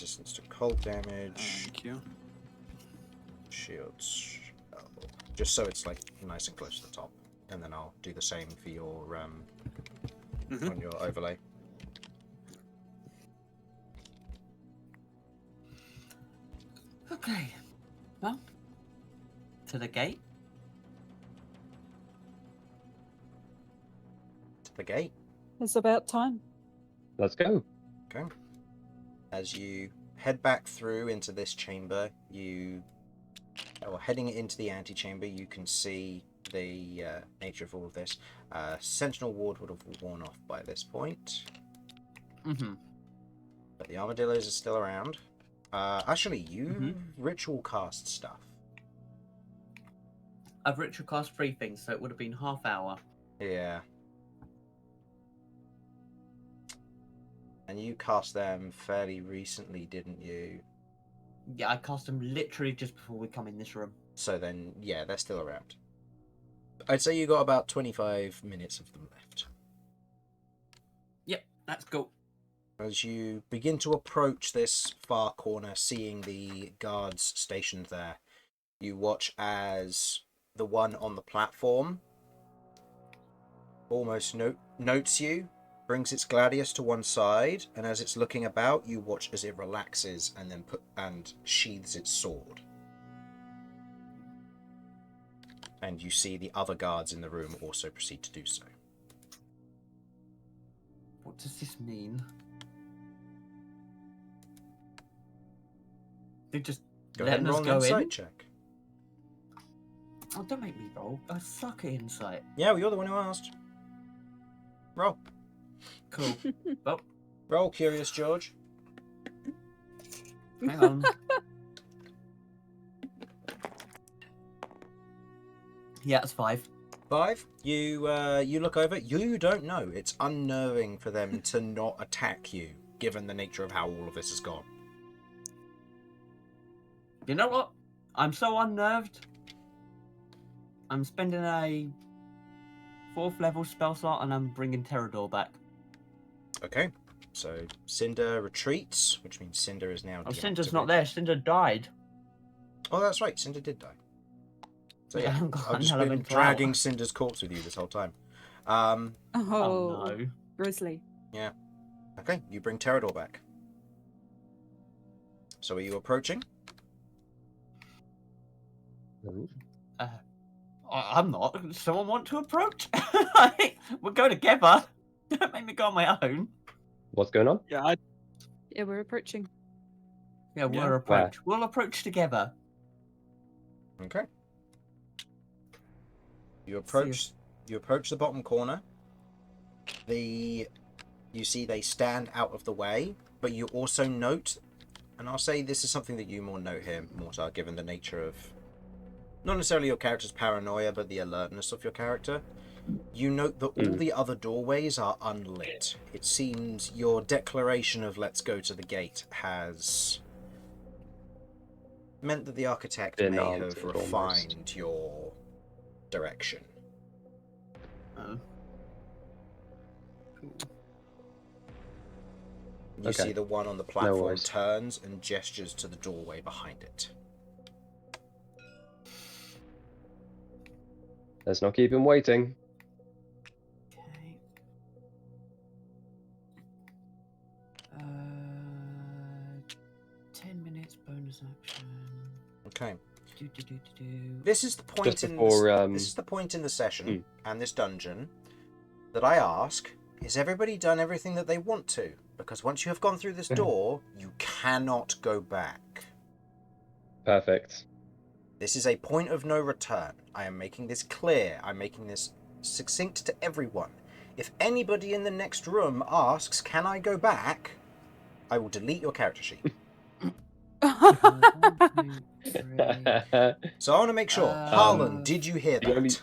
resistance to cold damage. Thank you. Shields. Just so it's like nice and close to the top. And then I'll do the same for your on your overlay. Okay. Well, to the gate. To the gate. It's about time. Let's go. Okay. As you head back through into this chamber, heading into the antechamber, you can see the nature of all of this. Sentinel Ward would have worn off by this point. Mm-hmm. But the armadillos are still around. Actually, you ritual cast stuff. I've ritual cast 3 things, so it would have been half hour. Yeah. And you cast them fairly recently, didn't you? Yeah, I cast them literally just before we come in this room. So then, yeah, they're still around. I'd say you got about 25 minutes of them left. Yep, that's cool. As you begin to approach this far corner, seeing the guards stationed there, you watch as the one on the platform almost notes you, brings its gladius to one side, and as it's looking about, you watch as it relaxes and then sheathes its sword. And you see the other guards in the room also proceed to do so. What does this mean? They just Go ahead and roll an insight check. Oh, don't make me roll. I suck at insight. Yeah, well, you're the one who asked. Roll. Cool. Well, roll, Curious George. Hang on. Yeah, it's 5. 5. You look over. You don't know. It's unnerving for them to not attack you, given the nature of how all of this has gone. You know what? I'm so unnerved. I'm spending a 4th level spell slot and I'm bringing Terrador back. Okay. So Cinder retreats, which means Cinder is now. Oh, Cinder's not there. Cinder died. Oh, that's right. Cinder did die. So yeah, I've just been dragging Cinder's corpse with you this whole time. Oh, no. Grizzly. Yeah. Okay, you bring Terrador back. So are you approaching? I'm not. Does someone want to approach? We'll go together. Don't make me go on my own. What's going on? Yeah, Yeah, we're approaching. Yeah, we'll Yeah. approach. We'll approach together. Okay. You approach the bottom corner. You see they stand out of the way, but you also note, and I'll say this is something that you more note here, Mortar, given the nature of not necessarily your character's paranoia, but the alertness of your character. You note that all the other doorways are unlit. It seems your declaration of "let's go to the gate" has meant that the architect may have refined your direction. Oh. You see the one on the platform turns and gestures to the doorway behind it. Let's not keep him waiting. Okay. 10 minutes bonus action. Okay. Do. This is the point this is the point in the session and this dungeon that I ask, is everybody done everything that they want to? Because once you have gone through this door, you cannot go back. Perfect. This is a point of no return. I am making this clear. I'm making this succinct to everyone. If anybody in the next room asks, can I go back? I will delete your character sheet. So I want to make sure. Harlan, did you hear that?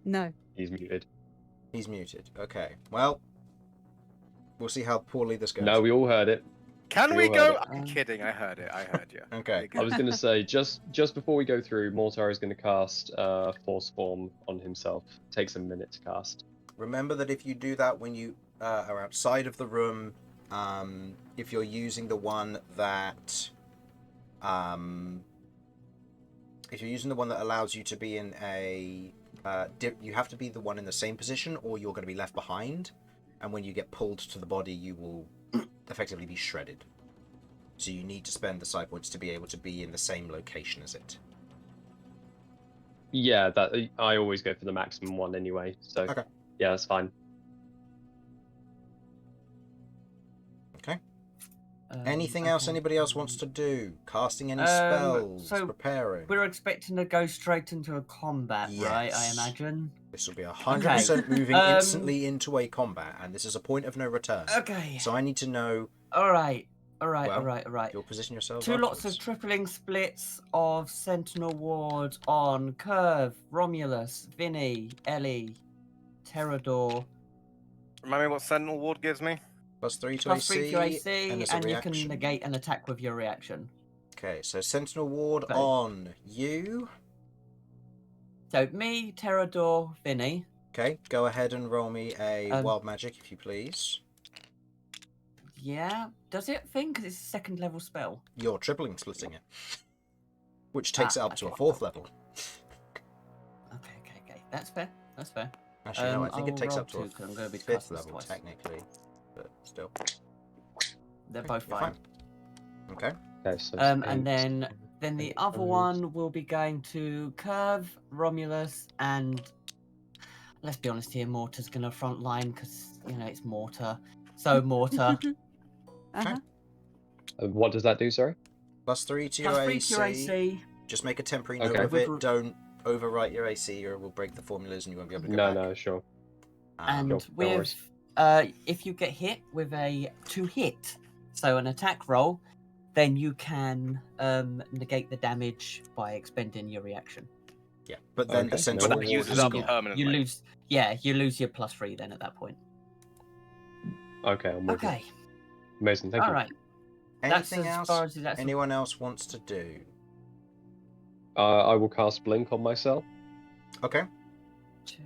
No. He's muted. He's muted. Okay. Well, we'll see how poorly this goes. No, we all heard it. Can we go? I'm kidding. I heard it. I heard you. Okay. I was going to say, just before we go through, Mortar is going to cast Force Form on himself. Takes a minute to cast. Remember that if you do that when you are outside of the room. If you're using the one that allows you to be in a you have to be the one in the same position, or you're going to be left behind. And when you get pulled to the body, you will effectively be shredded. So you need to spend the psi points to be able to be in the same location as it. Yeah, that I always go for the maximum one anyway. So Okay. yeah, that's fine. Okay. Anything else okay. anybody else wants to do? Casting any spells? so Preparing? We're expecting to go straight into a combat, right? I Yes. imagine. This will be 100% moving instantly into a combat, and this is a point of no return. Okay. So I need to know. All right. Well, You'll position yourselves. Two lots afterwards. of tripling splits of Sentinel Ward on Kirv, Romulus, Vinny, Ellie, Terrador. Remind me what Sentinel Ward gives me? +3 to Plus AC. 3 to AC, and, and a you can reaction. negate an attack with your reaction. Okay, so Sentinel Ward So- on you. So me, Terrador, Vinny. Okay, go ahead and roll me a Um, wild magic, if you please. Yeah. Does it think? Because it's a second level spell. You're tripling splitting it, which takes it up to a okay. 4th level. Okay. That's fair. Actually, no, I think it I'll takes roll up to a 2, 'cause I'm gonna be 5th casting this level, twice. technically. But still. They're Okay, both you're fine. Okay. Okay, so And eight, then the eight other times. one will be going to Kirv, Romulus, and let's be honest here, Mortar's gonna front line because it's Mortar. So Mortar. Uh-huh. What does that do? Sorry. +3 to your Plus 3 AC. to your AC. Just make a temporary Okay. note of it. With- Don't overwrite your AC, or it will break the formulas and you won't be able to go No, back. no, sure. And Sure, no worries. with if you get hit with a 2-hit, so an attack roll, then you can negate the damage by expending your reaction. Yeah, but then Okay, the no Sentinel But worries. that Ward uses is up gone. permanently. You lose your +3 then at that point. Okay, I'm with you. Okay. Amazing, thank All you. right. Anything That's as else far as that's anyone else wants to do? I will cast Blink on myself. Okay, 2,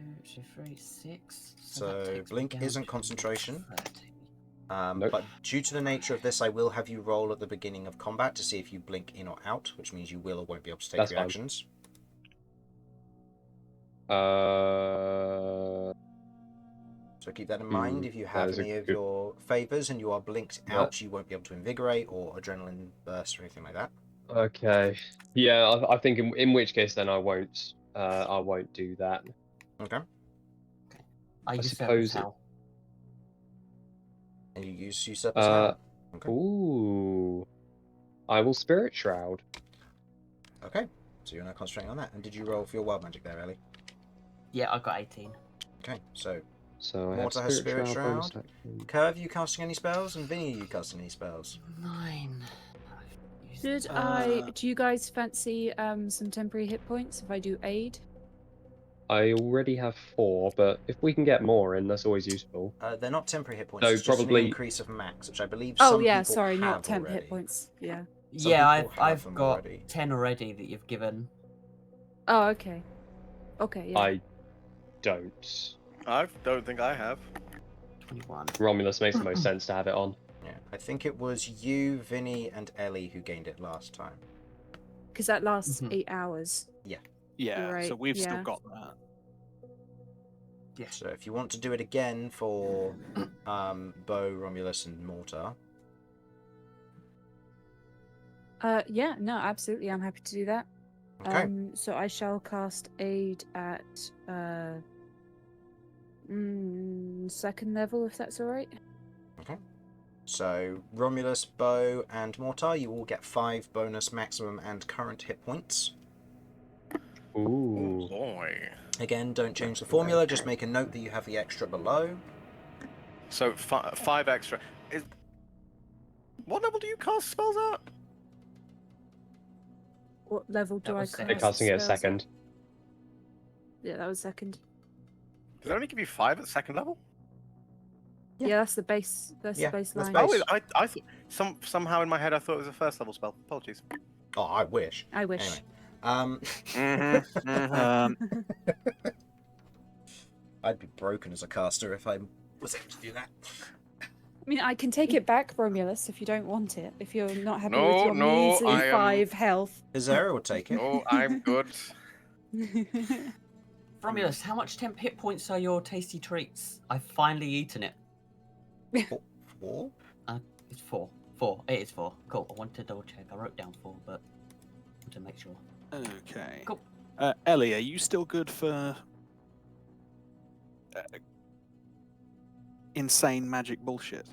3, 6. So that takes me blink down isn't to concentration. 30. Nope. but due to the nature of this, I will have you roll at the beginning of combat to see if you blink in or out, which means you will or won't be able to take That's fine. reactions. So keep that in mind. If you that have is a any of good- your favors and you are blinked Yeah. out, you won't be able to invigorate or adrenaline burst or anything like that. Okay. Yeah, I think in which case then I won't do that. Okay. I I use suppose Hal. And you use usurper's Uh, Howl. Okay. Ooh. I will Spirit Shroud. Okay. So you're now concentrating on that. And did you roll for your wild magic there, Ellie? Yeah, I got 18. Okay. So So I Mortar have has Spirit Spirit Shroud. bonus Shroud. action. Curve, you casting any spells? And Vinny, you casting any spells? 9. Do you guys fancy some temporary hit points if I do aid? I already have 4, but if we can get more in, that's always useful. They're not temporary hit points. No, it's just probably- an increase of max, which I believe Oh some yeah, people sorry, have not temp already. hit points. Yeah. Some Yeah, people have I've them got already. 10 already that you've given. Oh, okay. Okay, yeah. I don't. I don't think I have. 21. Romulus makes the most sense to have it on. Yeah, I think it was you, Vinny, and Ellie who gained it last time. Because that lasts Mhm. 8 hours. Yeah, so Right, we've still yeah. got that. Yeah. So if you want to do it again for Beau, Romulus, and Mortar, Yeah, no, absolutely. I'm happy to do that. okay. So I shall cast aid at second level, if that's all right. So Romulus, Beau, and Mortar, you all get 5 bonus maximum and current hit points. Oh Ooh. boy. Again, don't change the formula, just make a note that you have the extra below. So 5 extra. What level do you cast spells at? What level do That I was cast? second. They're casting it at spells at? second. Yeah, that was second. Does it only give you 5 at second level? Yeah. Yeah, that's the base. That's Yeah, the that's baseline. base. Oh, I thought somehow in my head I thought it was a first level spell. Apologies. Oh, I wish. I wish. Anyway, Mm-hmm. Um, I'd be broken as a caster if I was able to do that. I mean, I can take it back, Romulus, if you don't want it. If you're not happy with No, your no, measly I am- 5 health. Azera will take it. Oh, I'm good. Romulus, how much temp hit points are your tasty treats? I've finally eaten it. 4? It's 4. 4. It is 4. Cool. I wanted to double check. I wrote down 4, but I want to make sure. Okay. Cool. Ellie, are you still good for insane magic bullshit?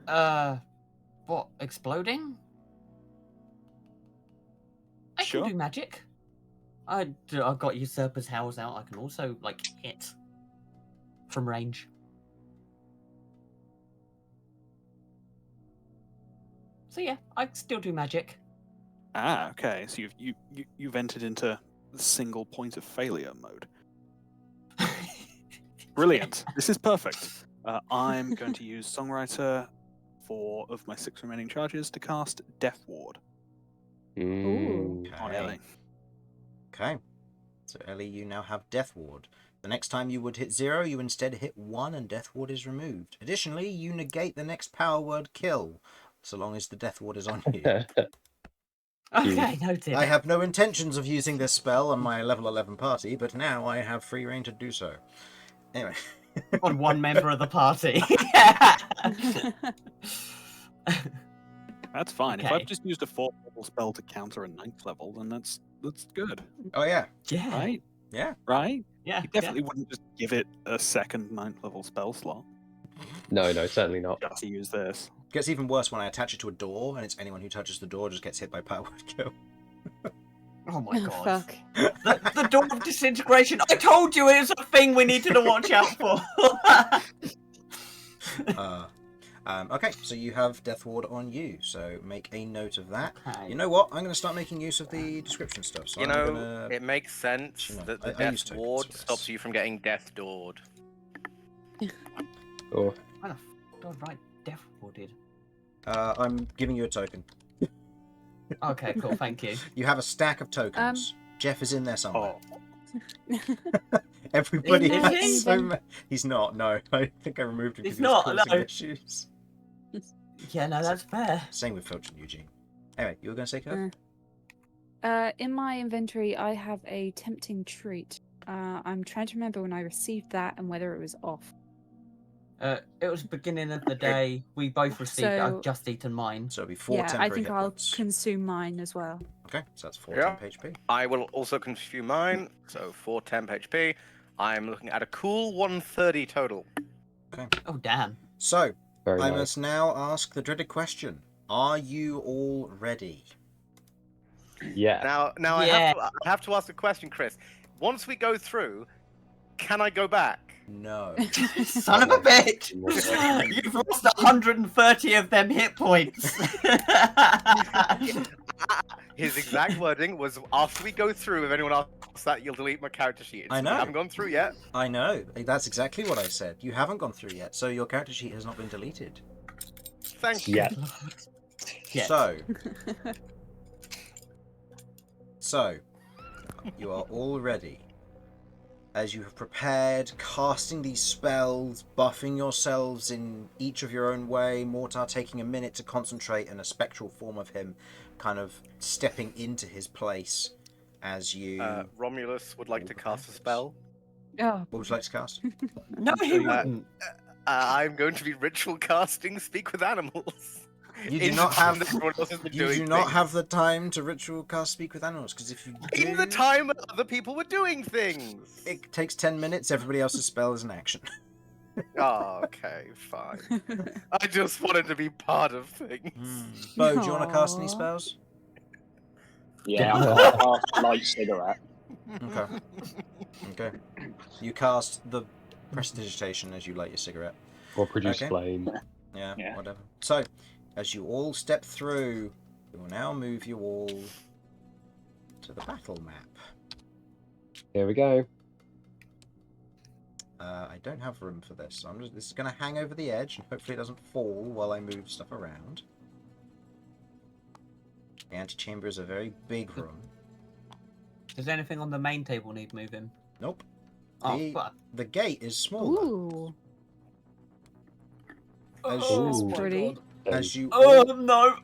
What? Exploding? I Sure. can do magic. I've got Usurper's Howls out. I can also, like, hit from range. So yeah, I still do magic. Ah, okay. So you've entered into the single point of failure mode. Brilliant. This is perfect. I'm going to use Songwriter 4 of my 6 remaining charges to cast Death Ward Ooh. on Ellie. Okay. So Ellie, you now have Death Ward. The next time you would hit 0, you instead hit 1 and Death Ward is removed. Additionally, you negate the next power word kill, so long as the Death Ward is on you. Okay, noted. I have no intentions of using this spell on my level 11 party, but now I have free reign to do so. Anyway. On one member of the party. That's fine. If Okay. I've just used a 4th level spell to counter a 9th level, then that's good, Oh yeah. Yeah. right? Yeah. Right? Yeah. You definitely wouldn't just give it a second 9th level spell slot No, certainly not. just to use this. It gets even worse when I attach it to a door, and it's anyone who touches the door just gets hit by power word kill. Oh my Oh, god. fuck. The door of disintegration. I told you it was a thing we needed to watch out for. Okay, so you have Death Ward on you, so make a note of that. Okay. You know what? I'm going to start making use of the description stuff. So You I'm know, gonna... it makes sense You know, that the I use Death tokens Ward for this. stops you from getting Death Doored. Oh, Why the f do I write Death Warded? I'm giving you a token. Okay, cool, thank you. You have a stack of tokens. Jeff is in there somewhere. Oh, Everybody Is has he? so many. He's not. No, I think I removed him because He's he was not, causing no. issues. Yeah, no, that's fair. Same with Filch and Eugene. Anyway, you were going to say, Kirv? In my inventory, I have a tempting treat. I'm trying to remember when I received that and whether it was off. It was beginning of the day. We both received it. I've So- just eaten mine. So it'll be 4 Yeah, I temporary think hit I'll points. consume mine as well. Okay, so that's 4 Yeah. temp HP. I will also consume mine, so 4 temp HP. I'm looking at a cool 130 total. Oh, damn. So, very I nice. must now ask the dreaded question. Are you all ready? Yeah. Now Yeah. I have to ask a question, Chris. Once we go through, can I go back? No. Son of a bitch! You've lost 130 of them hit points. His exact wording was, after we go through, if anyone asks that, you'll delete my character sheet. I We know. haven't gone through yet. I know. That's exactly what I said. You haven't gone through yet, so your character sheet has not been deleted. Thank you. Yeah. Yeah. So, you are all ready. As you have prepared, casting these spells, buffing yourselves in each of your own way, Mortar taking a minute to concentrate, and a spectral form of him kind of stepping into his place as you... Romulus would like to cast a spell. Oh, What would you like to cast? No, he wouldn't. I'm going to be ritual casting Speak with Animals. You do In not the time have... that everyone else has been You doing do not things. have the time to ritual cast Speak with Animals, because if you do... In the time that other people were doing things. It takes 10 minutes, everybody else's spell is an action. Oh, okay, fine. I just wanted to be part of things. Beau, do you want to cast any Aw. spells? Yeah, I'll cast Light Cigarette. Okay. Okay. You cast the prestidigitation as you light your cigarette. Or produce Okay. flame. Yeah, Yeah. whatever. So, as you all step through, we will now move you all to the battle map. Here we go. I don't have room for this, so this is going to hang over the edge, and hopefully it doesn't fall while I move stuff around. The antechamber is a very big room. Does anything on the main table need moving? Nope. Oh, fuck. The gate is smaller. Ooh. As, Oh, That's my pretty. God. as you Oh, all, no!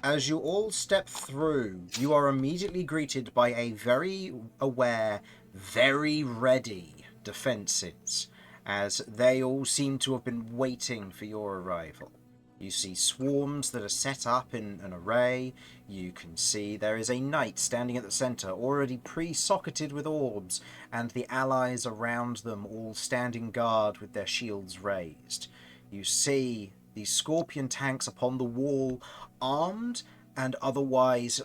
as you all step through, you are immediately greeted by a very aware, very ready defences, as they all seem to have been waiting for your arrival. You see swarms that are set up in an array. You can see there is a knight standing at the centre, already pre-socketed with orbs, and the allies around them all standing guard with their shields raised. You see the scorpion tanks upon the wall, armed and otherwise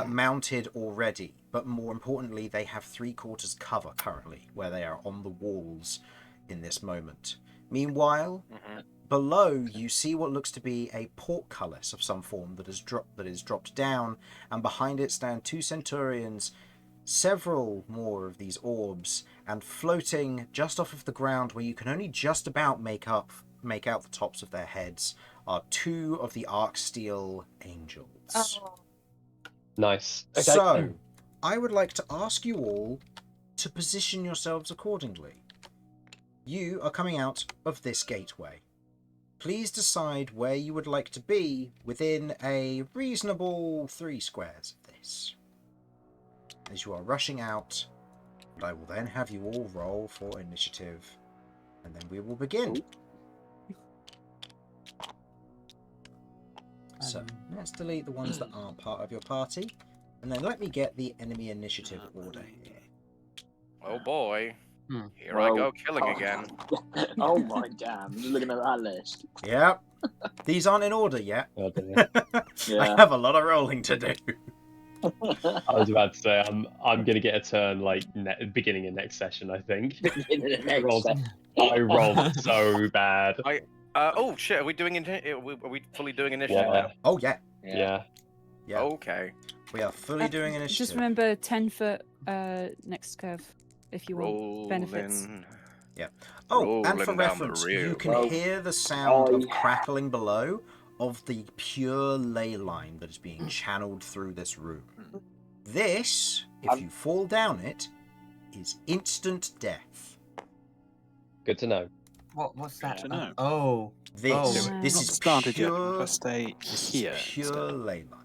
mounted already. But more importantly, they have 3/4 cover currently, where they are on the walls in this moment. Meanwhile, below you see what looks to be a portcullis of some form that is dropped down, and behind it stand 2 centurions, several more of these orbs, and floating just off of the ground where you can only just about make out the tops of their heads are 2 of the Arcsteel angels. Oh. Nice. Okay. So, I would like to ask you all to position yourselves accordingly. You are coming out of this gateway. Please decide where you would like to be within a reasonable 3 squares of this. As you are rushing out, and I will then have you all roll for initiative, and then we will begin. So, let's delete the ones that aren't part of your party, and then let me get the enemy initiative order here. Oh boy. Hmm. Here I go killing oh. again. Oh my damn! Just looking at that list. Yep. These aren't in order yet. Oh, dear. Yeah. I have a lot of rolling to do. I was about to say I'm gonna get a turn like beginning of next session. I think. I rolled so bad. Oh shit! Are we doing are we fully doing initiative Yeah. now? Oh, yeah. Yeah. Yeah. Okay. We are fully doing initiative. Just remember 10-foot next curve if you want Rolling. benefits. Oh, and for rolling down the reference, you rear. can Well, hear the sound of I- crackling below of the pure ley line that is being channeled through this room. This, if you fall down it, is instant death. Good to know. What's that? to know. Oh. This, Oh. this Not is started yet. pure, Let's stay this here. is pure instead. ley line.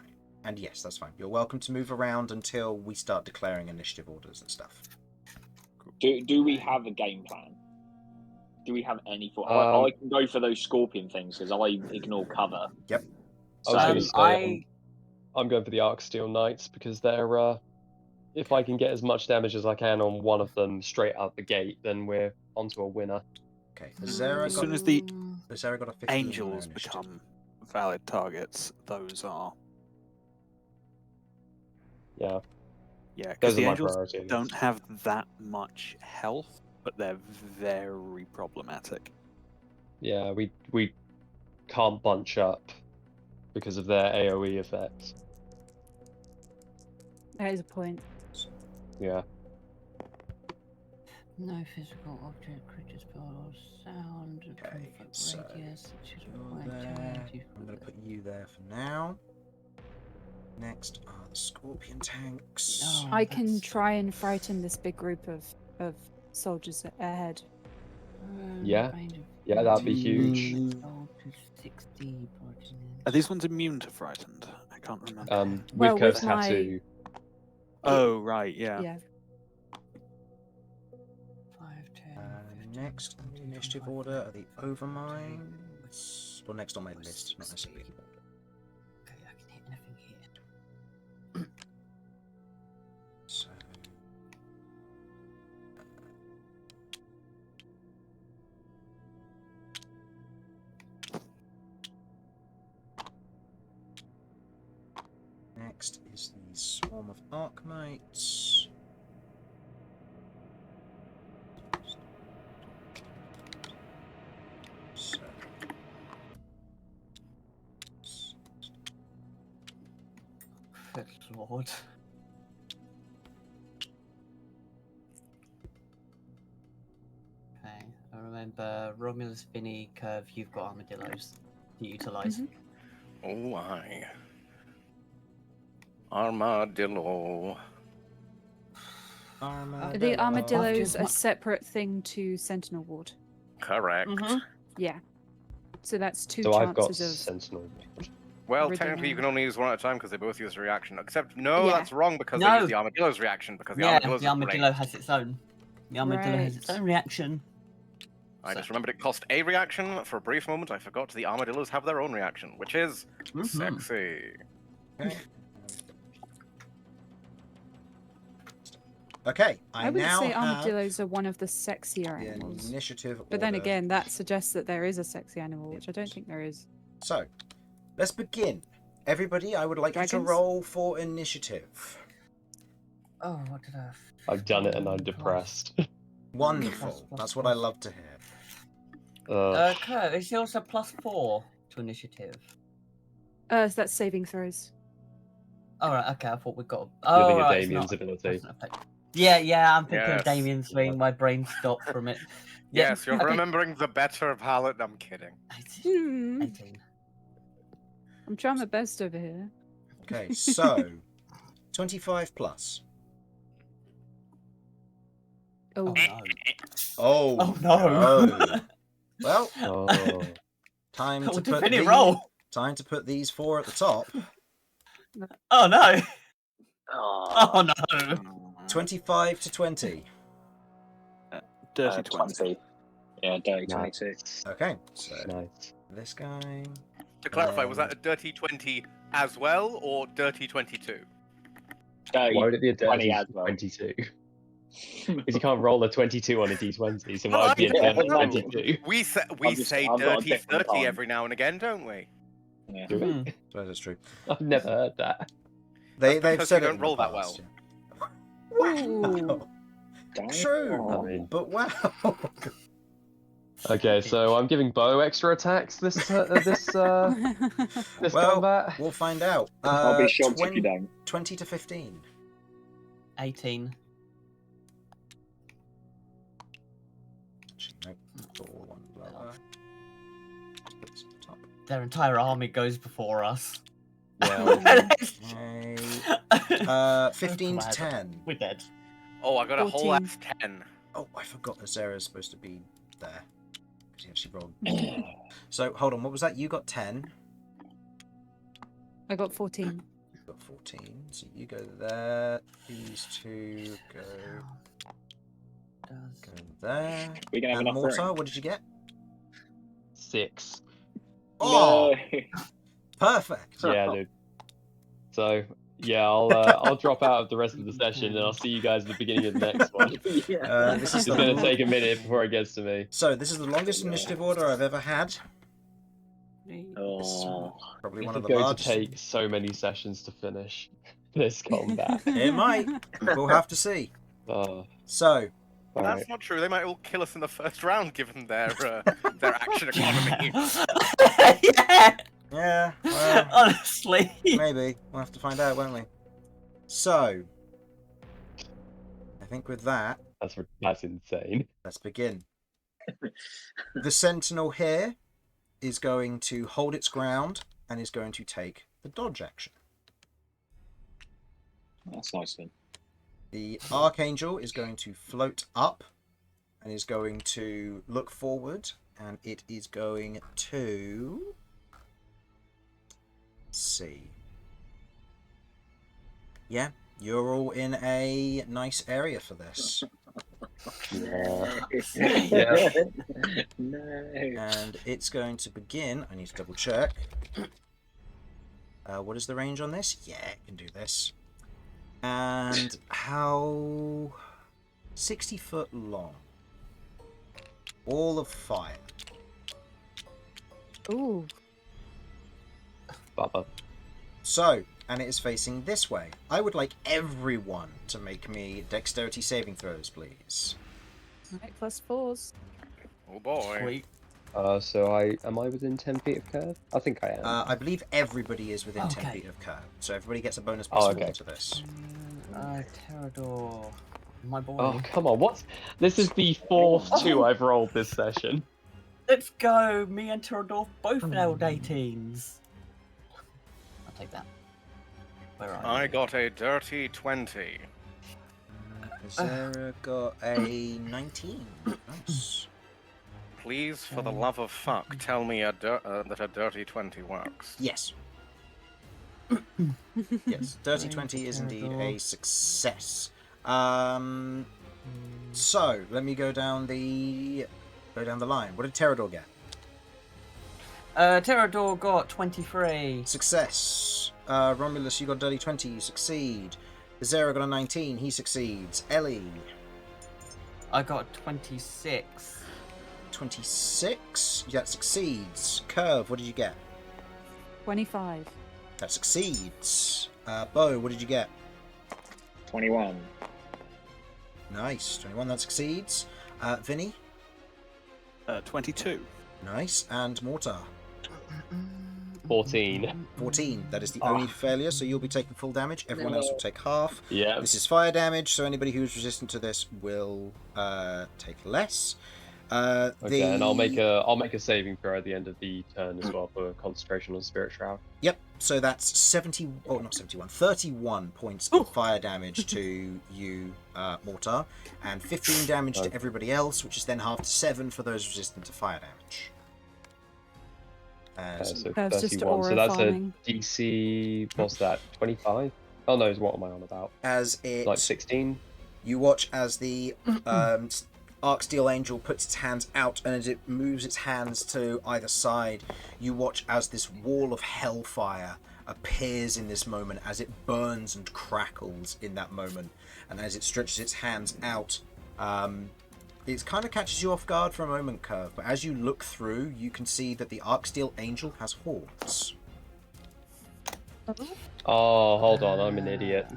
And yes, that's fine. You're welcome to move around until we start declaring initiative orders and stuff. Do we have a game plan? Do we have any thought? I can go for those scorpion things because I ignore cover. Yep. I was gonna say, I I'm going for the Arcsteel Knights because they're if I can get as much damage as I can on one of them straight out the gate, then we're onto a winner. Okay, Azera As got, soon as the Azera got a 15 on her angels initiative. become valid targets, those are. Yeah. Yeah, because Those are the my angels priorities. don't have that much health, but they're very problematic. Yeah, we can't bunch up because of their AoE effects. That is a point. Yeah. no physical object, creature spell or sound. Okay, 20-foot so radius, which is you're quite there. 20 I'm going to foot. put you there for now. Next are the scorpion tanks. Oh, I can that's- try and frighten this big group of soldiers ahead. Yeah. range of Yeah, that'd be 50, huge. 60 bludgeoning. Are these ones immune to frightened? I can't remember. With Well, Kirv's with my- tattoo. Oh, right, yeah. Yeah. 5, 10, Next on the initiative 25, order are the overminds. Well, next on my list, not necessarily. Okay, I can hit anything here. So. Next is the swarm of Archmites. So. Good lord. Okay, I remember Romulus, Vinny, Kirv, you've got armadillos to utilise. Mhm. Oh, I. Armadillo. The armadillo's just a ma- separate thing to Sentinel Ward. Correct. Yeah. So that's two So I've got chances of. Sentinel. Well, Ridding technically, you them. can only use one at a time because they both use a reaction. Except, no, Yeah. that's wrong because they No. use the armadillo's reaction because the Yeah, armadillo's the armadillo ranged. has its own. The armadillo has its Right. own reaction. I just remembered it cost a reaction. For a brief moment, I forgot the armadillos have their own reaction, which is sexy. Okay, I I would now say have armadillos are one of the sexier the animals. initiative But then order. again, that suggests that there is a sexy animal, which I don't think there is. So, let's begin. Everybody, I would like you to Dragons? roll for initiative. Oh, what did I? I've done it and I'm depressed. Wonderful. Plus, That's what I love to hear. Kirv, is he also +4 to initiative? So that's saving throws. All right, okay. I thought we got. Living Oh, a right, it's Damien's not- ability. that's not effective. Yeah. I'm thinking Yes. of Damien's thing. My brain stopped from it. Yeah, Yes, you're okay. remembering the better palette. I'm kidding. 18. Hmm. 18. I'm trying my best over here. Okay, so 25 plus. Oh, Oh no. Oh, Oh no. Well, Oh. time to What did put Vinny the- roll? time to put these four at the top. Oh no. Oh, Oh no. 25 to 20. Dirty 20. 20. Yeah, dirty Nice. 22. Okay, so Nice. this guy. To clarify, was that a dirty 20 as well, or dirty 22? Dirty Why would it be a 20 dirty as well. 22? Because you can't roll a 22 on a d20, so Well, why would it be a I dirty know. 22? We say, I've got a dirty different 30 time. every now and again, don't we? Yeah. Do we? So that's true. I've never heard that. They've because said you it don't in roll the that past, Ooh. yeah. True, I mean, but wow. okay, so I'm giving Beau extra attacks this this Well, combat. we'll find out. I'll be shocked if you 20, don't. 20 to 15. 18. Actually, nope. It's all one lower. Put this at the top. Their entire army goes before us. Yeah, Okay. 15 to Glad. 10. We're dead. Oh, I got a whole 14. ass 10. Oh, I forgot Azera's supposed to be there. Because he actually rolled. So, hold on, what was that? You got 10. I got 14. You got 14. So you go there. These two go there. We can have And enough Mortar, room. what did you get? 6. Oh, No. perfect. Yeah, dude. So yeah, I'll drop out of the rest of the session, and I'll see you guys at the beginning of the next one. This is It's gonna take a minute before it gets to me. So this is the longest initiative order I've ever had. Oh. Probably This one is of the going largest. to take so many sessions to finish this combat. It might. We'll have to see. Oh, So, alright. That's not true. They might all kill us in the first round, given their action economy. Yeah. yeah, well, Honestly. maybe. We'll have to find out, won't we? So, I think with that, That's insane. let's begin. The Sentinel here is going to hold its ground and is going to take the dodge action. That's nice then. The Archangel is going to float up and is going to look forward, and it is going to see. Yeah, you're all in a nice area for this. Yeah. Yeah. No. And it's going to begin. I need to double check. What is the range on this? Yeah, it can do this. And how 60 foot long. All of fire. Ooh. Baba. So, and it is facing this way. I would like everyone to make me dexterity saving throws, please. Right, +4s. Oh boy. Sweet. So am I within 10 feet of Kirv? I think I am. I believe everybody is within 10 Okay. feet of Kirv. So everybody gets a bonus Oh, +4 okay. to this. Terrador. My boy. Oh, come on. This is the fourth 2 I've rolled this session. Let's go. Me and Terrador both nailed 18s. I'll take that. Where are you? I got a dirty 20. Zara got a 19. Nice. Please, for the love of fuck, tell me that a dirty 20 works. Yes. Yes, dirty 20 is indeed a success. So let me go down the line. What did Terrador get? Terrador got 23. Success. Romulus, you got dirty 20. You succeed. Zara got a 19. He succeeds. Ellie. I got 26. 26. That succeeds. Kirv, what did you get? 25. That succeeds. Beau, what did you get? 21. Nice. 21, that succeeds. Vinny? 22. Nice. And Mortar? 14. 14. That is the only failure, so you'll be taking full damage. Everyone else will take half. Yeah. This is fire damage, so anybody who's resistant to this will take less. Okay, and I'll make a saving throw at the end of the turn as well for concentration on Spirit Shroud. Yep, so that's 70, oh not 71, 31 points of fire damage to you, Mortar, and 15 damage to everybody else, which is then halved to 7 for those resistant to fire damage. So That's just 31. So aura that's farming. a DC, what's that, 25? Oh no, what am I on about? As it, Like 16? you watch as the Arcsteel Angel puts its hands out, and as it moves its hands to either side, you watch as this wall of hellfire appears in this moment, as it burns and crackles in that moment, and as it stretches its hands out, it kind of catches you off guard for a moment, Kirv, but as you look through, you can see that the Arcsteel Angel has horns. Oh, hold on, I'm an idiot.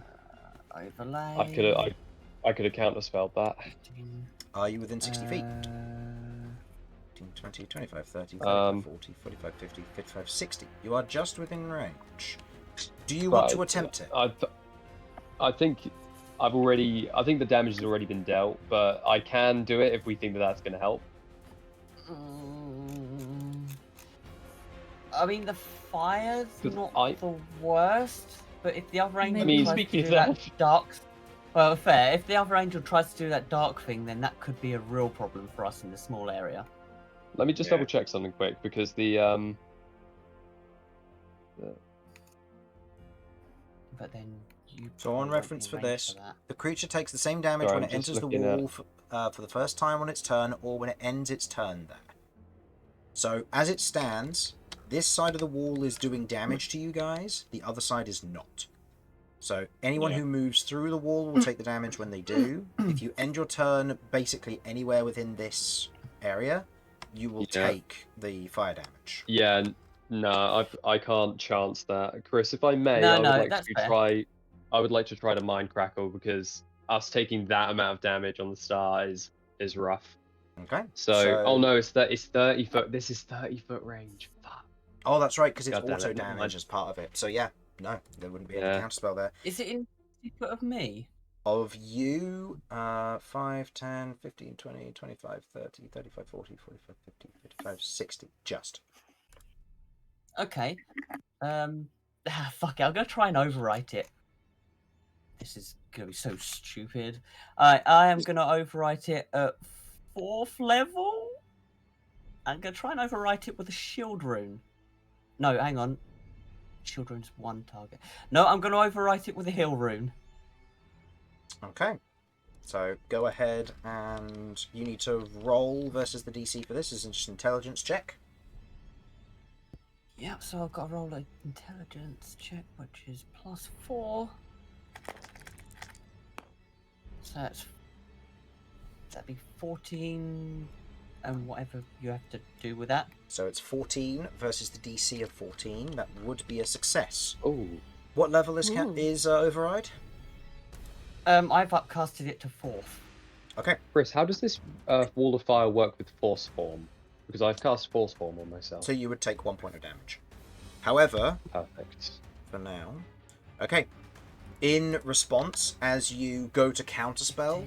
Overlay. I could have counterspelled that. Are you within 60 feet? 15, 20, 25, 30, 35, 40, 45, 50, 55, 60. You are just within range. Do you want to attempt it? I think the damage has already been dealt, but I can do it if we think that that's going to help. I mean, the fire's 'Cause not I- the worst, but if the other angel I mean, tries speaking to of do that that- dark... Well, fair. If the other angel tries to do that dark thing, then that could be a real problem for us in this small area. Let me just Yeah. double check something quick, because the But then you... So on probably won't reference be for in range this, that. the creature takes the same damage Sorry, when I'm it just enters the looking at- wall for the first time on its turn, or when it ends its turn there. So as it stands, this side of the wall is doing damage to you guys, the other side is not. So anyone who moves through the wall will take the damage when they do. If you end your turn basically anywhere within this area, you will take the fire damage. yeah, no, I can't chance that, Chris. If I may, No, I would no, like that's to fair. try. I would like to try to mind crackle, because us taking that amount of damage on the star is rough. Okay. So oh no, it's 30 foot. This is 30-foot range. Fuck. Oh, that's right, because it's God damn it, auto never damage mind. as part of it. So yeah, no, there wouldn't be any Yeah. counterspell there. Is it in 60 foot of me? Of you, 5, 10, 15, 20, 25, 30, 35, 40, 45, 50, 55, 60. Just. Okay. Fuck it. I'm gonna try and overwrite it. This is gonna be so stupid. I am gonna overwrite it at 4th level. I'm gonna try and overwrite it with a shield rune. No, hang on. Shield rune's one target. No, I'm gonna overwrite it with a heal rune. Okay. So go ahead and you need to roll versus the DC for this. This is just an intelligence check. Yep, so I've got to roll an intelligence check, which is +4. So that'd be 14 and whatever you have to do with that. So it's 14 versus the DC of 14. That would be a success. Oh. What level is Ooh. override? I've upcasted it to 4th. Okay. Chris, how does this wall of fire work with force form? Because I've cast force form on myself. So you would take 1 point of damage. However, Perfect. for now. Okay. In response, as you go to counterspell,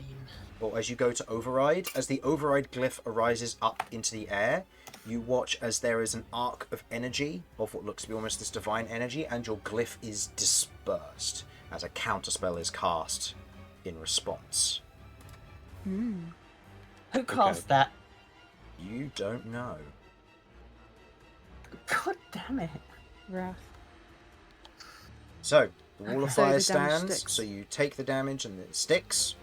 or as you go to override, as the override glyph arises up into the air, you watch as there is an arc of energy, of what looks to be almost this divine energy, and your glyph is dispersed as a counterspell is cast in response. Hmm. Who cast that? You don't know. God damn it. Rough. So, the wall of So fire the damage stands, sticks. so you take the damage and it sticks.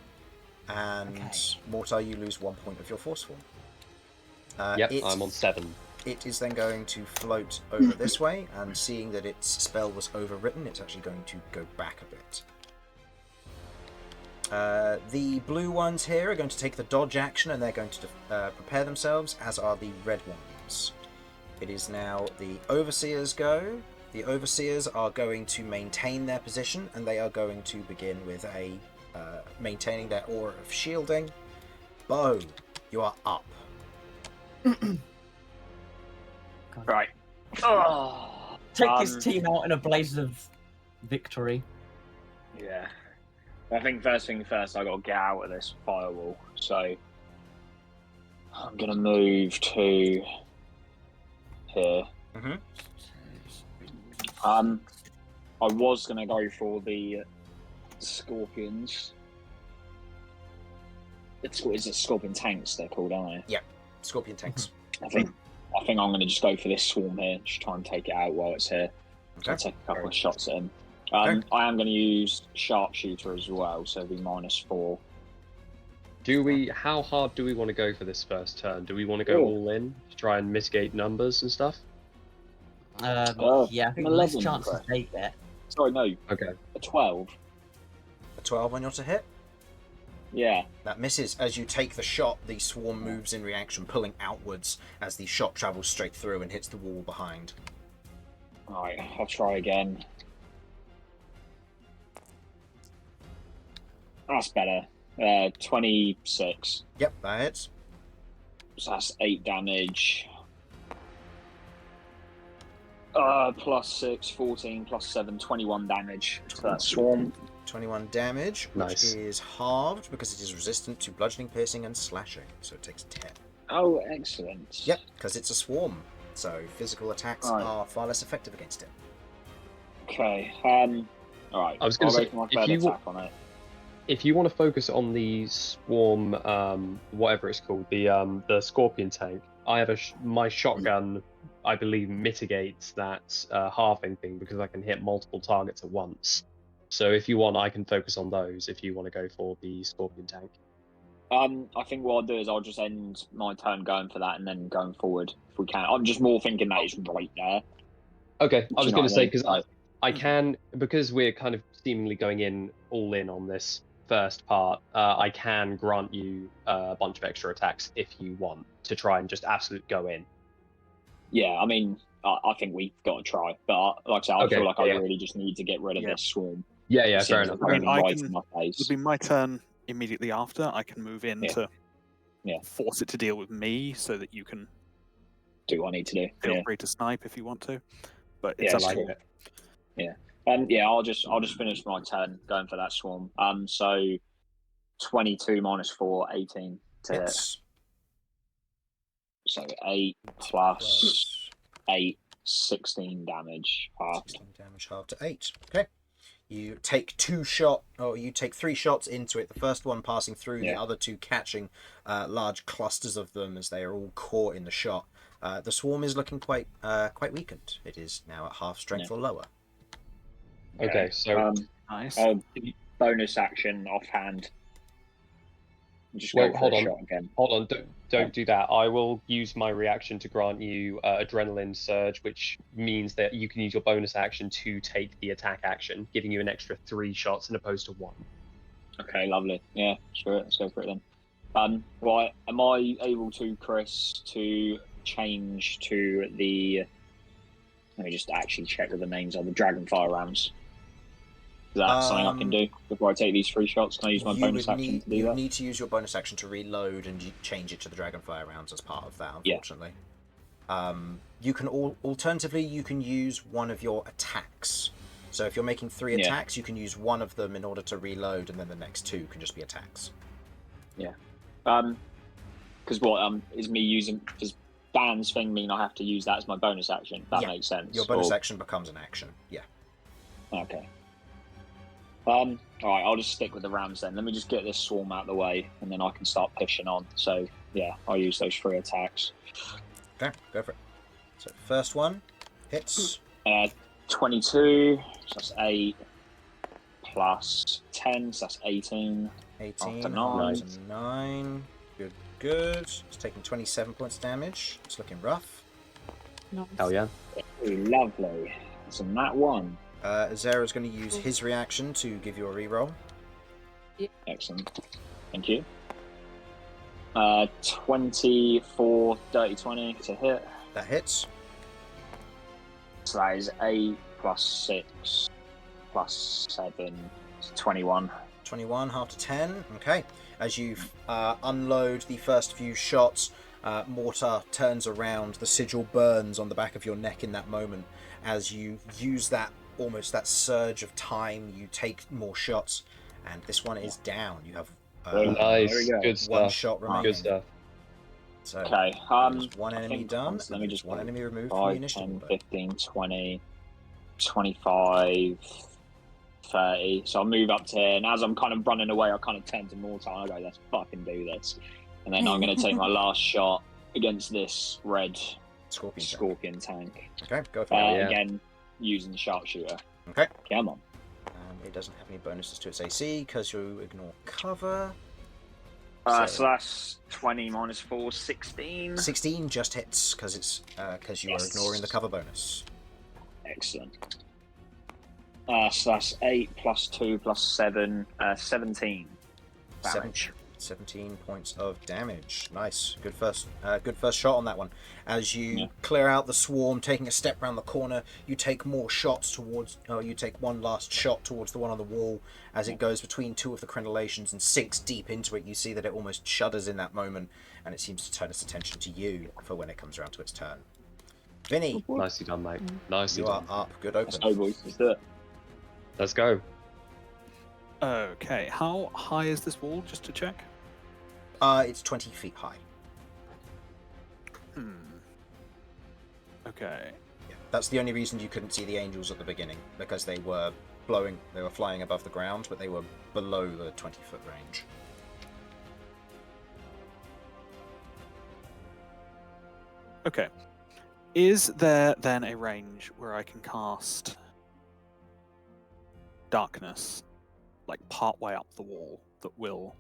And Okay. Mortar, you lose 1 point of your force form. Yep, I'm on 7. It is then going to float over this way, and seeing that its spell was overwritten, it's actually going to go back a bit. The blue ones here are going to take the dodge action, and they're going to prepare themselves, as are the red ones. It is now the Overseers go. The Overseers are going to maintain their position, and they are going to begin with a maintaining their aura of shielding. Beau, you are up. Right. Oh, Take this team out in a blaze of victory. Yeah. I think first thing first, I got to get out of this firewall. So I'm gonna move to here. Mm-hmm. I was gonna go for the scorpions. Is it scorpion tanks they're called, aren't they? Scorpion tanks. I think I'm gonna just go for this swarm here. Just try and take it out while it's here. Okay. I'll take a couple of shots at him. Okay. I am going to use sharpshooter as well, so it'll be -4. How hard do we want to go for this first turn? Do we want to go all in to try and mitigate numbers and stuff? Yeah, I think 11, less chances correct. they get. Sorry, no, Okay. a 12. A 12 on your to hit. Yeah. That misses. As you take the shot, the swarm moves in reaction, pulling outwards as the shot travels straight through and hits the wall behind. Alright, I'll try again. That's better. 26. Yep, that hits. So that's 8 damage. +6, 14, +7, 21 damage to that swarm. 21 damage, which Nice. is halved because it is resistant to bludgeoning, piercing, and slashing. So it takes 10. Oh, excellent. Yep, because it's a swarm. So physical attacks Right. are far less effective against it. Okay. Alright. I was gonna I'll say, go for my if third you attack on it. If you want to focus on the swarm, whatever it's called, the scorpion tank, I have my shotgun, I believe, mitigates that halving thing because I can hit multiple targets at once. So if you want, I can focus on those if you want to go for the scorpion tank. I think what I'll do is I'll just end my turn going for that and then going forward if we can. I'm just more thinking that it's right there. Okay, I was you know going what to I say, mean? because Like- I can, because we're kind of seemingly going in all in on this first part, I can grant you a bunch of extra attacks if you want to try and just absolute go in. Yeah, I mean, I think we've got to try. But like I said, I Okay, feel like I yeah. really just need to get rid of Yeah. this swarm. Yeah, yeah, It fair seems enough. like I mean, it's I right can- in my face. It'll be my turn immediately after. I can move in Yeah. to Yeah. force it to deal with me so that you can Do what I need to do. feel Yeah. free to snipe if you want to. But it's Yeah, up to like you. it. Yeah, I'll just finish my turn going for that swarm. So 22 -4, 18 to hit. Hits. So 8 plus 8, 16 damage. 16 damage halved to 8. Okay. You take 3 shots into it. The first one passing through, the Yeah. other 2 catching large clusters of them as they are all caught in the shot. The swarm is looking quite weakened. It is now at half strength or lower. Okay, so Nice. I'll bonus action offhand. Just go Well, for hold a on. shot again. hold on, don't do that. I will use my reaction to grant you adrenaline surge, which means that you can use your bonus action to take the attack action, giving you an extra 3 shots as opposed to 1. Okay, lovely. Yeah, sure. Let's go for it then. Right, am I able to, Chris, to change to the? Let me just actually check what the names are. The Dragonfire Rams. Is that something I can do before I take these 3 shots? Can I use my bonus action to do you that? need to use your bonus action to reload and change it to the Dragonfire rounds as part of that, Yeah. unfortunately. You can alternatively you can use one of your attacks. So if you're making 3 Yeah. attacks, you can use one of them in order to reload, and then the next 2 can just be attacks. Because what is me using? Does Dan's thing mean I have to use that as my bonus action? That makes sense. Your bonus Or- action becomes an action. Yeah. Okay. All right, I'll just stick with the rams then. Let me just get this swarm out of the way, and then I can start pushing on. So yeah, I'll use those 3 attacks. Okay, go for it. So first one hits. 22, so that's 8, plus 10, so that's 18. 18 After 9. 9. 9. Good, good. It's taking 27 points of damage. It's looking rough. Nice. Hell yeah. Ooh, lovely. So that one. Zara's going to use his reaction to give you a reroll. Excellent. Thank you. 24, dirty 20 to hit. That hits. So that is 8 plus 6 plus 7, so 21. 21, half to 10. Okay. As you unload the first few shots, Mortar turns around. The sigil burns on the back of your neck in that moment. As you use that, almost that surge of time, you take more shots, and this one is down. You have Nice. there we go. Good one stuff. shot remaining. Good stuff. So Okay. there's one I enemy think done. once- let and me there's just one go enemy removed from the 5, initiative 10, order. 15, 20, 25, 30. So I'll move up to here, and as I'm kind of running away, I kind of turn to Mortar and I go, let's fucking do this. And then I'm going to take my last shot against this red Scorpion tank. Scorpion tank. Okay, go for it. Yeah. Again, using the sharpshooter. Okay. Come on. It doesn't have any bonuses to its AC because you ignore cover. So that's 20 minus 4, 16. 16 just hits because it's because you are ignoring the cover bonus. Excellent. So that's 8 plus 2 plus 7, 17 damage. 17 points of damage. Nice. Good first shot on that one. As you clear out the swarm, taking a step around the corner, you take more shots towards. You take one last shot towards the one on the wall. As it goes between 2 of the crenellations and sinks deep into it, you see that it almost shudders in that moment, and it seems to turn its attention to you for when it comes around to its turn. Vinny, Nicely done, mate. Nicely you are done. up. Good open. Let's go, boys. Let's do it. Let's go. Okay, how high is this wall, just to check? It's 20 feet high. Okay. Yeah, that's the only reason you couldn't see the angels at the beginning, because they were flying above the ground, but they were below the 20-foot range. Okay. Is there then a range where I can cast darkness, like part way up the wall, that will,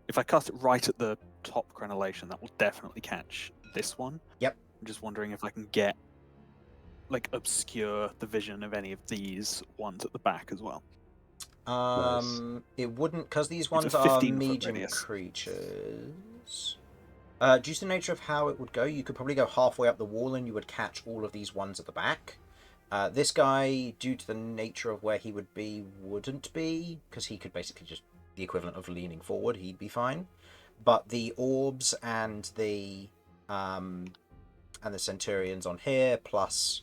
if I cast it right at the top crenellation, that will definitely catch this one? Yep. I'm just wondering if I can get, like, obscure the vision of any of these ones at the back as well. It wouldn't, because these It's a ones are 15-foot medium radius. creatures. Due to the nature of how it would go, you could probably go halfway up the wall and you would catch all of these ones at the back. This guy, due to the nature of where he would be, wouldn't be, because he could basically just the equivalent of leaning forward. He'd be fine. But the orbs and the centurions on here, plus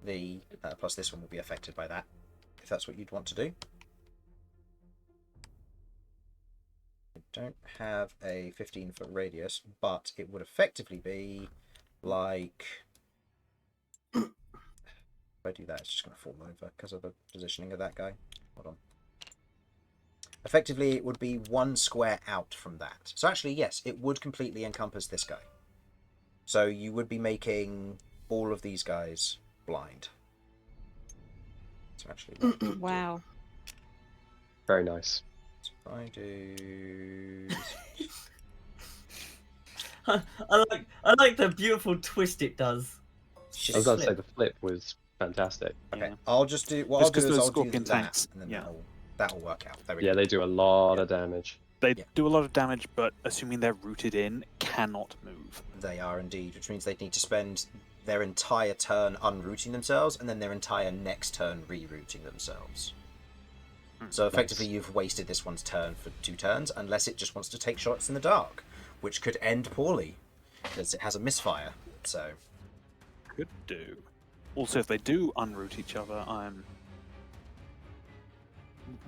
this one will be affected by that, if that's what you'd want to do. I don't have a 15-foot radius, but it would effectively be like. If I do that, it's just going to fall over because of the positioning of that guy. Hold on. Effectively, it would be 1 square out from that. So actually, yes, it would completely encompass this guy. So you would be making all of these guys blind. So actually, Wow. Very nice. so if I do. I like the beautiful twist it does. I was going to say the flip was fantastic. Okay, Yeah. I'll just do. What Just I'll do 'cause is those I'll do scorpion that, tanks, and then yeah. that'll work out. There we Yeah, go. they do a lot of damage. They Yeah. do a lot of damage, but assuming they're rooted in, cannot move. They are indeed, which means they need to spend their entire turn unrooting themselves, and then their entire next turn rerouting themselves. So effectively, you've wasted this one's turn for 2 turns, unless it just wants to take shots in the dark, which could end poorly, because it has a misfire. So Could do. Also, if they do unroot each other, I'm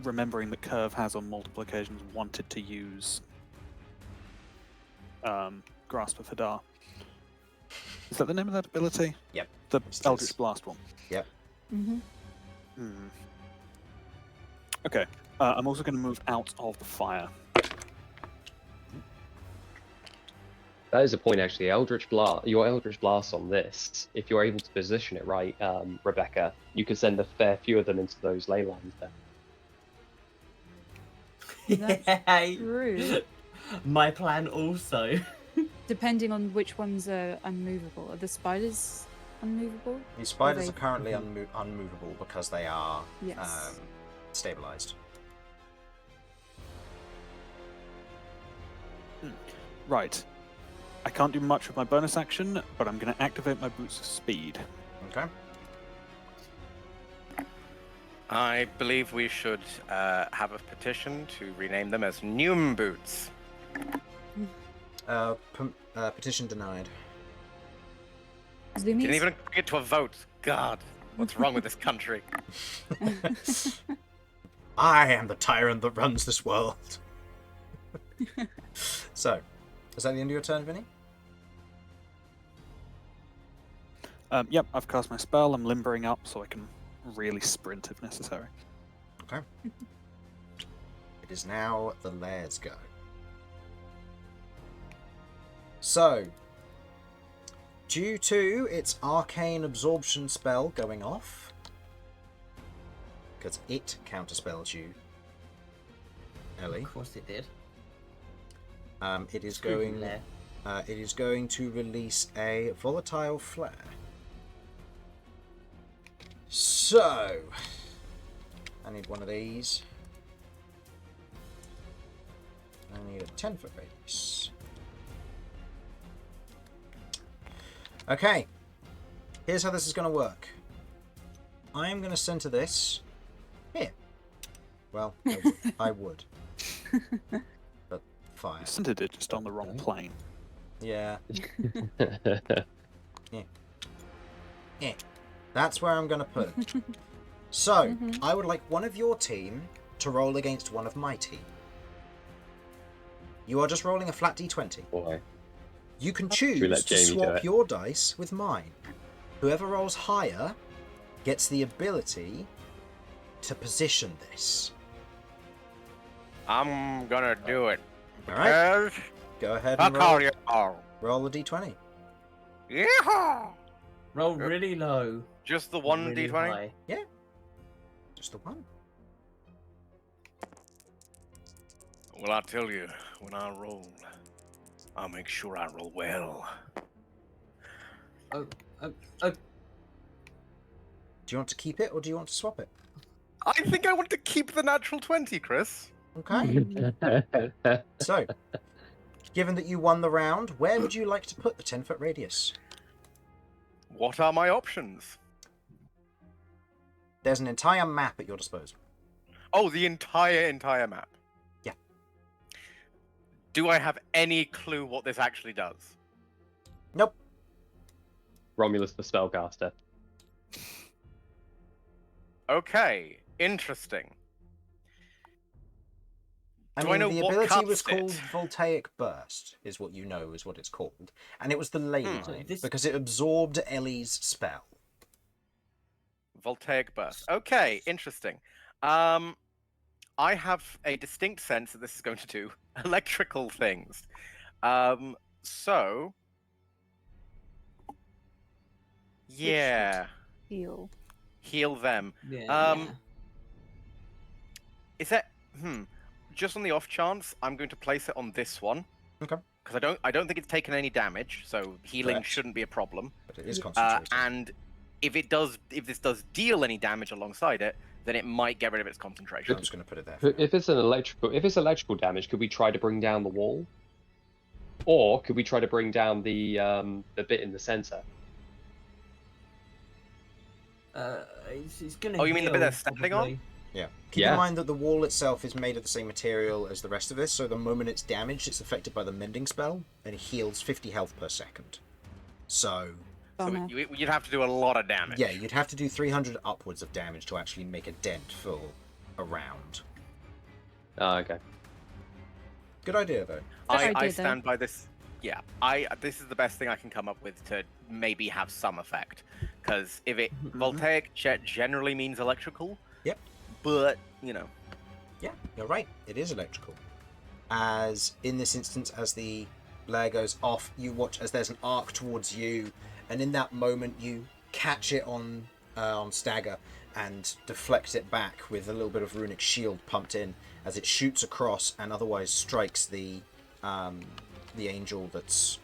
remembering that Kirv has on multiple occasions wanted to use Grasp of Hadar. Is that the name of that ability? Yep. The Yes, it Eldritch is. Blast one. Yep. Mm-hmm. Hmm. Okay. I'm also going to move out of the fire. That is a point, actually. Eldritch Blast, your Eldritch Blast on this, if you're able to position it right, Rebecca, you could send a fair few of them into those ley lines there. That's Yeah. true. My plan also. Depending on which ones are unmovable. Are the spiders unmovable? The spiders they- are currently unmovable because they are Yes. stabilized. Right. I can't do much with my bonus action, but I'm going to activate my Boots of Speed. Okay. I believe we should have a petition to rename them as Neum Boots. Petition denied. Zoomies? Didn't even get to a vote. God, what's wrong with this country? I am the tyrant that runs this world. So, is that the end of your turn, Vinny? Yep, I've cast my spell. I'm limbering up so I can really sprint if necessary. Okay. It is now the Laird's go. So, due to its arcane absorption spell going off, because it counterspells you, Ellie, Of course it did. it is Screw you going. there. It is going to release a volatile flare. So, I need one of these. I need a 10-foot radius. Okay, here's how this is going to work. I am going to center this here. Well, I would. But fire. I centered it just on the wrong plane. Yeah. Yeah. That's where I'm going to put it. So, I would like one of your team to roll against one of my team. You are just rolling a flat d20. Boy. You can we choose let to Jamie do swap it? your dice with mine. Whoever rolls higher gets the ability to position this. I'm gonna do it. All right, Because go ahead I'll and call roll, you all. roll the d20. Yeehaw! Roll really low. Just the or one really d20? high. Just the one. Well, I'll tell you, when I roll, I'll make sure I roll well. Oh, Do you want to keep it or do you want to swap it? I think I want to keep the natural 20, Chris. Okay. So, given that you won the round, where would you like to put the 10-foot radius? What are my options? There's an entire map at your disposal. Oh, the entire map. Yeah. Do I have any clue what this actually does? Nope. Romulus the spellcaster. Okay, interesting. Do I know the what ability was casts it? called Voltaic Burst, is what you know is what it's called. And it was the ley line, So this- because it absorbed Ellie's spell. Voltaic burst. Okay, interesting. I have a distinct sense that this is going to do electrical things. So yeah, Heal. heal them. yeah. Is that just on the off chance, I'm going to place it on this one. Okay. Because I don't think it's taken any damage, so healing Correct. shouldn't be a problem. But it is concentrated. And if this does deal any damage alongside it, then it might get rid of its concentration. I'm just going to put it there. For now. If it's electrical damage, could we try to bring down the wall? Or could we try to bring down the bit in the center? It's gonna. Oh, you mean the bit heal, they're standing on? probably. Yeah. Keep in mind that the wall itself is made of the same material as the rest of this, so the moment it's damaged, it's affected by the mending spell, and it heals 50 health per second. So, So Bummer. you'd have to do a lot of damage. yeah, you'd have to do 300 upwards of damage to actually make a dent for a round. Oh, okay. Good idea, though. Good I idea, though. stand by this. Yeah, this is the best thing I can come up with to maybe have some effect. Because if it voltaic generally means electrical. Yep. But you know, Yeah, you're right. It is electrical. As in this instance, as the blare goes off, you watch as there's an arc towards you, and in that moment you catch it on Stagger and deflect it back with a little bit of runic shield pumped in as it shoots across and otherwise strikes the angel that's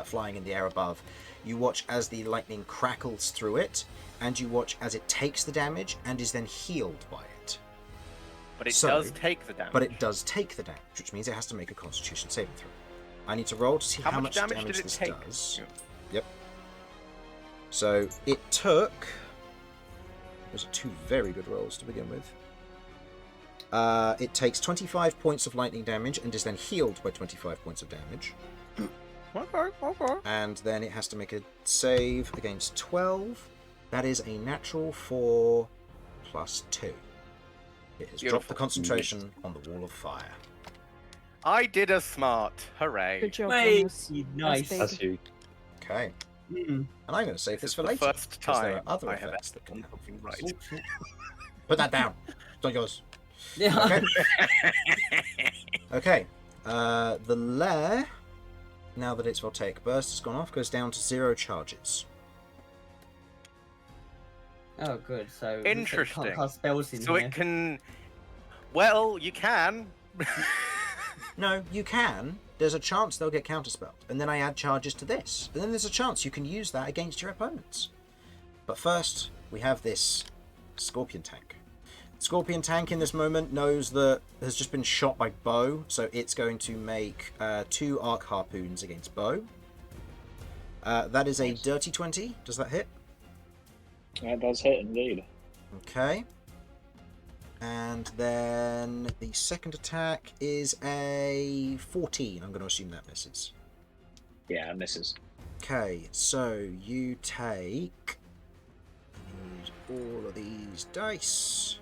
flying in the air above. You watch as the lightning crackles through it, and you watch as it takes the damage and is then healed by it. But it does take the damage. But it does take the damage, which means it has to make a Constitution saving throw. I need to roll to see how much damage did it this take? does. Yep. So it took... Those are two very good rolls to begin with. It takes 25 points of lightning damage and is then healed by 25 points of damage. Okay. And then it has to make a save against 12. That is a natural 4 plus 2. It has dropped the concentration on the wall of fire. I did a smart. Hooray. Good job. Wait, Romulus. nice. big. That's huge. Okay. Mm. And I'm going to save this This is for the later. first 'cause there time are other I have effects that can done happen. something right. Put that down. It's not yours. Yeah. Okay. Okay. The lair, now that its voltaic burst has gone off, goes down to 0 charges. Oh, good. So it looks like you Interesting. can't cast spells in So here. it can. Well, you can. No, you can. There's a chance they'll get counterspelled. And then I add charges to this. And then there's a chance you can use that against your opponents. But first, we have this Scorpion Tank. Scorpion Tank in this moment knows that has just been shot by Beau, so it's going to make 2 Arc Harpoons against Beau. That is a dirty 20. Does that hit? That does hit indeed. Okay. And then the second attack is a 14. I'm going to assume that misses. Yeah, it misses. Okay, so you take... use all of these dice.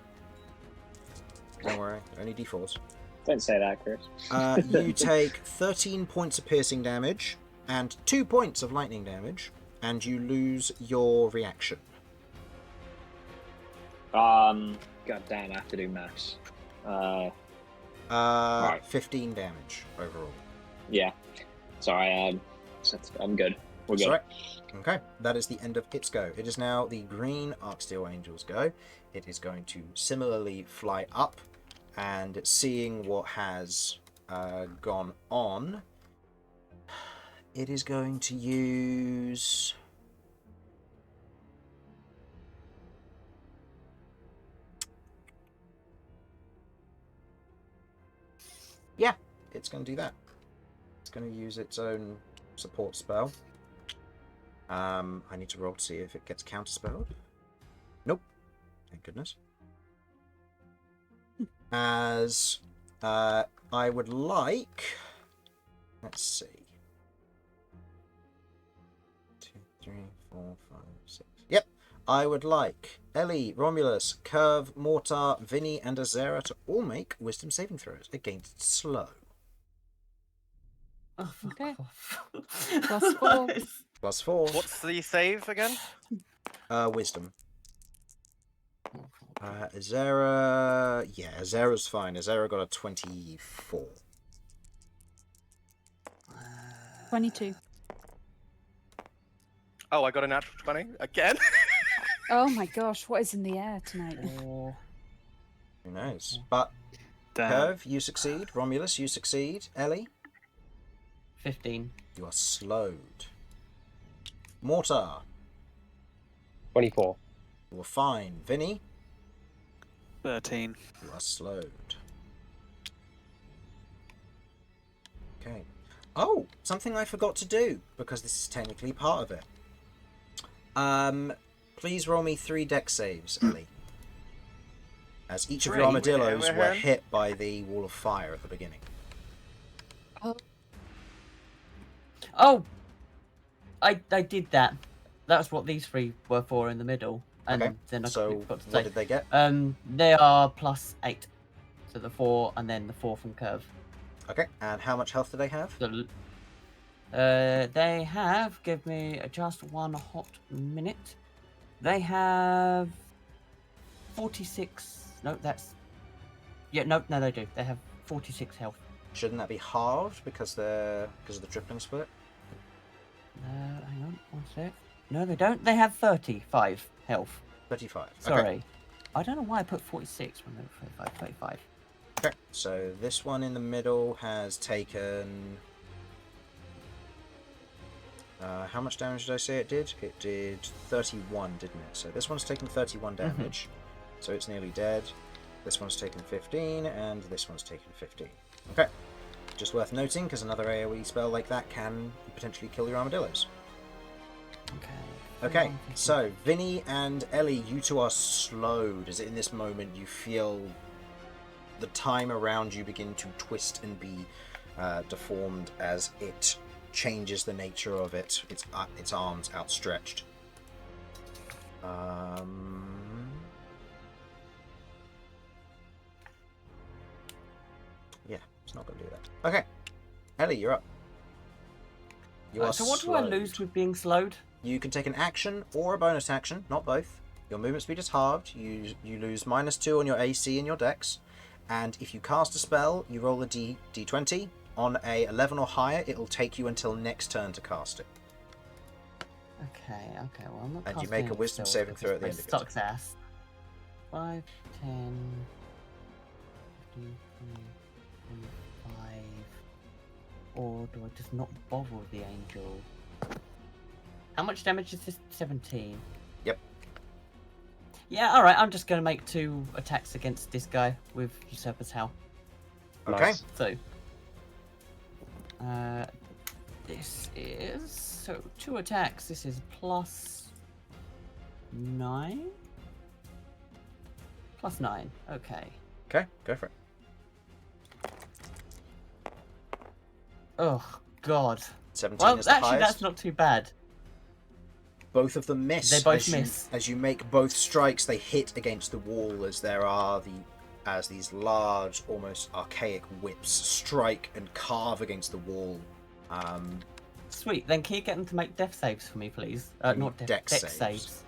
Don't worry, only d4s. Don't say that, Chris. You take 13 points of piercing damage and 2 points of lightning damage, and you lose your reaction. God damn, I have to do maths. 15 damage overall. Yeah. Sorry, I'm good. We're good. Sorry. Okay, that is the end of its go. It is now the green Arcsteel Angel's go. It is going to similarly fly up, and seeing what has gone on, it is going to use... Yeah, it's going to do that. It's going to use its own support spell. I need to roll to see if it gets counterspelled. Nope. Thank goodness. As I would like... Let's see. 2, 3, 4, 5, 6. Yep. I would like Ellie, Romulus, Kirv, Mortar, Vinny, and Azera to all make wisdom saving throws against slow. Oh, fuck Okay. off. +4. +4. What's the save again? Wisdom. Azera... Yeah, Azera's fine. Azera got a 24. 22. Oh, I got a natural 20 again. Oh my gosh, what is in the air tonight? Oh, Who knows? But Damn. Kirv, you succeed. Romulus, you succeed. Ellie, 15. you are slowed. Mortar, 24. you are fine. Vinny, 13. you are slowed. Okay. Oh, something I forgot to do, because this is technically part of it. Please roll me 3 dex saves, Ellie. As each of your Great. armadillos were Ahem. hit by the wall of fire at the beginning. Oh! I did that. That's what these 3 were for in the middle. And Okay, then I so forgot to what say. did they get? They are +8. So the 4 and then the 4 from Kirv. Okay, and how much health do they have? So, they have, give me just one hot minute. They have 46. No, that's Yeah, no, they do. They have 46 health. Shouldn't that be halved because of the tripling split? Hang on, one sec. No, they don't. They have 35 health. 35. Sorry. Okay. I don't know why I put 46 when they were 35. Okay. So this one in the middle has taken. How much damage did I say it did? It did 31, didn't it? So this one's taken 31 damage. So it's nearly dead. This one's taken 15, and this one's taken 15. Okay. Just worth noting, because another AoE spell like that can potentially kill your armadillos. Okay, so Vinny and Ellie, you two are slowed, as in this moment you feel the time around you begin to twist and be deformed as it changes the nature of its arms outstretched. Yeah, it's not going to do that. Okay, Ellie, you're up. You are so what do I slowed. lose with being slowed? You can take an action or a bonus action, not both. Your movement speed is halved. You lose -2 on your AC and your dex. And if you cast a spell, you roll a d20. On a 11 or higher, it'll take you until next turn to cast it. Okay, well, I'm not And you casting make a any wisdom spells saving because throw at the my end of your sucks ass. 5, 10, 15, 25. Or do I just not bother with the angel? How much damage is this? 17. Yep. Yeah, alright, I'm just going to make 2 attacks against this guy with Usurper's Howl. Okay. Nice. So, this is... So, 2 attacks. This is +9? +9, okay. Okay, go for it. Oh, God. 17 Well, is the actually, highest. that's not too bad. Both of them miss. They both miss. As you make both strikes, they hit against the wall as these large, almost archaic whips strike and carve against the wall. Sweet. Then can you get them to make death saves for me, please? You Not need death dex dex saves. saves.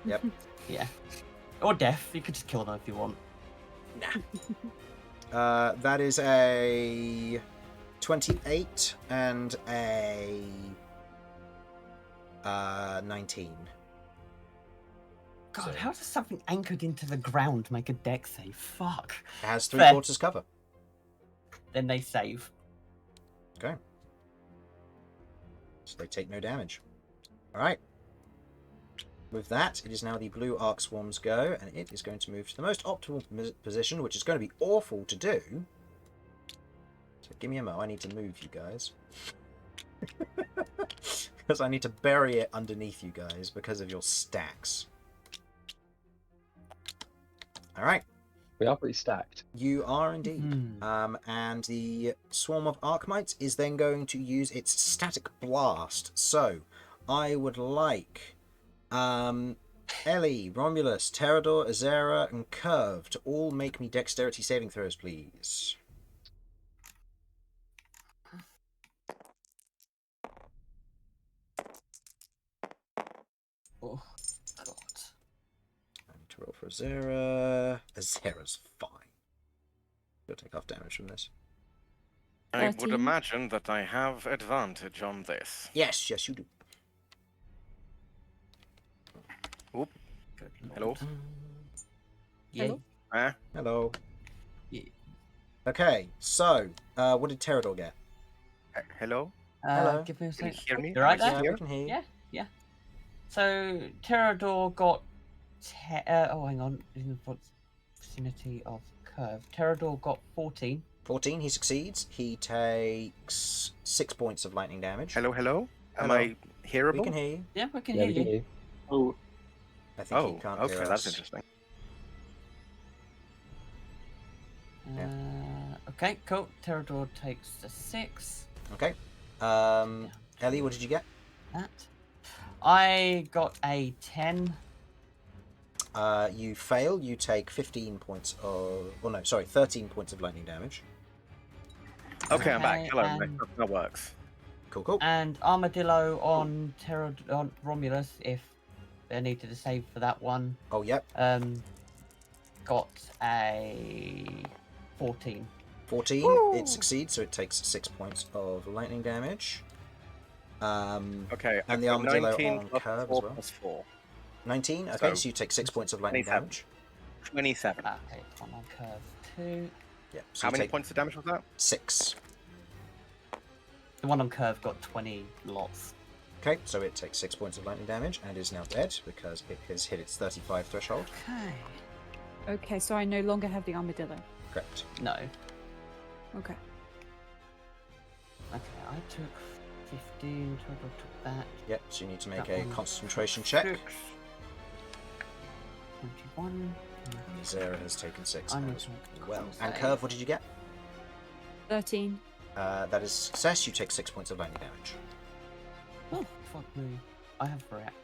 Yep. Yeah. Or death. You could just kill them if you want. That is a 28 and a 19. God, So- how does something anchored into the ground make a dex save? Fuck. It has Fair. 3/4 cover. Then they save. Okay. So they take no damage. Alright. With that, it is now the blue arc swarm's go, and it is going to move to the most optimal position, which is going to be awful to do. So give me a mo, I need to move you guys. Because I need to bury it underneath you guys because of your stacks. Alright. We are pretty stacked. You are indeed. Hmm. And the swarm of Archmites is then going to use its static blast. So, I would like Ellie, Romulus, Terador, Azera, and Kirv to all make me dexterity saving throws, please. Oh, God. I need to roll for Azera. Azera's fine. You'll take half damage from this. I would 13. imagine that I have advantage on this. Yes, you do. Oop. Good Hello? Lord. Yeah. Hello? Hello. Yeah. Okay, so, what did Terador get? Hello? Hello. Give me a Can you sec. hear me? You right Am I there? Yeah, here? we can hear you. Yeah. So, Terador got... oh, hang on. In the vicinity of Kirv. Terador got 14. 14, he succeeds. He takes 6 points of lightning damage. Hello, hello? Am Hello. I hearable? We can hear you. Yeah, we can Yeah, hear we can you. hear. Oh, I think he Oh, can't okay, hear that's us. interesting. Okay, cool. Terador takes the 6. Okay. Ellie, what did you get? That. I got a 10. You fail. You take 15 points of... Oh, no, sorry, 13 points of lightning damage. Okay, I'm back. Okay, Hello, and- that works. Cool. And Armadillo on on Romulus, if they needed a save for that one. Oh, yep. Got a 14. 14. Woo! It succeeds, so it takes 6 points of lightning damage. Okay, And the got armadillo 19 on plus Kirv as 4 well. plus 4. 19. Okay, So, so you take 6 points of lightning 27. damage. 27. Okay, one on curve 2. Yeah. So How you many take points of damage was that? 6. The one on curve got 20 lots. Okay, so it takes 6 points of lightning damage and is now dead because it has hit its 35 threshold. Okay. Okay, so I no longer have the armadillo. Correct. No. Okay. Okay, I took 15, total took that. Yep, so you need to make That a one concentration took check. 6. 21. Zara has taken 6 I need as to well. And compensate. Kirv, what did you get? 13. That is success. You take 6 points of lightning damage. Oh, fuck me. I have reaction.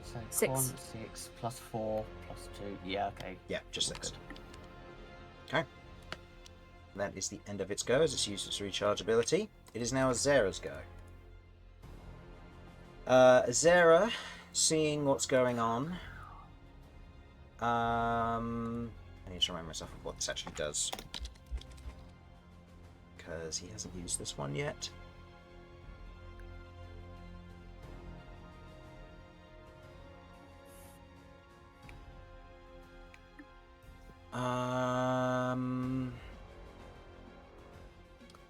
So 6. 1, 6, plus 4, plus 2. Yeah, okay. Yeah, just All 6. good. Okay. That is the end of its go as it's used its recharge ability. It is now Azera's go. Azera, seeing what's going on. I need to remind myself of what this actually does. Because he hasn't used this one yet.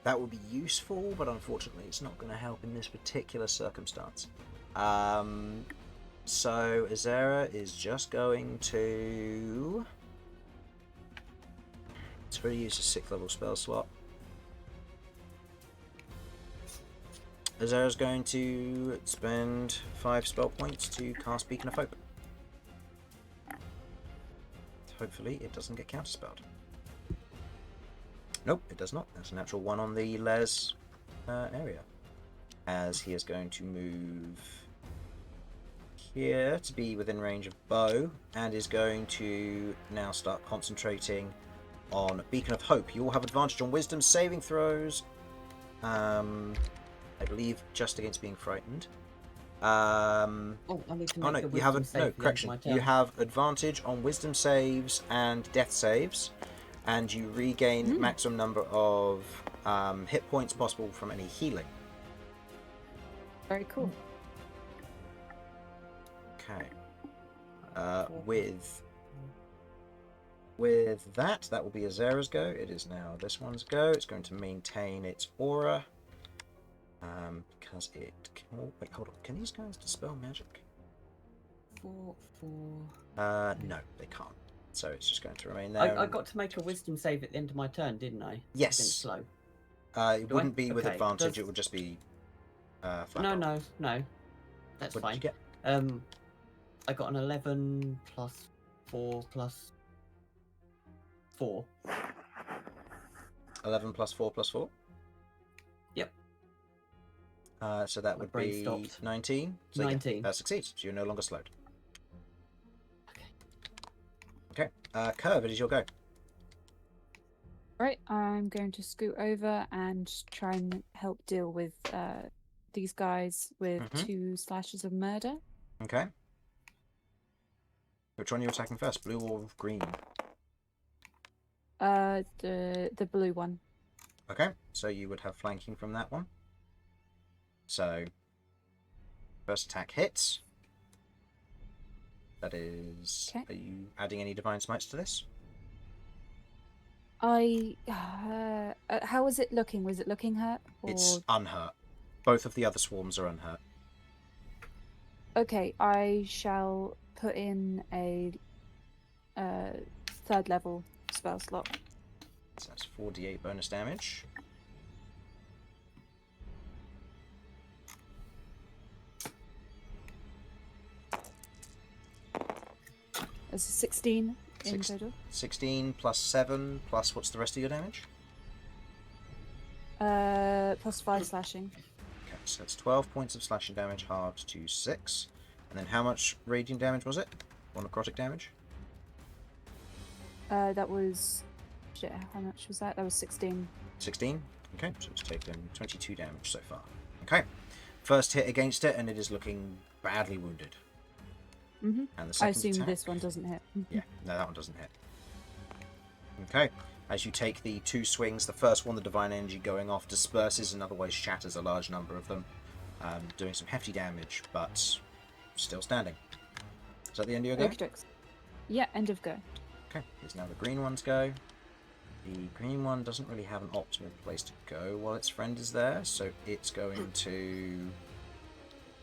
That would be useful, but unfortunately it's not going to help in this particular circumstance. So Azera is just going to... It's going to use a 6th level spell slot. Azera's going to spend 5 spell points to cast Beacon of Hope. Hopefully it doesn't get counterspelled. Nope, it does not. That's a natural 1 on the Les area. As he is going to move here to be within range of Beau, and is going to now start concentrating on Beacon of Hope. You all have advantage on Wisdom saving throws. I believe just against being frightened. Oh, I need to make no, a you have wisdom save at the end of correction. my turn. You have advantage on Wisdom saves and Death saves, and you regain maximum number of hit points possible from any healing. Very cool. Okay. With that will be Azera's go. It is now this one's go. It's going to maintain its aura. Because it can... Oh, wait, hold on. Can these guys dispel magic? 4, 4. No, they can't. So it's just going to remain there. I got to make a wisdom save at the end of my turn, didn't I? Yes. Against slow. It wouldn't be with Okay, advantage. does- It would just be flat No, roll. no. That's What fine. did you get? I got an 11 plus 4 plus 4. 11 plus 4 plus 4? Yep. So that My would brain be stopped. 19. So yeah, 19. that succeeds. So you're no longer slowed. Okay. Okay. Kirv, it is your go. Right, I'm going to scoot over and try and help deal with these guys with Mhm. 2 slashes of murder. Okay. Which one are you attacking first? Blue or green? The blue one. Okay. So you would have flanking from that one. So first attack hits. That is... Okay. Are you adding any Divine Smites to this? How was it looking? Was it looking hurt? Or... It's unhurt. Both of the other swarms are unhurt. Okay, I shall put in a 3rd level spell slot. So that's 4d8 bonus damage. That's a 16 in Six- total. 16 plus 7 plus what's the rest of your damage? Plus 5 slashing. Okay, so it's 12 points of slashing damage halved to 6. And then how much radiant damage was it? Or necrotic damage? That was... Shit, how much was that? That was 16. 16? Okay, so it's taken 22 damage so far. Okay, first hit against it and it is looking badly wounded. Mm-hmm. And the I second assume attack... this one doesn't hit. Yeah, no, that one doesn't hit. Okay. As you take the 2 swings, the first one, the divine energy going off, disperses and otherwise shatters a large number of them, doing some hefty damage, but still standing. Is that the end of your go? Okey-dokes. Yeah, end of go. Okay, here's now the green one's go. The green one doesn't really have an optimal place to go while its friend is there, so it's going to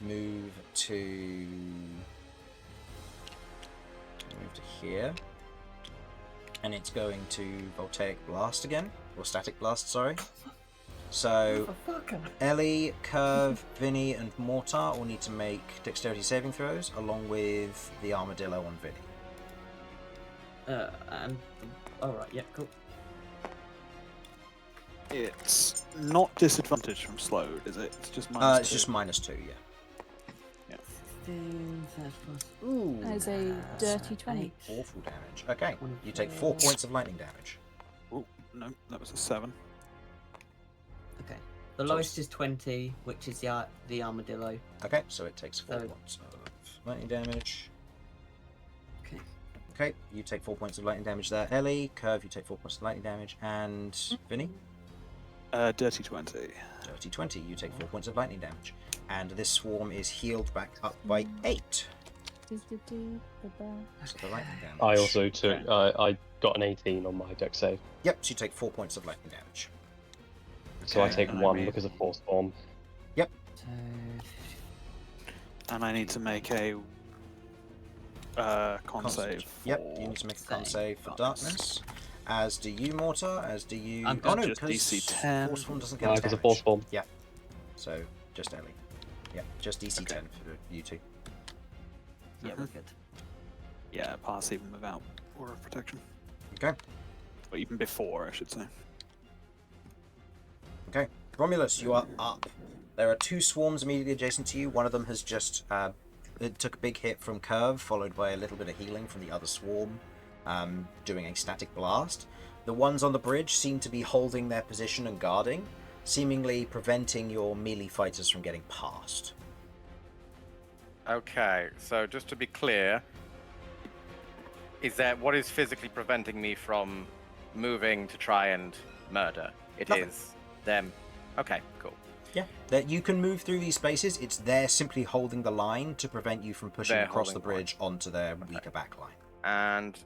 move to here. And it's going to Voltaic Blast again, or Static Blast, sorry. So, Ellie, Kirv, Vinny, and Mortar all need to make dexterity saving throws, along with the armadillo on Vinny. Alright, yeah, cool. It's not disadvantaged from slowed, is it? It's just minus It's two. just -2, yeah. 16, that's plus. Ooh. As a dirty 20. Awful damage. Okay, you take 4 points of lightning damage. Oh, no, that was a 7. Okay. The lowest is 20, which is the armadillo. Okay, so it takes 4 So- points of lightning damage. Okay. Okay, you take 4 points of lightning damage there. Ellie, Kirv, you take 4 points of lightning damage. And Vinny? Dirty 20. Dirty 20, you take 4 points of lightning damage. And this swarm is healed back up by 8. So the lightning damage. I also took. I got an 18 on my dex save, Yep, so you take 4 points of lightning damage. so I Okay, take and I 1 made- because of force bomb. So, And I need to make a con save. Yep, for- you need to make a con Save save for darkness. darkness. As do you, Mortar. As do you. I'm Oh no, just because DC 10. force form doesn't count as Because of damage. force bomb. Yeah. So just Ellie. Yeah, just DC Okay. 10 for you two. yeah, we're good. Yeah, pass even without Aura of Protection. Okay. Or even before, I should say. Okay. Romulus, you are up. There are 2 swarms immediately adjacent to you. One of them has just it took a big hit from Kirv, followed by a little bit of healing from the other swarm, doing a static blast. The ones on the bridge seem to be holding their position and guarding, seemingly preventing your melee fighters from getting past. Okay, so just to be clear, what is physically preventing me from moving to try and murder? It Nothing. is them. Okay, cool. Yeah. That you can move through these spaces. It's they're simply holding the line to prevent you from pushing They're across the holding the line. bridge onto their weaker back line. And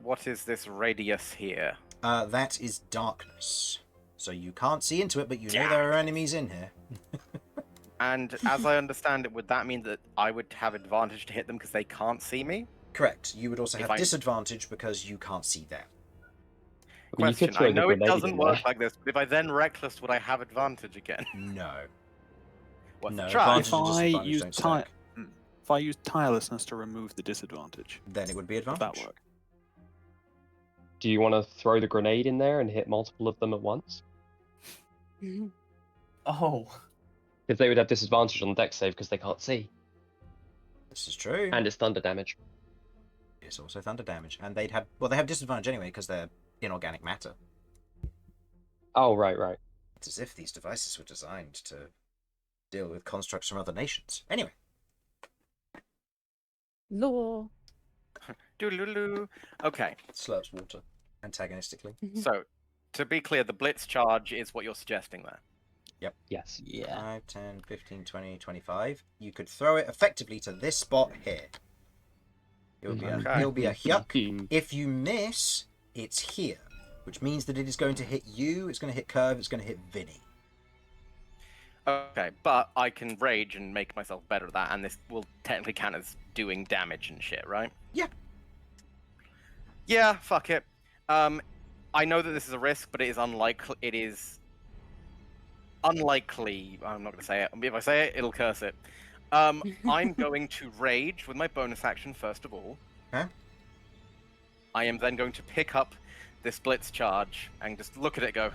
what is this radius here? That is darkness. So you can't see into it, but you know there are enemies in here. And as I understand it, would that mean that I would have advantage to hit them because they can't see me? Correct. You would also If have I- disadvantage because you can't see them. I mean, you could Question. throw I the know it grenade doesn't in work there. like this, but if I then reckless, would I have advantage again? No. What's No, the try? advantage and If I disadvantage use don't stack. If I use tirelessness to remove the disadvantage, Then it would be would advantage. that work? Do you want to throw the grenade in there and hit multiple of them at once? Oh. Because they would have disadvantage on the dex save because they can't see, This is true. and it's thunder damage. It's also thunder damage. And they have disadvantage anyway because they're inorganic matter. Oh, right. It's as if these devices were designed to deal with constructs from other nations. Anyway. Law. Doodaloo. Okay, Slurps water antagonistically. so to be clear, the blitz charge is what you're suggesting there. Yes. Yeah. 5, 10, 15, 20, 25. You could throw it effectively to this spot here. It'll be Okay. it'll be a yuck. If you miss, it's here, which means that it is going to hit you, it's going to hit Kirv, it's going to hit Vinny. Okay, but I can rage and make myself better at that, and this will technically count as doing damage and shit, right? Yeah. Yeah, fuck it. I know that this is a risk, but it is unlikely. It is unlikely. I'm not going to say it. If I say it, it'll curse it. I'm going to rage with my bonus action first of all. Okay. I am then going to pick up this blitz charge and just look at it and go,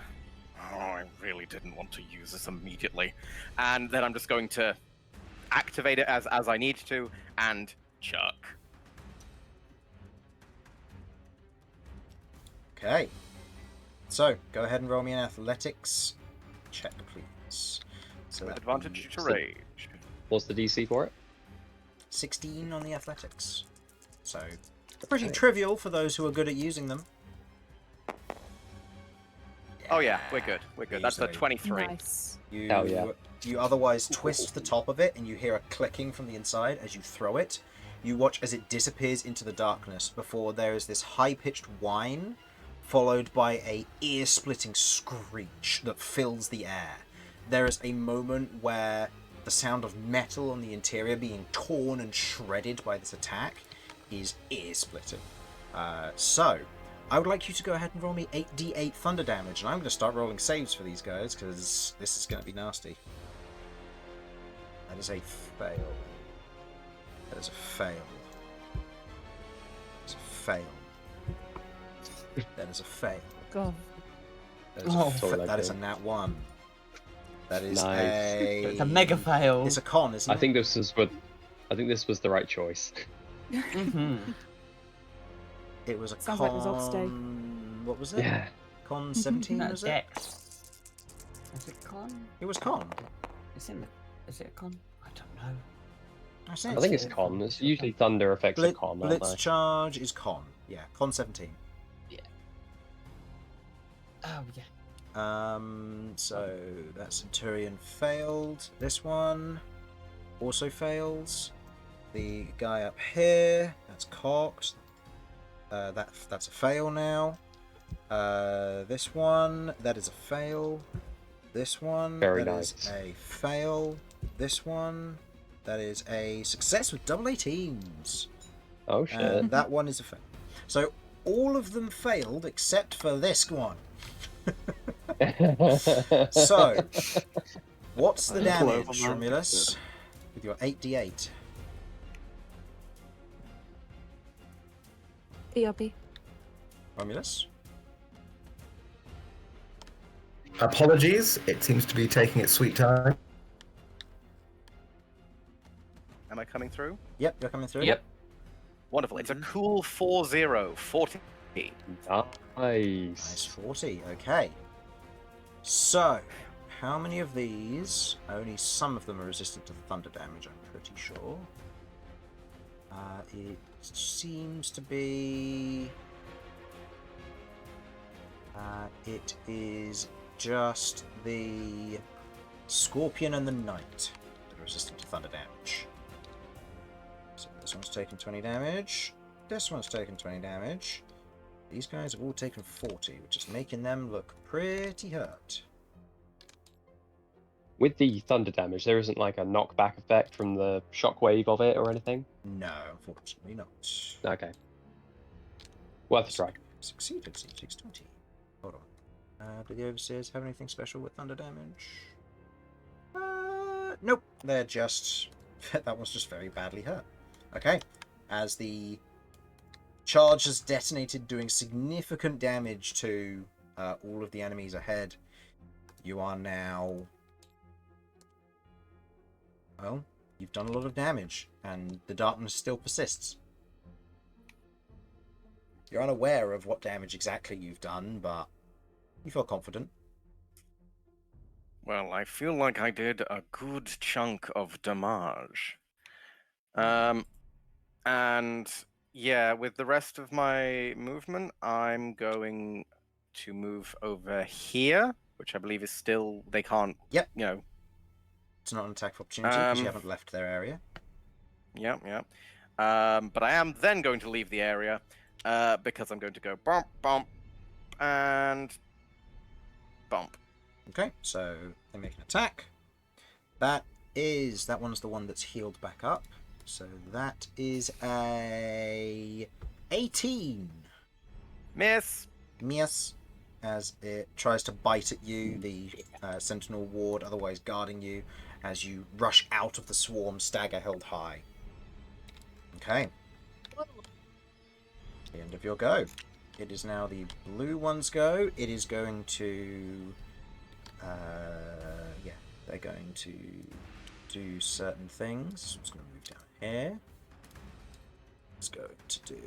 oh, I really didn't want to use this immediately. And then I'm just going to activate it as I need to and chuck. Okay. So, go ahead and roll me an athletics check, please. So With that advantage to is rage. What's the DC for it? 16 on the athletics. So, pretty trivial for those who are good at using them. Oh yeah, we're good. We're good. That's a Easily. 23. Nice. You, Hell yeah. you otherwise twist the top of it, and you hear a clicking from the inside as you throw it. You watch as it disappears into the darkness before there is this high-pitched whine, followed by a ear-splitting screech that fills the air. There is a moment where the sound of metal on the interior being torn and shredded by this attack is ear-splitting. So, I would like you to go ahead and roll me 8d8 thunder damage, and I'm going to start rolling saves for these guys, because this is going to be nasty. That is a fail. That is a fail. That is a fail. That is a fail. God. That is a, Oh. that is a nat 1. That is Nice. It's a mega fail. It's a con, isn't it? I think this was the right choice. Mhm. It was a Sounds con... like results day. What was it? Yeah. Con 17, No, was it? Dex. Is it con? It was con. Is it a con? I don't know. I I think it's con. It's usually thunder affects a con, aren't Blitz they? charge is con. Yeah, con 17. Oh yeah. So that Centurion failed. This one also fails. The guy up here, that's cocked. That's a fail now. This one, that is a fail. This one, Very that nice. is a fail. This one, that is a success with double 18s. Oh shit. And that one is a fail. So all of them failed except for this one. So, what's the Pull over, damage, man. Romulus, with your 8d8? BRB. Romulus? Apologies, it seems to be taking its sweet time. Am I coming through? Yep, you're coming through. Yep. Wonderful. It's a cool 40. 40. Nice 40, okay. So, how many of these? Only some of them are resistant to the thunder damage, I'm pretty sure. It seems to be... it is just the Scorpion and the Knight that are resistant to thunder damage. So this one's taken 20 damage. This one's taken 20 damage. These guys have all taken 40, which is making them look pretty hurt. With the thunder damage, there isn't like a knockback effect from the shockwave of it or anything? No, unfortunately not. Okay. Worth a try. Succeeded, 620. Hold on. Do the Overseers have anything special with thunder damage? Nope. They're just... that one's just very badly hurt. Okay. As the charge has detonated, doing significant damage to all of the enemies ahead, you are now... well, you've done a lot of damage, and the darkness still persists. You're unaware of what damage exactly you've done, but you feel confident. Well, I feel like I did a good chunk of damage. And yeah, with the rest of my movement, I'm going to move over here, which I believe is still, they can't, Yep. you know. It's not an attack of opportunity because you haven't left their area. Yeah. But I am then going to leave the area because I'm going to go bump, bump, and bump. Okay, so they make an attack. That one's the one that's healed back up. So that is a 18. Miss. Miss, as it tries to bite at you, the Sentinel ward otherwise guarding you, as you rush out of the swarm, stagger held high. Okay. The end of your go. It is now the blue one's go. It is going to... yeah, they're going to do certain things. I'm just going to move down here. It's going to do...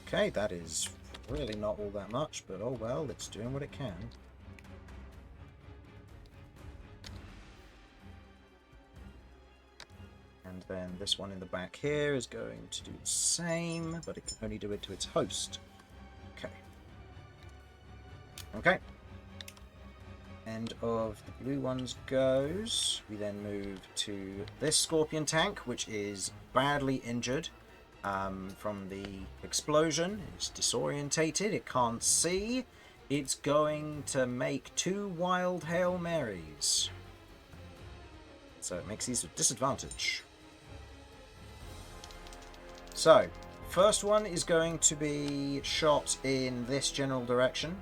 okay, that is really not all that much, but oh well, it's doing what it can. And then this one in the back here is going to do the same, but it can only do it to its host. Okay. Okay. End of the blue ones goes. We then move to this scorpion tank, which is badly injured from the explosion. It's disorientated. It can't see. It's going to make 2 wild Hail Marys. So it makes these with disadvantage. So, first one is going to be shot in this general direction.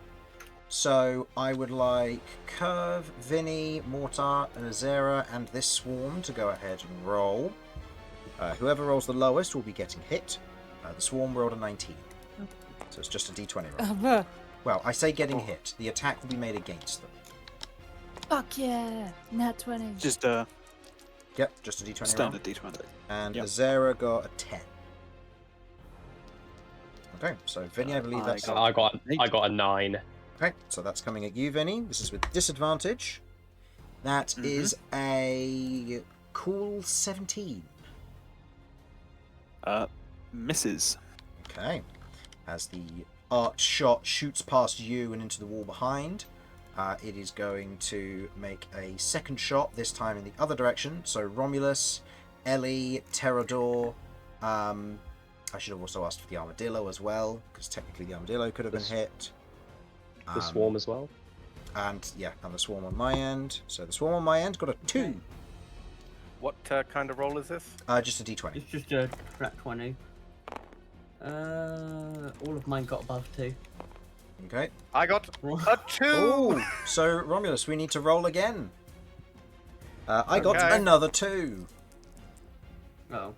So I would like Kirv, Vinny, Mortar, and Azera, and this swarm to go ahead and roll. Whoever rolls the lowest will be getting hit. The swarm rolled a 19. So it's just a d20 roll. Well, I say getting hit. The attack will be made against them. Fuck yeah! Nat 20. Just Yep, just a d20 standard roll. D20. And Yep. Azera got a 10. Okay, so Vinny, I believe that's... I got a 9. Okay, so that's coming at you, Vinny. This is with disadvantage. That is a cool 17. Misses. Okay. As the arc shot shoots past you and into the wall behind, it is going to make a second shot, this time in the other direction. So Romulus, Ellie, Terrador. I should have also asked for the Armadillo as well, because technically the Armadillo could have been hit. The swarm as well. And yeah, and the swarm on my end. So the swarm on my end got a 2. What kind of roll is this? Just a d20. It's just a flat 20. All of mine got above 2. Okay. I got a 2! Oh, so Romulus, we need to roll again. I got Okay. another 2. Oh.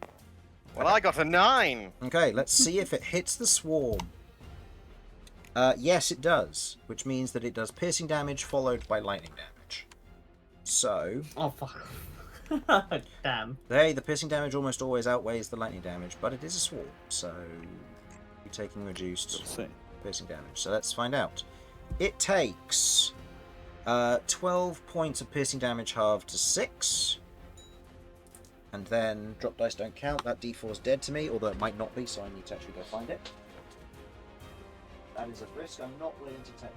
Well, I got a 9! Okay, let's see if it hits the swarm. Yes, it does, which means that it does piercing damage followed by lightning damage. So, Oh, fuck. Damn. hey, the piercing damage almost always outweighs the lightning damage, but it is a swarm, so you're taking reduced We'll see. piercing damage. So let's find out. It takes 12 points of piercing damage halved to 6. And then drop dice don't count. That d4 is dead to me, although it might not be, so I need to actually go find it. That is a risk I'm not willing to take.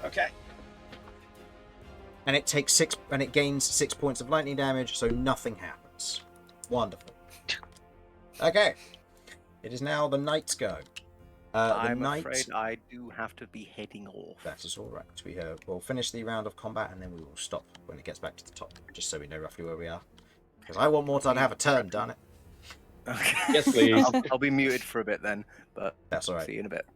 Okay. And it takes 6, and it gains 6 points of lightning damage, so nothing happens. Wonderful. Okay. It is now the knight's go. I'm afraid I do have to be heading off. That is all right. We'll finish the round of combat, and then we will stop when it gets back to the top, just so we know roughly where we are. Because I want Mortar to have a turn, darn it. Okay. Yes, please. I'll be muted for a bit then, but That's all right. see you in a bit.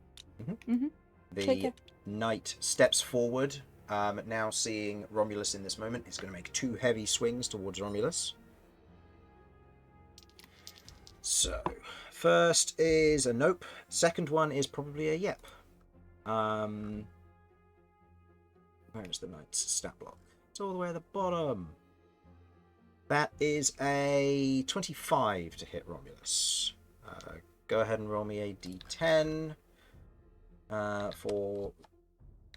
Take The care. knight steps forward, now seeing Romulus in this moment. He's going to make 2 heavy swings towards Romulus. So, first is a nope. Second one is probably a yep. Where is the knight's stat block? It's all the way at the bottom. That is a 25 to hit Romulus. Go ahead and roll me a d10 for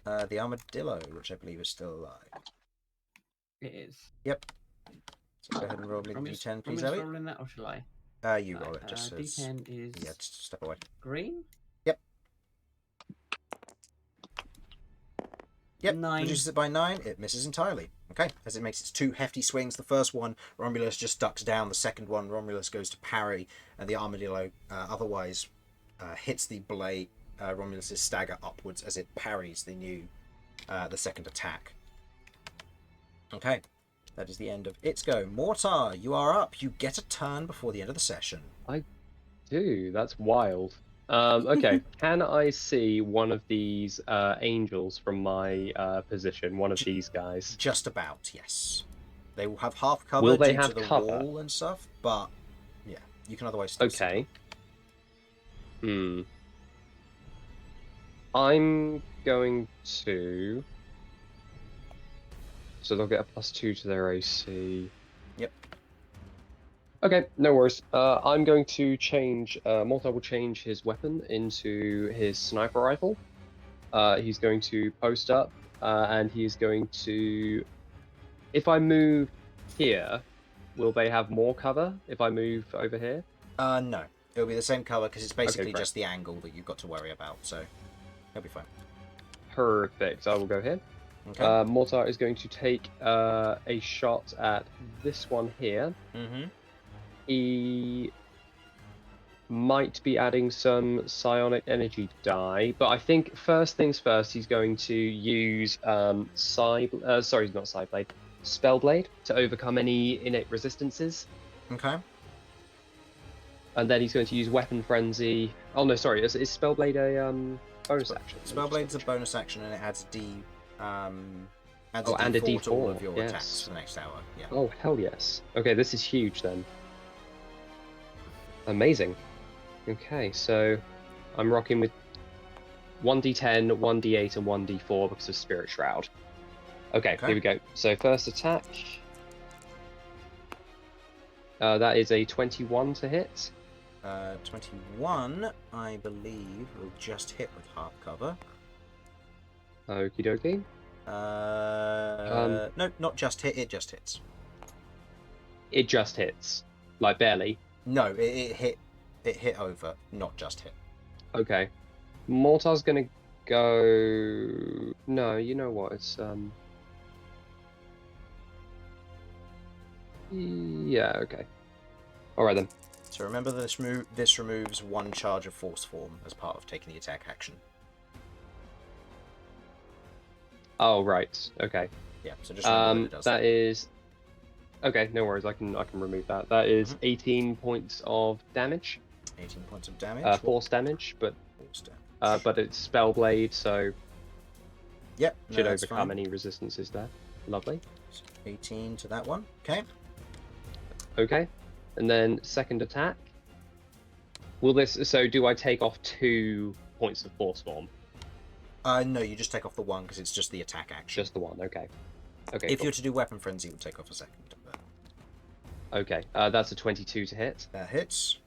the armadillo, which I believe is still alive. It is. Yep. So go ahead and roll me the d10, please, Ellie. Ellie. Rolling that, or shall I? You roll it, just as... D10 is Yeah, just step away. green. Yep, 9. reduces it by 9. It misses entirely. Okay, as it makes its 2 hefty swings. The first one, Romulus just ducks down. The second one, Romulus goes to parry, and the armadillo otherwise hits the blade. Romulus's stagger upwards as it parries the second attack. Okay, that is the end of its go. Mortar, you are up. You get a turn before the end of the session. Dude, that's wild. Okay, can I see one of these angels from my position? One of these guys? Just about, yes. They will have half cover Will they due have to the cover? wall and stuff, but yeah, you can otherwise still see Okay. I'm going to... So they'll get a +2 to their AC. Yep. Okay, no worries. I'm going to change... Mortar will change his weapon into his sniper rifle. He's going to post up, and he's going to... If I move here, will they have more cover if I move over here? No. It'll be the same cover because it's basically great. just the angle that you've got to worry about, so it'll be fine. Perfect. I will go here. Okay. Mortar is going to take a shot at this one here. Mm-hmm. He might be adding some psionic energy die, but I think first things first, he's going to use Spellblade to overcome any innate resistances. Okay. And then he's going to use Weapon Frenzy. Oh no, sorry, is Spellblade a bonus action? Spellblade's a bonus action, and it adds and a D4 to all of your yes. attacks for the next hour. Yeah. Oh hell yes. Okay, this is huge then. Amazing. Okay, so I'm rocking with 1d10, 1d8, and 1d4 because of Spirit Shroud. Okay, here we go. So first attack. That is a 21 to hit. 21, I believe, will just hit with half cover. Okie dokie. No, not just hit, it just hits. It just hits. Like barely. No, it hit over, not just hit. Okay. Mortar's gonna go... No, you know what, it's... Yeah, okay. Alright then. So remember that this removes one charge of Force Form as part of taking the attack action. Oh, right. Okay. Yeah, so just remember that it does that is... Okay, no worries, I can remove that. That is 18 points of damage. 18 points of damage. Force damage, but Force damage. but it's Spellblade, so Yep, should no, that's overcome fine. any resistances there. Lovely. So 18 to that one. Okay. Okay, and then second attack. Will this? So do I take off 2 points of Force Form? No, you just take off the one because it's just the attack action. Just the one. Okay. Okay. If cool. you're to do Weapon Frenzy, it would take off a second. But... Okay, that's a 22 to hit. That hits.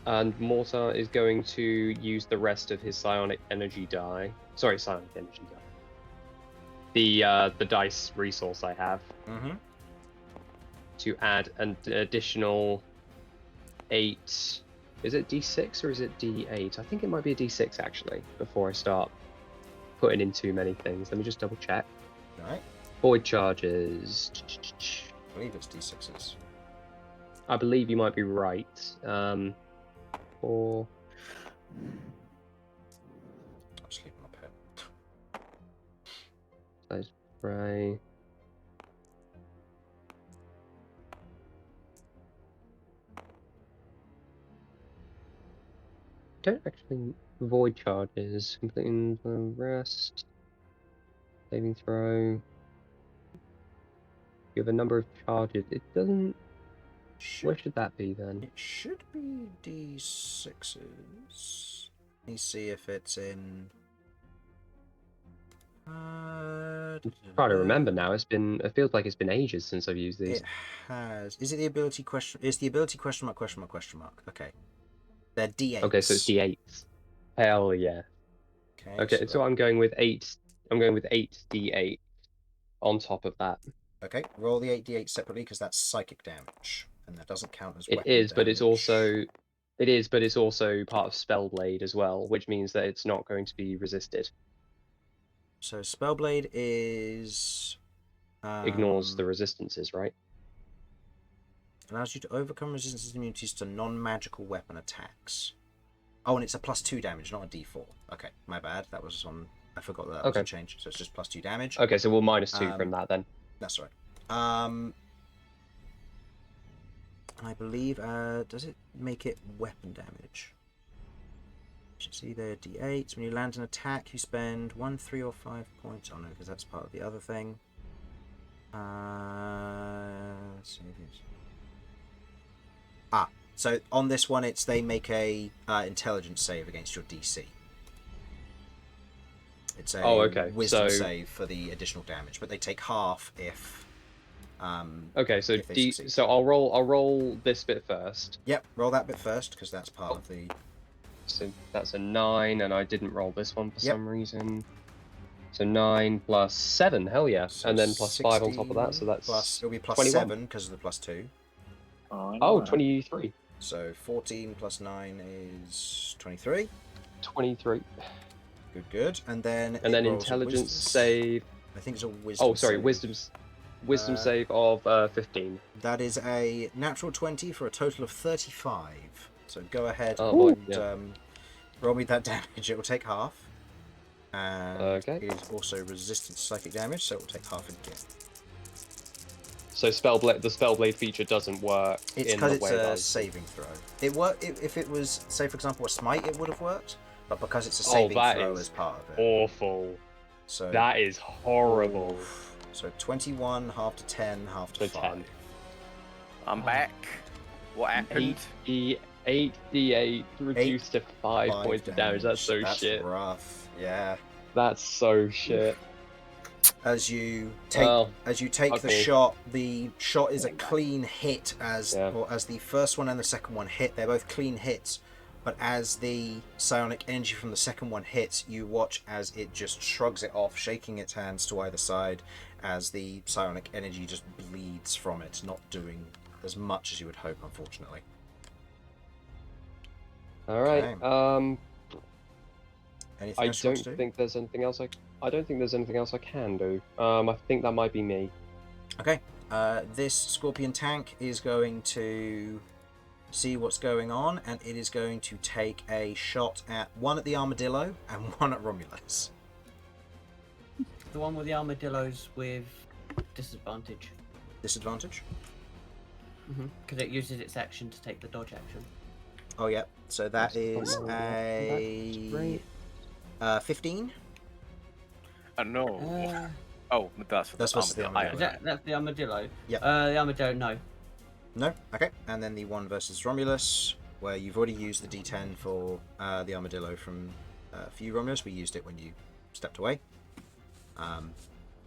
And Mortar is going to use the rest of his psionic energy die. Sorry, psionic energy die. The dice resource I have. Mm-hmm. To add an additional 8. Is it D6 or is it D8? I think it might be a D6 actually. Before I start putting in too many things, let me just double check. All right. Void charges. I believe it's D6s. I believe you might be right. Or I'll just leave my pen. let's try. Don't actually void charges. Completing the rest. Saving throw. You have a number of charges. It doesn't. Where should that be then? It should be D6s. Let me see if it's in. I'm trying to remember now. It feels like it's been ages since I've used these. It has. Is it the ability question? It's the ability question mark, question mark, question mark. Okay. They're D8s. Okay, so it's D8s. Hell yeah. Okay, so I'm going with 8. I'm going with 8 D8 on top of that. Okay, roll the 8d8 separately because that's psychic damage, and that doesn't count as It weapon is, but it's damage. also but it's also part of Spellblade as well, which means that it's not going to be resisted. So Spellblade is Ignores the resistances, right? allows you to overcome resistance and immunities to non-magical weapon attacks. Oh, and it's a +2 damage, not a D4. Okay, my bad. That was on. I forgot that was a change. So it's just +2 damage. Okay, so we'll -2 from that then. That's right. I believe. Does it make it weapon damage? You should see there D8s. When you land an attack, you spend 1, 3, or 5 points. Oh no, because that's part of the other thing. Let's see if it's... So on this one, it's they make a intelligence save against your DC. It's a wisdom save for the additional damage, but they take half if. Okay, so so I'll roll this bit first. Yep, roll that bit first because that's part of the. So that's a 9, and I didn't roll this one for some reason. So 9 plus 7, hell yeah, So and then plus 5 on top of that, so that's it'll be plus 21. 7 because of the +2. Oh, 23. So 14 plus 9 is 23. 23. Good. And then And then rolls a intelligence wisdom save. I think it's a wisdom. Oh, sorry, save. wisdom save of 15. That is a natural 20 for a total of 35. So go ahead Oh, and boy, yeah. roll me that damage. It will take half. And Okay. it is also resistant to psychic damage, so it will take half again. So the Spellblade feature doesn't work It's in the because it's way a that saving throw. If it was, say for example, a smite, it would have worked. But because it's a Oh, saving that throw is as part of it. awful. So That is horrible. So 21, half to 10, half to So 5. 10. I'm back. What happened? 8d8 reduced to 5 points of damage. That's so shit. Rough. Yeah. That's so shit. As you take the shot is a clean hit as the first one and the second one hit. They're both clean hits, but as the psionic energy from the second one hits, you watch as it just shrugs it off, shaking its hands to either side, as the psionic energy just bleeds from it, not doing as much as you would hope, unfortunately. All right. Okay. Anything I else you want don't to do? think there's anything else I don't think there's anything else I can do. I think that might be me. Okay. This scorpion tank is going to see what's going on, and it is going to take a shot at one at the armadillo and one at Romulus. The one with the armadillos with disadvantage. Disadvantage? Because it uses its action to take the dodge action. Oh, yeah. So that is a 15. No. Oh, that's versus the armadillo. That's the armadillo? Yeah. The armadillo, no. No? Okay. And then the one versus Romulus, where you've already used the D10 for the armadillo from for you, Romulus. We used it when you stepped away.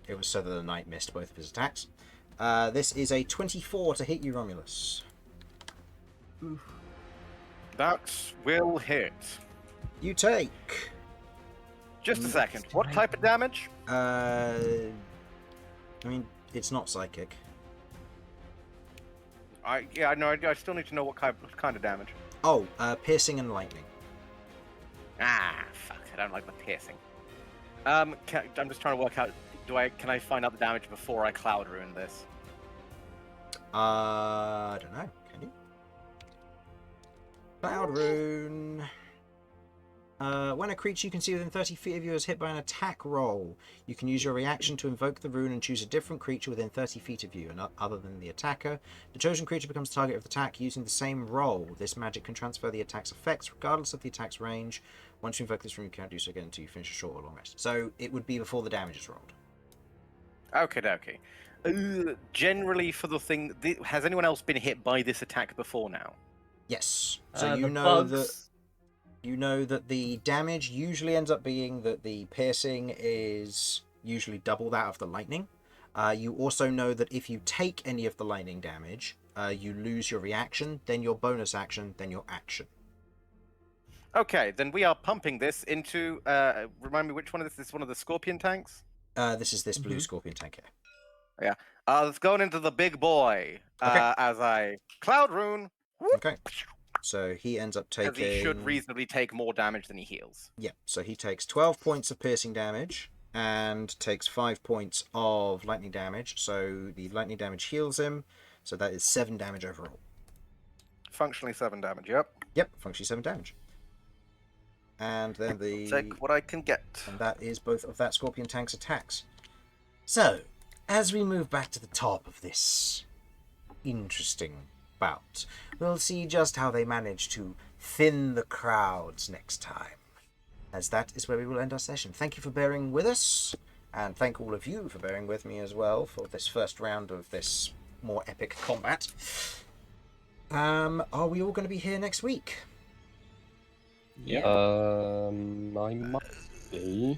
It was so that the knight missed both of his attacks. This is a 24 to hit you, Romulus. That will hit. You take... Just a second. What type of damage? I mean, it's not psychic. I still need to know what kind of damage. Oh, piercing and lightning. Ah, fuck! I don't like the piercing. I'm just trying to work out. Can I find out the damage before I cloud ruin this? I don't know. Can you? Cloud rune. When a creature you can see within 30 feet of you is hit by an attack roll, you can use your reaction to invoke the rune and choose a different creature within 30 feet of you, and other than the attacker. The chosen creature becomes the target of the attack using the same roll. This magic can transfer the attack's effects regardless of the attack's range. Once you invoke this rune, you can't do so again until you finish a short or long rest. So it would be before the damage is rolled. Okay. Generally, for the thing, has anyone else been hit by this attack before now? Yes. So you know that the damage usually ends up being that the piercing is usually double that of the lightning. You also know that if you take any of the lightning damage, you lose your reaction, then your bonus action, then your action. Okay, then we are pumping this into... remind me, which one is this? This is one of the scorpion tanks? This is this blue scorpion tank here. Yeah. It's going into the big boy as I cloud rune. Whoop. Okay. So he ends up taking... He should reasonably take more damage than he heals. Yeah, so he takes 12 points of piercing damage and takes 5 points of lightning damage. So the lightning damage heals him. So that is 7 damage overall. Functionally 7 damage, yep. Yep, functionally 7 damage. And then take what I can get. And that is both of that scorpion tank's attacks. So, as we move back to the top of this interesting bout, we'll see just how they manage to thin the crowds next time. As that is where we will end our session. Thank you for bearing with us, and thank all of you for bearing with me as well for this first round of this more epic combat. Are we all going to be here next week? Yeah. I might be.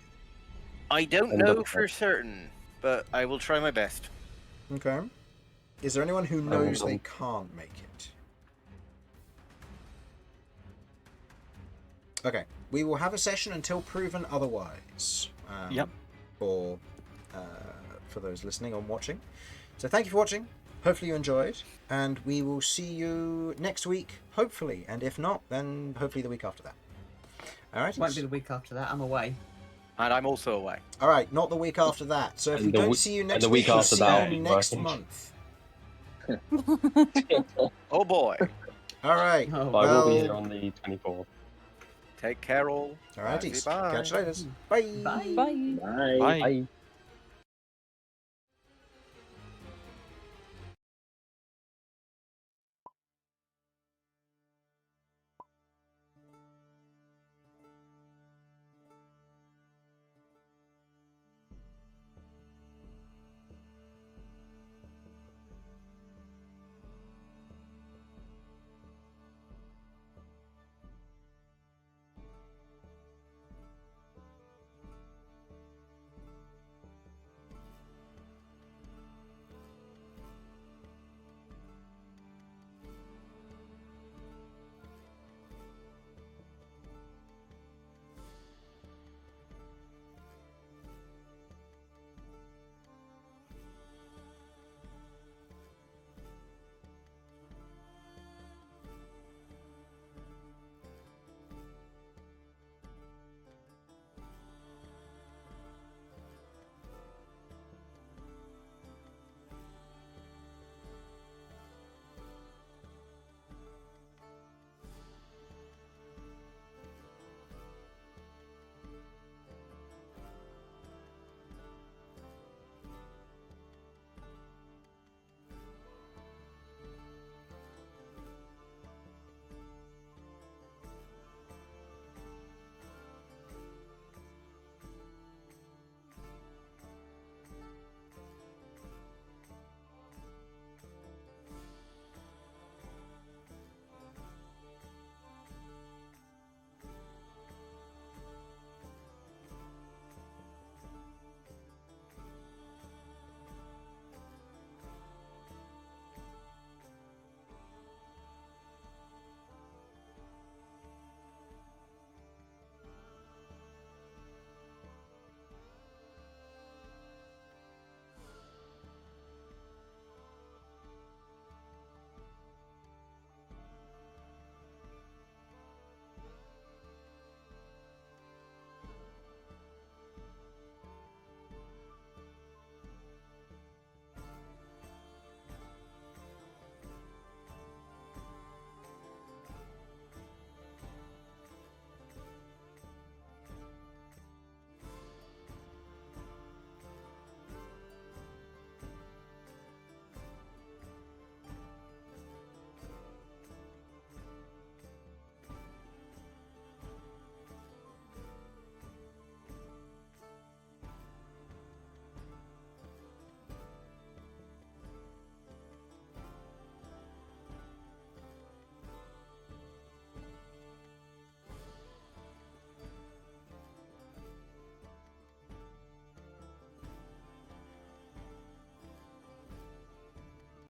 I don't know for certain, but I will try my best. Okay. Is there anyone who knows they can't make it? Okay. We will have a session until proven otherwise. Yep. For those listening or watching. So thank you for watching. Hopefully you enjoyed. And we will see you next week, hopefully. And if not, then hopefully the week after that. Alright? Won't be the week after that. I'm away. And I'm also away. All right, not the week after that. So if And we the don't we- see you and next the week week, we'll after see that, you I'll be next working. month. Oh boy. All right. Oh, But I will be Well- here on the 24th. Take care all. Alrighty. Bye. Catch you later. Bye. Bye. Bye. Bye. Bye.